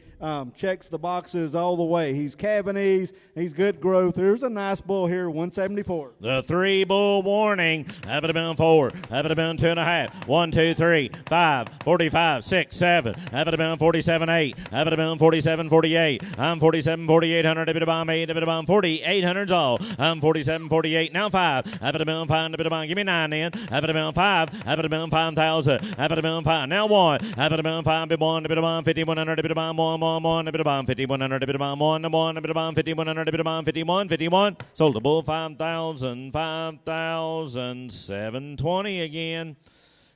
checks the boxes all the way. He's Cavanese. He's good growth. Here's a nice bull here, 174. The 3 bull warning. Up at a million, 4. Up at a million, 2.5. 1, 2, 3, 5, 45, 6, 7. Up at a million, 47, 8. Up at a million, 47, 48. I'm 47, 4,800. Up at a bomb, 8. Up at a bomb, 4,800's all. I'm 47, 48. Now 5. Up at a million, 5. Up at a bomb. Give me 9 then. Up at a million, 5. Up at a million, 5,000. Up at a million, 5. Now 1. Up at a million, 5. Bit 1. Up at a bomb, 5,100. Up at a bomb, 1, 1, 1. Up at a bomb, 5,100. Up at a bomb, 1, 1. Up at a bomb, 5,100. Up at a bomb, 51, 51. Sold the bull, 5,000, 5,000, 720 again.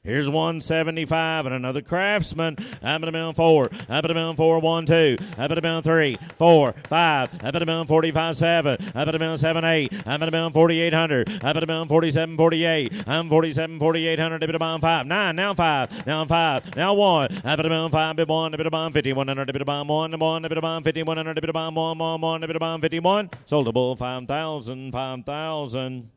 Here's 175 and another Craftsman. Up at a mill 4. Up at a mill 4, 1, 2. Up at a mill 3, 4, 5. Up at a mill 45, 7. Up at a mill 7, 8. Up at a mill 4800. Up at a mill 47, 48. I'm 47, 4800. Up at a bomb 5. 9. Now 5. Now 5. Now 1. Up at a mill 5. Bit 1. Up at a bomb 5100. Up at a bomb 1. 1. Up at a bomb 5100. Up at a bomb 1. 1. 1. Up at a bomb 51. Sold a bull 5,000. 5,000.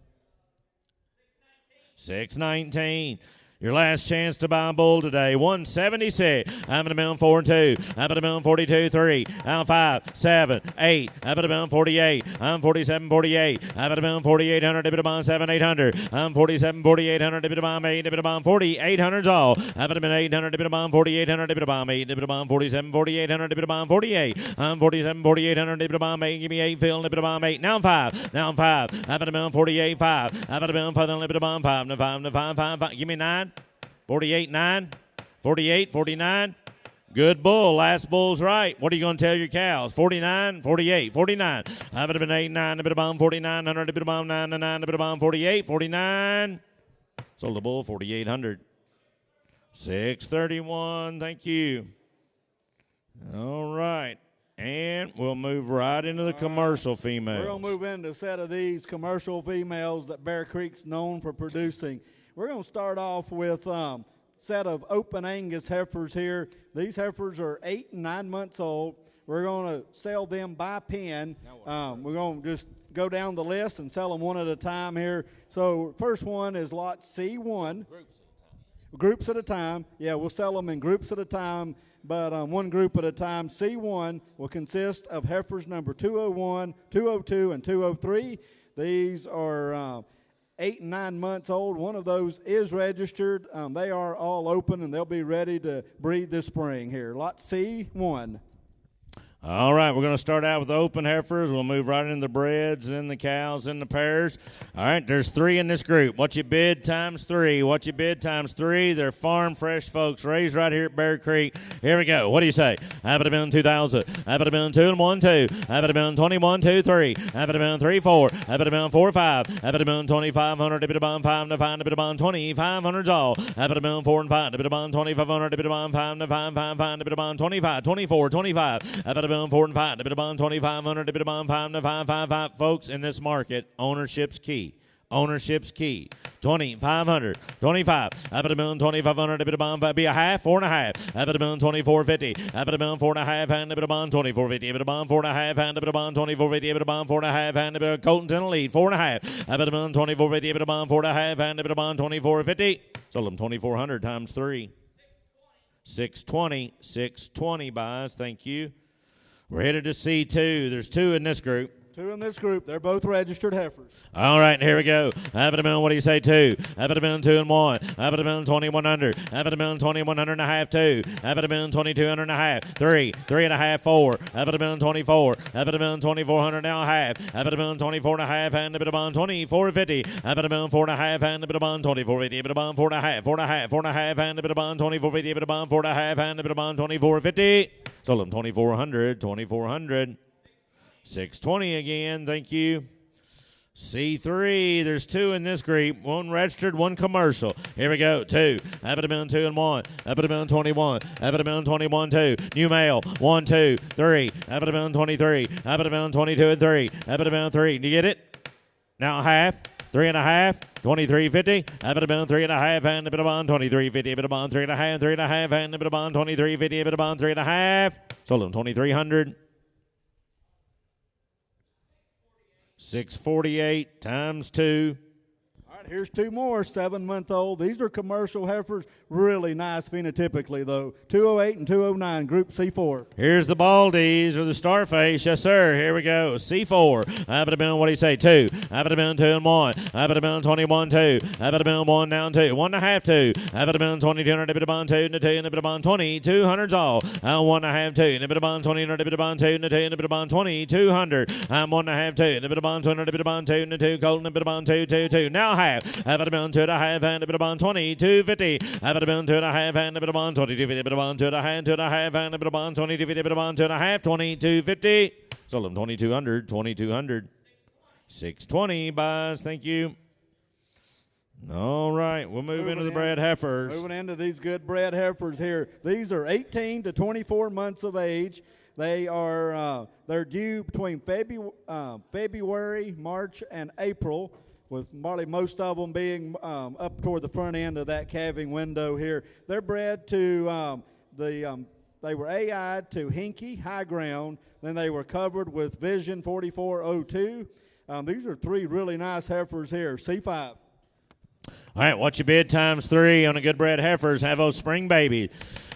619. Your last chance to buy a bull today. 176. I'm at a million 4 and 2. I'm at a million 42, 3. I'm 5, 7, 8. I'm at a million 48. I'm 47, 48. I'm at a million 4800. Dip it about 7, 800. I'm 47, 4800. Dip it about 8. Dip it about 4800's all. I'm at a million 800. Dip it about 4800. Dip it about 8. Dip it about 47, 4800. Dip it about 48. I'm 47, 4800. Dip it about 8. Give me 8. Fill. Dip it about 8. Now I'm 5. Now I'm 5. I'm at a million 48, 5. I'm at a million 5. Then dip it about 5. Now 5. Now 5, 5, 5. Give me 9. 48, 9, 48, 49. Good bull. Last bull's right. What are you going to tell your cows? 49, 48, 49. I would have been 8, 9, a bit of bomb 4900, a bit of bomb 9, 9, a bit of bomb 48, 49. Sold the bull 4,800. 631. Thank you. All right. And we'll move right into the commercial females. We're going to move into a set of these commercial females that Bear Creek's known for producing. We're going to start off with a set of open Angus heifers here. These heifers are 8 and 9 months old. We're going to sell them by pen. We're going to just go down the list and sell them one at a time here. So first one is lot C1. Groups at a time. Yeah, we'll sell them in groups at a time, but one group at a time. C1 will consist of heifers number 201, 202, and 203. These are 8 and 9 months old. One of those is registered. They are all open, and they'll be ready to breed this spring here. Lot C1. All right, we're going to start out with the open heifers. We'll move right into the breds, then the cows, then the pairs. All right, there's 3 in this group. What you bid times 3. What you bid times 3. They're farm fresh folks raised right here at Bear Creek. Here we go. What do you say? I bet a million 2,000. I bet a million 2 and 1, 2. I bet a million 21, 2, 3. I bet a million 3, 4. I bet a million 4, 5. I bet a million 2,500. I bet a bond 5 to 5. I bet a bond 2,500's all. I bet a million 4 and 5. I bet a bond 2,500. I bet a bond 5 to 5, 5, 5. I bet a bond 25, 24, 25. I bet a million 4 and 5. A bit of bond 2,500. A bit of bond 5 to 5, 5, 5. Folks, in this market, ownership's key. Ownership's key. 2,500. 25. I bet a million 2,500. A bit of bond 5. Be a half. 4.5. I bet a million 2,450. I bet a million 4.5. And a bit of bond 2,450. A bit of bond 4.5. And a bit of bond 2,450. A bit of bond 4.5. And a bit of Colton's in the lead. 4.5. I bet a million 2,450. A bit of bond 4.5. And a bit of bond 2,450. Sold them 2,400 times 3. 620. 620 buys. Thank you. We're headed to C2. There's 2 in this group. 2 in this group. They're both registered heifers. All right, here we go. I bet a million, what do you say, 2? I bet a million 2 and 1. I bet a million 2,100. I bet a million 2,100 and a half, 2. I bet a million 2,200 and a half, 3. 3 and a half, 4. I bet a million 24. I bet a million 2,400 now a half. I bet a million 24 and a half and a bit of bond 2,450. I bet a million 4 and a half and a bit of bond 2,450. A bit of bond 4 and a half, 4 and a half, 4 and a half and a bit of bond 2,450. A bit of bond 4 and a half and a bit of bond 2,450. Sold them 2,400, 2,400. 620 again, thank you. C3, there's 2 in this group. 1 registered, 1 commercial. Here we go, 2. I bet a million 2 and 1. I bet a million 21. I bet a million 21, 2. New male, 1, 2, 3. I bet a million 23. I bet a million 22 and 3. I bet a million 3. Do you get it? Now half. 3.5, 23.50. I bet a million 3.5 and a bit of bond 23.50. A bit of bond 3.5, 3.5 and a bit of bond 23.50. A bit of bond 3.5. Sold them 2,300. 648 times 2. All right, here's 2 more 7-month-old. These are commercial heifers. Really nice phenotypically, though. 208 and 209, Group C4. Here's the Baldies or the Starface. Yes, sir. Here we go. C4. I bet a million, what do you say? 2. I bet a million 2 and 1. I bet a million 21, 2. I bet a million 1 down 2. 1.5, 2. I bet a million 2,200, a bit of bond 2 and a 2 and a bit of bond 20. 200's all. I'm 1.5, 2 and a bit of bond 20 and a bit of bond 2 and a 2 and a bit of bond 20. 200. I'm 1.5, 2 and a bit of bond 200, a bit of bond 2 and a 2. Colton, a bit of bond 2, 2, 2. Now half. I bet a million 2.5 and a bit of bond 20. 250. I bet a million 2.5 and a bit of bond 22.50. A bit of bond 2.5, 2.5 and a bit of bond 22.50. A bit of bond 2.5, 22.50. Sold them 2,200, 2,200. 620 buys. Thank you. All right, we'll move into the bred heifers. Moving into these good bred heifers here. These are 18 to 24 months of age. They are they're due between February, March, and April, with probably most of them being up toward the front end of that calving window here. They're bred to they were AI'd to Hinky High Ground. Then they were covered with Vision 4402. These are three really nice heifers here. C5. All right, what's your bid times 3 on a good bred heifers? Have those spring babies.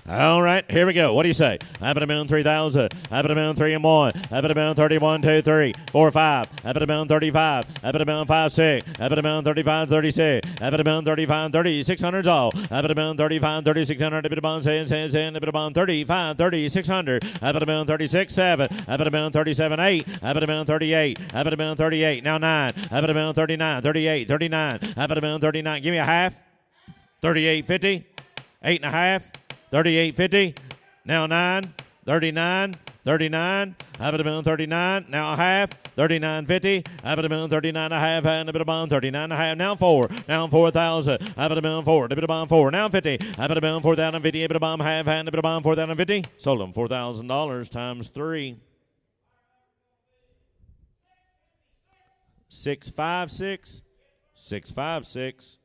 All right, here we go. What do you say? Have it about 3,000. Have it about 3 and 1. Have it about 31, 2, 3, 4, 5. Have it about 35. Have it about 5, 6. Have it about 35, 36. Have it about 35, 30, 600's all. Have it about 35, 3600. Have it about 10, 10, 10. Have it about 35, 3600. Have it about 36, 7. Have it about 37, 8. Have it about 38. Have it about 38. Now 9. Have it about 39, 38, 39. Have it about 39. Give me a half. 38.50. 8.5. 38.50. Now 9. 39. 39. Have it about 39. Now a half. 39.50. Have it about 39 and a half. And a bit about 39 and a half. Now 4. Now 4,000. Have it about 4. A bit about 4. Now 50. Have it about 4,050. A bit about half. And a bit about 4,050. Sold them $4,000 times 3. 656. 656.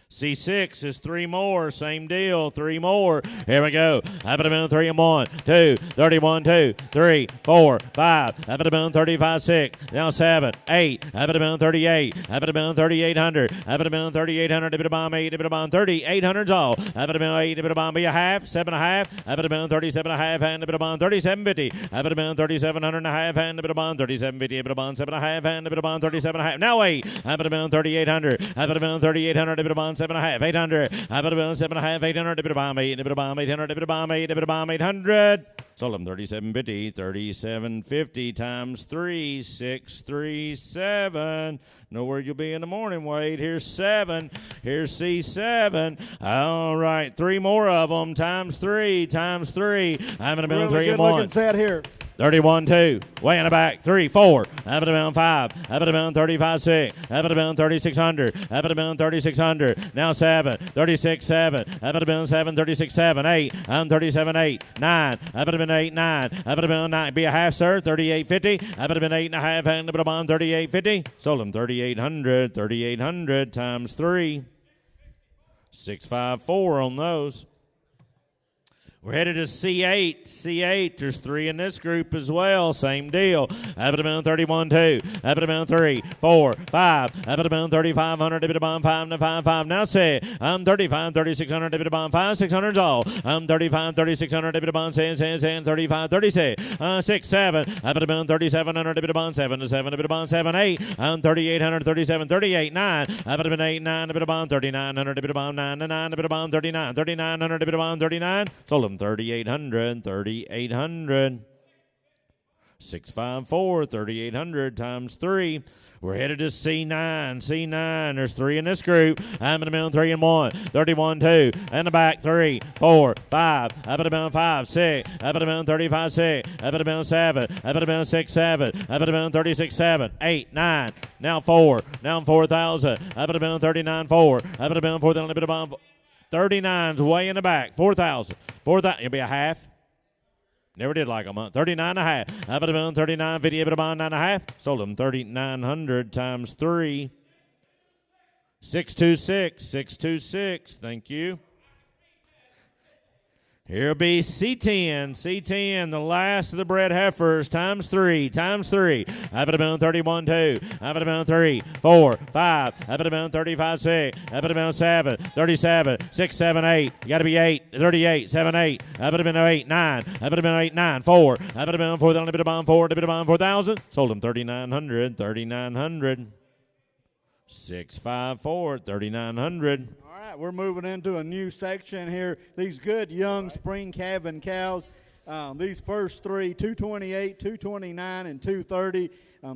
C6 is 3 more. Same deal. 3 more. Here we go. Have it about 3 and 1, 2, 31, 2, 3, 4, 5. Have it about 35, 6. Now 7, 8. Have it about 38. Have it about 3,800. Have it about 3,800. Have it about 8. Have it about 30. 800's all. Have it about 8. Have it about be a half. 7.5. Have it about 37 and a half. And have it about 37.50. Have it about 3,700 and a half. And have it about 37.50. Have it about 7.5. And have it about 37 and a half. Now 8. Have it about 3,800. Have it about 3,800. Have it about 7.5, 800. Have it about 7.5, 800. Have it about 8. Have it about 800. Have it about 8. Have it about 800. Sold them 37.50. 37.50 times 3. 637. Know where you'll be in the morning, Wade. Here's 7. Here's C7. All right, 3 more of them times 3. Times 3. I'm going to be 3 and 1. Looking set here. 31, 2. Way in the back. 3, 4. Have it about 5. Have it about 35, 6. Have it about 3,600. Have it about 3,600. Now 7. 36, 7. Have it about 7. 36, 7. 8. 37, 8. 9. Have it about 8, 9. Have it about 9. Be a half, sir. 38.50. Have it about 8.5. And it about 38.50. Sold them 3,800. 3,800 times 3. 654 on those. We're headed to C8. C8, there's 3 in this group as well. Same deal. Have it about 31, 2. Have it about 3, 4, 5. Have it about 3,500. Have it about 5 to 5, 5. Now say, I'm 35, 3,600. Have it about 5, 600's all. I'm 35, 3,600. Have it about 10, 35, 36. 6, 7. Have it about 3,700. Have it about 7 to 7. Have it about 7, 8. I'm 3,800, 37, 38, 9. Have it about 8, 9. Have it about 3,900. Have it about 9 to 9. Have it about 39, 3,900. Have it about 39. Sold them 3,800, 3,800. 654, 3,800 times 3. We're headed to C9. C9, there's 3 in this group. I'm in the middle, 3 and 1. 31, 2. In the back, 3, 4, 5. Up at about 5, 6. Up at about 35, 6. Up at about 7. Up at about 6, 7. Up at about 36, 7. 8, 9. Now 4. Now 4,000. Up at about 39, 4. Up at about 4,000. Up at about 39's way in the back. 4,000. 4,000. It'll be a half. Never did like them, huh? 39 and a half. Up at about 39, 50, up at about 9 and a half. Sold them 3,900 times 3. 626. 626. Thank you. Here'll be C10. C10, the last of the bred heifers, times 3. Times 3. Up at about 31, 2. Up at about 3, 4, 5. Up at about 35, 6. Up at about 7, 37, 6, 7, 8. You got to be 8, 38, 7, 8. Up at about 8, 9. Up at about 8, 9, 4. Up at about 4, then a bit about 4, a bit about 4,000. Sold them 3,900, 3,900. 654, 3,900. We're moving into a new section here. These good young spring calving cows. These first 3, 228, 229, and 230.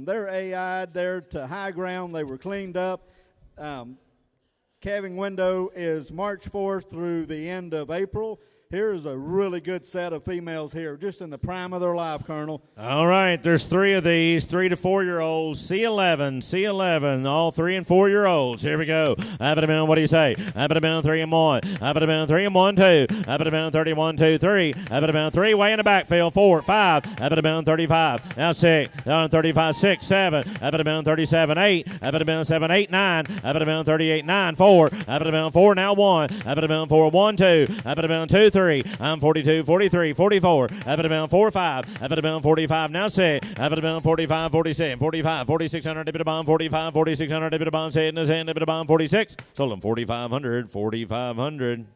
They're AI'd. They're to high ground. They were cleaned up. Calving window is March 4th through the end of April. Here's a really good set of females here, just in the prime of their life, Colonel. All right, there's 3 of these, 3 to 4-year-olds, C11, all 3 and 4-year-olds. Here we go. Up at a minute, what do you say? Up at a minute, 3 and 1. Up at a minute, 3 and 1, 2. Up at a minute, 31, 2, 3. Up at a minute, 3, way in the backfield, 4, 5. Up at a minute, 35. Now 6. Down 35, 6, 7. Up at a minute, 37, 8. Up at a minute, 7, 8, 9. Up at a minute, 38, 9, 4. Up at a minute, 4, now 1. Up at a minute, 4, 1, 2. Up at a minute, 2, 3. I'm 42, 43, 44. Up at a minute, 4, 5. Up at a minute, 45, now 6. Up at a minute, 45, 47, 45, 4600, dip it a bomb, 45, 4600, dip it a bomb, say it in his hand, dip it a bomb, 46. Sold him 4,500, 4,500.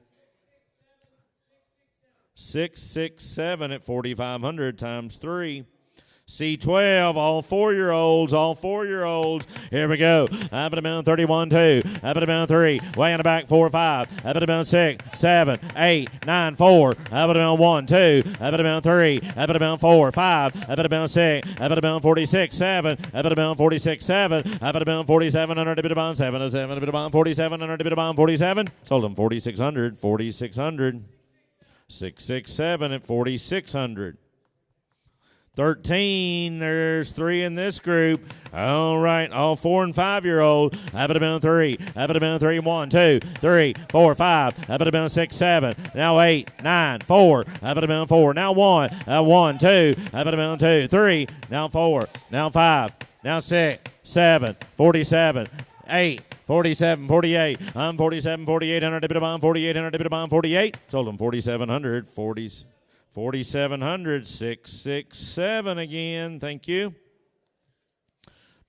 667 at 4,500 times 3. C12, all 4-year-olds. Here we go. Up at a minute, 31, 2. Up at a minute, 3. Way in the back, 4, 5. Up at a minute, 6, 7, 8, 9, 4. Up at a minute, 1, 2. Up at a minute, 3. Up at a minute, 4, 5. Up at a minute, 6. Up at a minute, 46, 7. Up at a minute, 46, 7. Up at a minute, 4700, dip it a bomb, 7, 7, dip it a bomb, 4700, dip it a bomb, 47. Sold him 4,600, 4,600. 667 at 4,600. 13, there's 3 in this group. All right, all 4 and 5-year-old. Up at a minute, 3. Up at a minute, 3, 1, 2, 3, 4, 5. Up at a minute, 6, 7. Now 8, 9, 4. Up at a minute, 4. Now 1. 1, 2. Up at a minute, 2, 3. Now 4. Now 5. Now 6, 7, 47, 8. 47, 48. I'm 47, 4800, dip it a bomb, 4800, dip it a bomb, 48. Sold him 4,700, 4,700, 667 again. Thank you.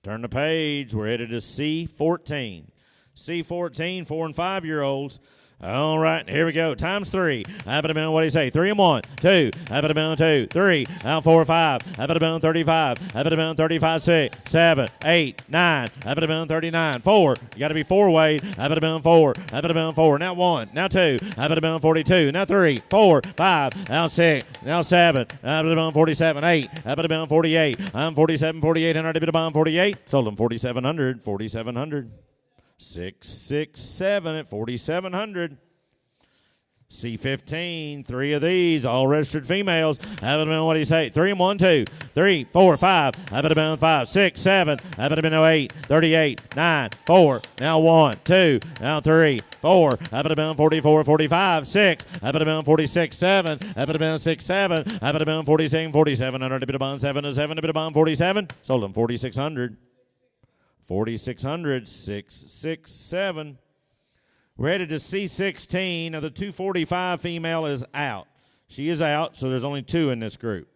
Turn the page. We're headed to C14. C14, 4 and 5-year-olds. All right, here we go. Times 3. Up at a minute, what do you say? 3 and 1, 2. Up at a minute, 2, 3. Out 4, 5. Up at a minute, 35. Up at a minute, 35, 6, 7, 8, 9. Up at a minute, 39, 4. You got to be 4 weight. Up at a minute, 4. Up at a minute, 4. Now 1. Now 2. Up at a minute, 42. Now 3, 4, 5. Now 6. Now 7. Up at a minute, 47, 8. Up at a minute, 48. I'm 47, 4800. Dip it a bomb, 48. Sold him 4,700, 4,700. 667 at 4,700. C15, 3 of these, all registered females. Up at a minute, what do you say? 3 and 1, 2, 3, 4, 5. Up at a minute, 5, 6, 7. Up at a minute, 8, 38, 9, 4. Now 1, 2. Now 3, 4. Up at a minute, 44, 45, 6. Up at a minute, 46, 7. Up at a minute, 6, 7. Up at a minute, 46, 4700. A bit of bomb, 7 to 7. A bit of bomb, 47. Sold them 4,600. 4,600, 667. We're headed to C16. Now, the 245 female is out. She is out, so there's only 2 in this group.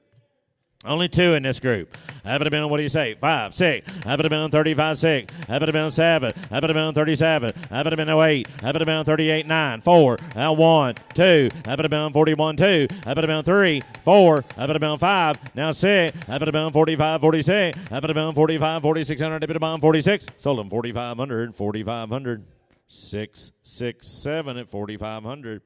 Only 2 in this group. Up at a minute, what do you say? 5, 6. Up at a minute, 35, 6. Up at a minute, 7. Up at a minute, 37. Up at a minute, 8. Up at a minute, 38, 9. 4. Now 1, 2. Up at a minute, 41, 2. Up at a minute, 3, 4. Up at a minute, 5. Now 6. Up at a minute, 45, 46. Up at a minute, 45, 4600. Up at a minute, 46. Sold them 4,500, 4,500. 667 at 4,500.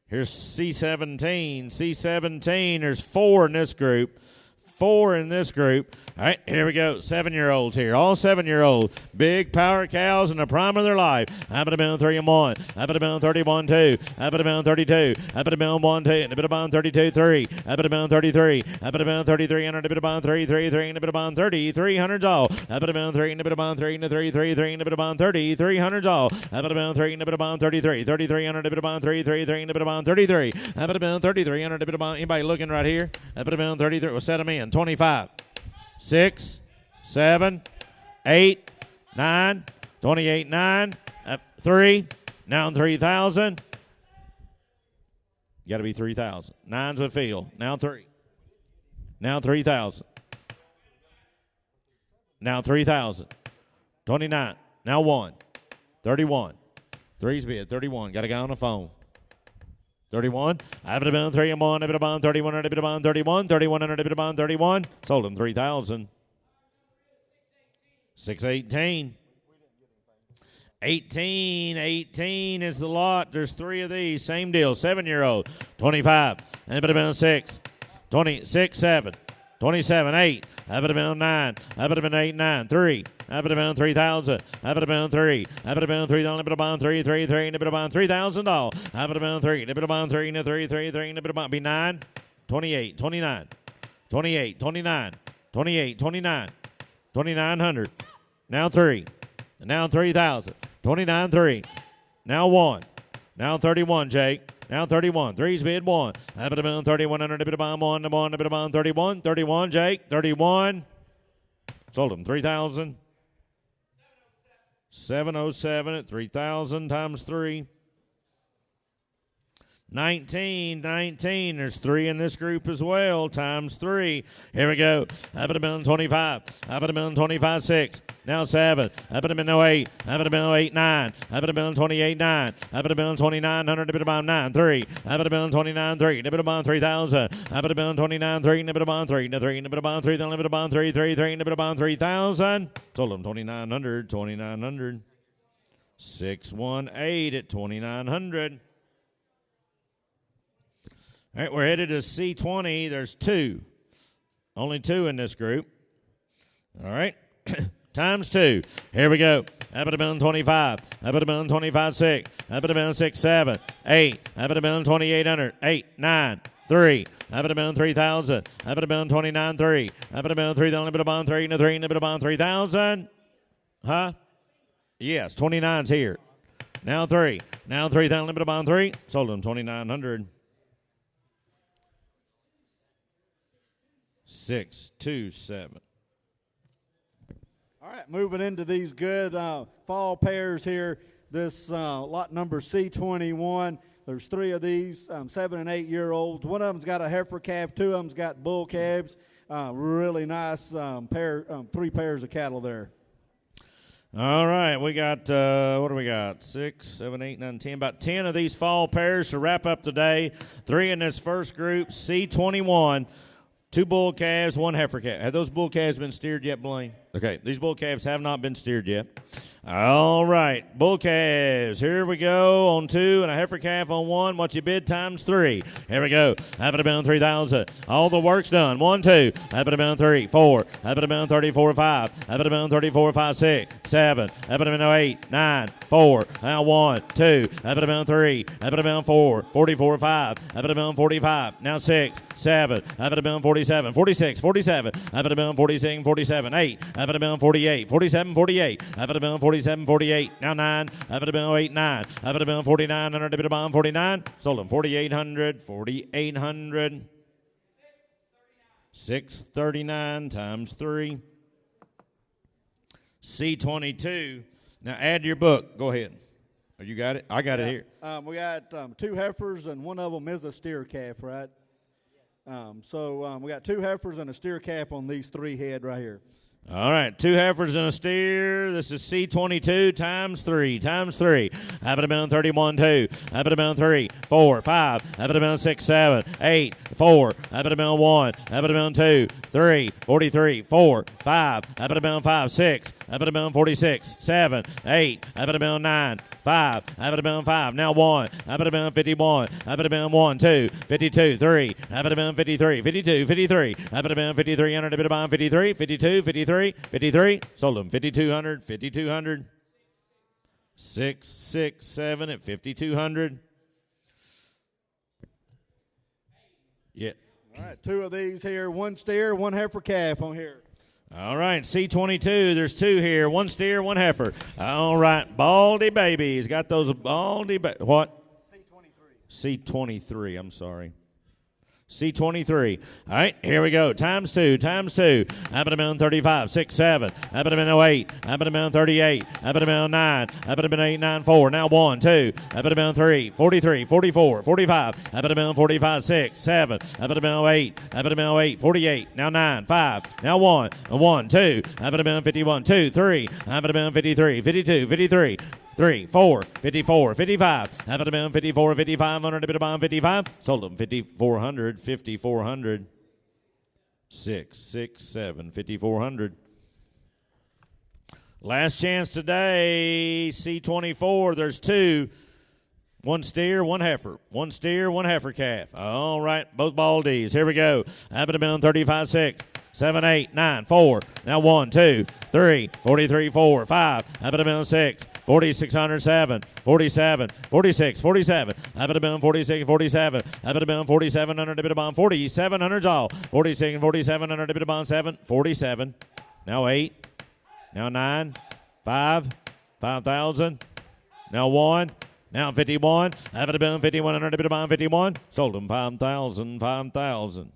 Here's C17. C17, there's 4 in this group. 4 in this group. All right, here we go. 7-year-olds here. All 7-year-olds. Big power cows in the prime of their life. Up at a minute, 3 and 1. Up at a minute, 31, 2. Up at a minute, 32. Up at a minute, 1, 2. And a bit of bond, 32, 3. Up at a minute, 33. Up at a minute, 33. And a bit of bond, 3, 3, 3. And a bit of bond, 30. 300s all. Up at a minute, 3. And a bit of bond, 3. And a 3, 3, 3. And a bit of bond, 30. 300s all. Up at a minute, 3. And a bit of bond, 33. 33. And a bit of bond, 3, 3, 3. And a bit of bond, 33. Up at a minute, 33. And a bit of bond. Anybody looking right here? Up at a minute, 33. We'll set them in. 25. 6, 7, 8, 9, 28, 9, 3, now 3,000. You got to be 3,000. 9's a field. Now 3. Now 3,000. Now 3,000. 29. Now 1. 31. 3's bid. 31. Got a guy on the phone. 31. I have it about 3 and 1. I have it about 31. I have it about 31. 31. I have it about 31. Sold him 3,000. 618. 18 is the lot. There's 3 of these. Same deal. 7-year-old. 25. I have it about 6. 26, 7. 27, 8. I have it about 9. I have it about 8, 9. 3. Up at about 3,000. Up at about 3. Up at about 3. Up at about 3. 3. 3. Up at about $3,000. Up at about 3. Up at about 3. 3. 3. 3. Up at about be 9. 28. 29. 28. 29. 28. 29. 2,900. Now 3. Now 3,000. 29. 3. Now 1. Now 31, Jake. Now 31. 3's bid 1. Up at about 3,100. Up at about 1. Up at about 31. 31, Jake. 31. Sold him 3,000. 707 at 3,000 times 3. 19. There's 3 in this group as well, times 3. Here we go. Up at a million 25. Up at a million 25, 6. Now 7. Up at a million 8. Up at a million 8, 9. Up at a million 28, 9. Up at a million 2,900. Up at about 9, 3. Up at a million 29, 3. Up at about 3,000. Up at a million 29, 3. Up at about 3. 3. Up at about 3. Up at about 3. 3. 3. Up at about 3,000. Sold them 2,900. 2,900. 618 at 2,900. All right, we're headed to C20. There's 2. Only 2 in this group. All right. Times 2. Here we go. Up at a million 25. Up at a million 25, 6. Up at a million 6, 7. 8. Up at a million 2,800. 8, 9. 3. Up at a million 3,000. Up at a million 29, 3. Up at a million 3,000. Up at a million 3. And a 3. And up at a million 3,000. Huh? Yes, 29's here. Now 3. Now 3,000. Up at a million 3. Sold them 2,900. 627. All right, moving into these good fall pairs here. This lot number C21. There's 3 of these 7 and 8 year olds. One of them's got a heifer calf. 2 of them's got bull calves. Really nice 3 pairs of cattle there. All right, we got, what do we got? 6, 7, 8, 9, 10. About 10 of these fall pairs to wrap up the day. 3 in this first group, C21. 2 bull calves, 1 heifer calf. Have those bull calves been steered yet, Blaine? Okay, these bull calves have not been steered yet. All right, bull calves. Here we go on 2 and a heifer calf on 1. What you bid times 3. Here we go. Up at a million 3,000. All the work's done. 1, 2. Up at a million 3, 4. Up at a million 34, 5. Up at a million 34, 5, 6, 7. Up at a million 8, 9, 4. Now 1, 2. Up at a million 3. Up at a million 4. 44, 5. Up at a million 45. Now 6, 7. Up at a million 47, 46, 47. Up at a million 46, 47, 8. Up at a million 48, 47, 48. Up at a million 47, 48. Now 9. Up at a million 8, 9. Up at a million 4,900. Up at a million 49. Sold them 4,800. 4,800. 639 times 3. C22. Now add your book. Go ahead. Oh, you got it? I got it here. We got 2 heifers, and one of them is a steer calf, right? So we got 2 heifers and a steer calf on these 3 head right here. All right, 2 heifers and a steer. This is C22 times 3. Times 3. Up at a million 31, 2. Up at a million 3, 4, 5. Up at a million 6, 7, 8, 4. Up at a million 1. Up at a million 2, 3, 43, 4, 5. Up at a million 5, 6. Up at a million 46, 7, 8. Up at a million 9, 5. Up at a million 5. Now 1. Up at a million 51. Up at a million 1, 2. 52, 3. Up at a million 53, 52, 53. Up at a million 5300. Up at a million 53, 52, 53. 53, sold them 5,200, 5,200, 667 at 5,200. Yeah. All right, 2 of these here, 1 steer, 1 heifer calf on here. All right, C22, there's 2 here, 1 steer, 1 heifer. All right, baldy babies, got those baldy, what? C23, I'm sorry. C23. All right, here we go. Times 2, times 2. Up at a million 35, 6, 7. Up at a million 8. Up at a million 38. Up at a million 9. Up at a million 8, 9, 4. Now 1, 2. Up at a million 3, 43, 44, 45. Up at a million 45, 6, 7. Up at a million 8. Up at a million 8, 48. Now 9, 5. Now 1, 1, 2. Up at a million 51, 2, 3. Up at a million 53, 52, 53. 3, 4, 54, 55. Up at a million 54, 5,500. A bit of bomb 55. Sold them 5,400, 5,400. 6, 6, 7, 5,400. Last chance today. C24. There's 2. 1 steer, 1 heifer. 1 steer, 1 heifer calf. All right, both baldies. Here we go. Up at a million 35, 6. 7, 8, 9, 4. Now 1, 2, 3, 43, 4, 5. Up at a bill 6. 4,607, 47, 46, 47. Up at a bill 46, 47. Up at a bill 4,700 to bid upon 4,700's all. 46 and 4,700 to bid upon 7, 47. Now 8. Now 9, 5, 5,000. Now 1. Now 51. Up at a bill 5,100 to bid upon 51. Sold them 5,000, 5,000.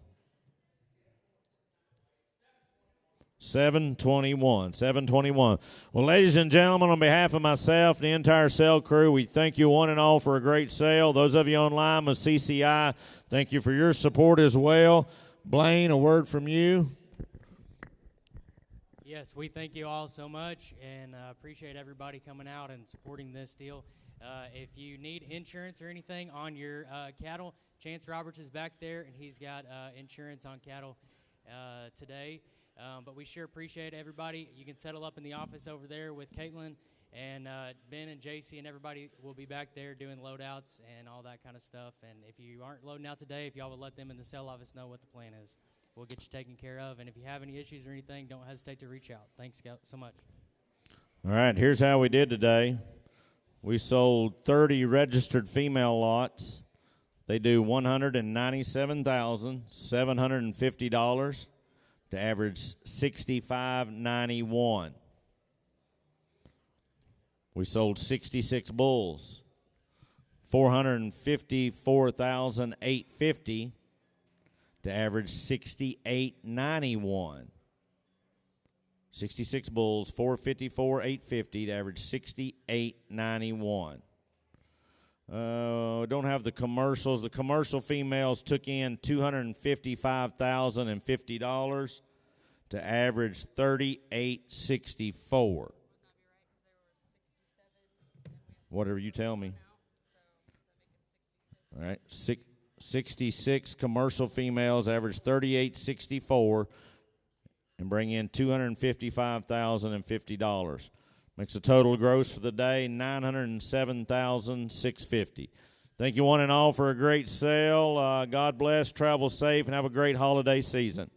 721, 721. Well, ladies and gentlemen, on behalf of myself and the entire sale crew, we thank you one and all for a great sale. Those of you online with CCI, thank you for your support as well. Blaine, a word from you. Yes, we thank you all so much and appreciate everybody coming out and supporting this deal. If you need insurance or anything on your cattle, Chance Roberts is back there, and he's got insurance on cattle today. But we sure appreciate everybody. You can settle up in the office over there with Caitlin, and Ben and JC and everybody will be back there doing loadouts and all that kind of stuff. And if you aren't loading out today, if y'all would let them in the sale office know what the plan is, we'll get you taken care of. And if you have any issues or anything, don't hesitate to reach out. Thanks so much. All right, here's how we did today. We sold 30 registered female lots. They do $197,750 to average $65.91. We sold 66 bulls, $454,850 to average $68.91. 66 bulls, $454,850 to average $68.91. Don't have the commercials. The commercial females took in $255,050 to average $38.64. Whatever you tell me. All right, 66 commercial females average $38.64 and bring in $255,050. Makes a total gross for the day $907,650. Thank you one and all for a great sale. God bless, travel safe, and have a great holiday season.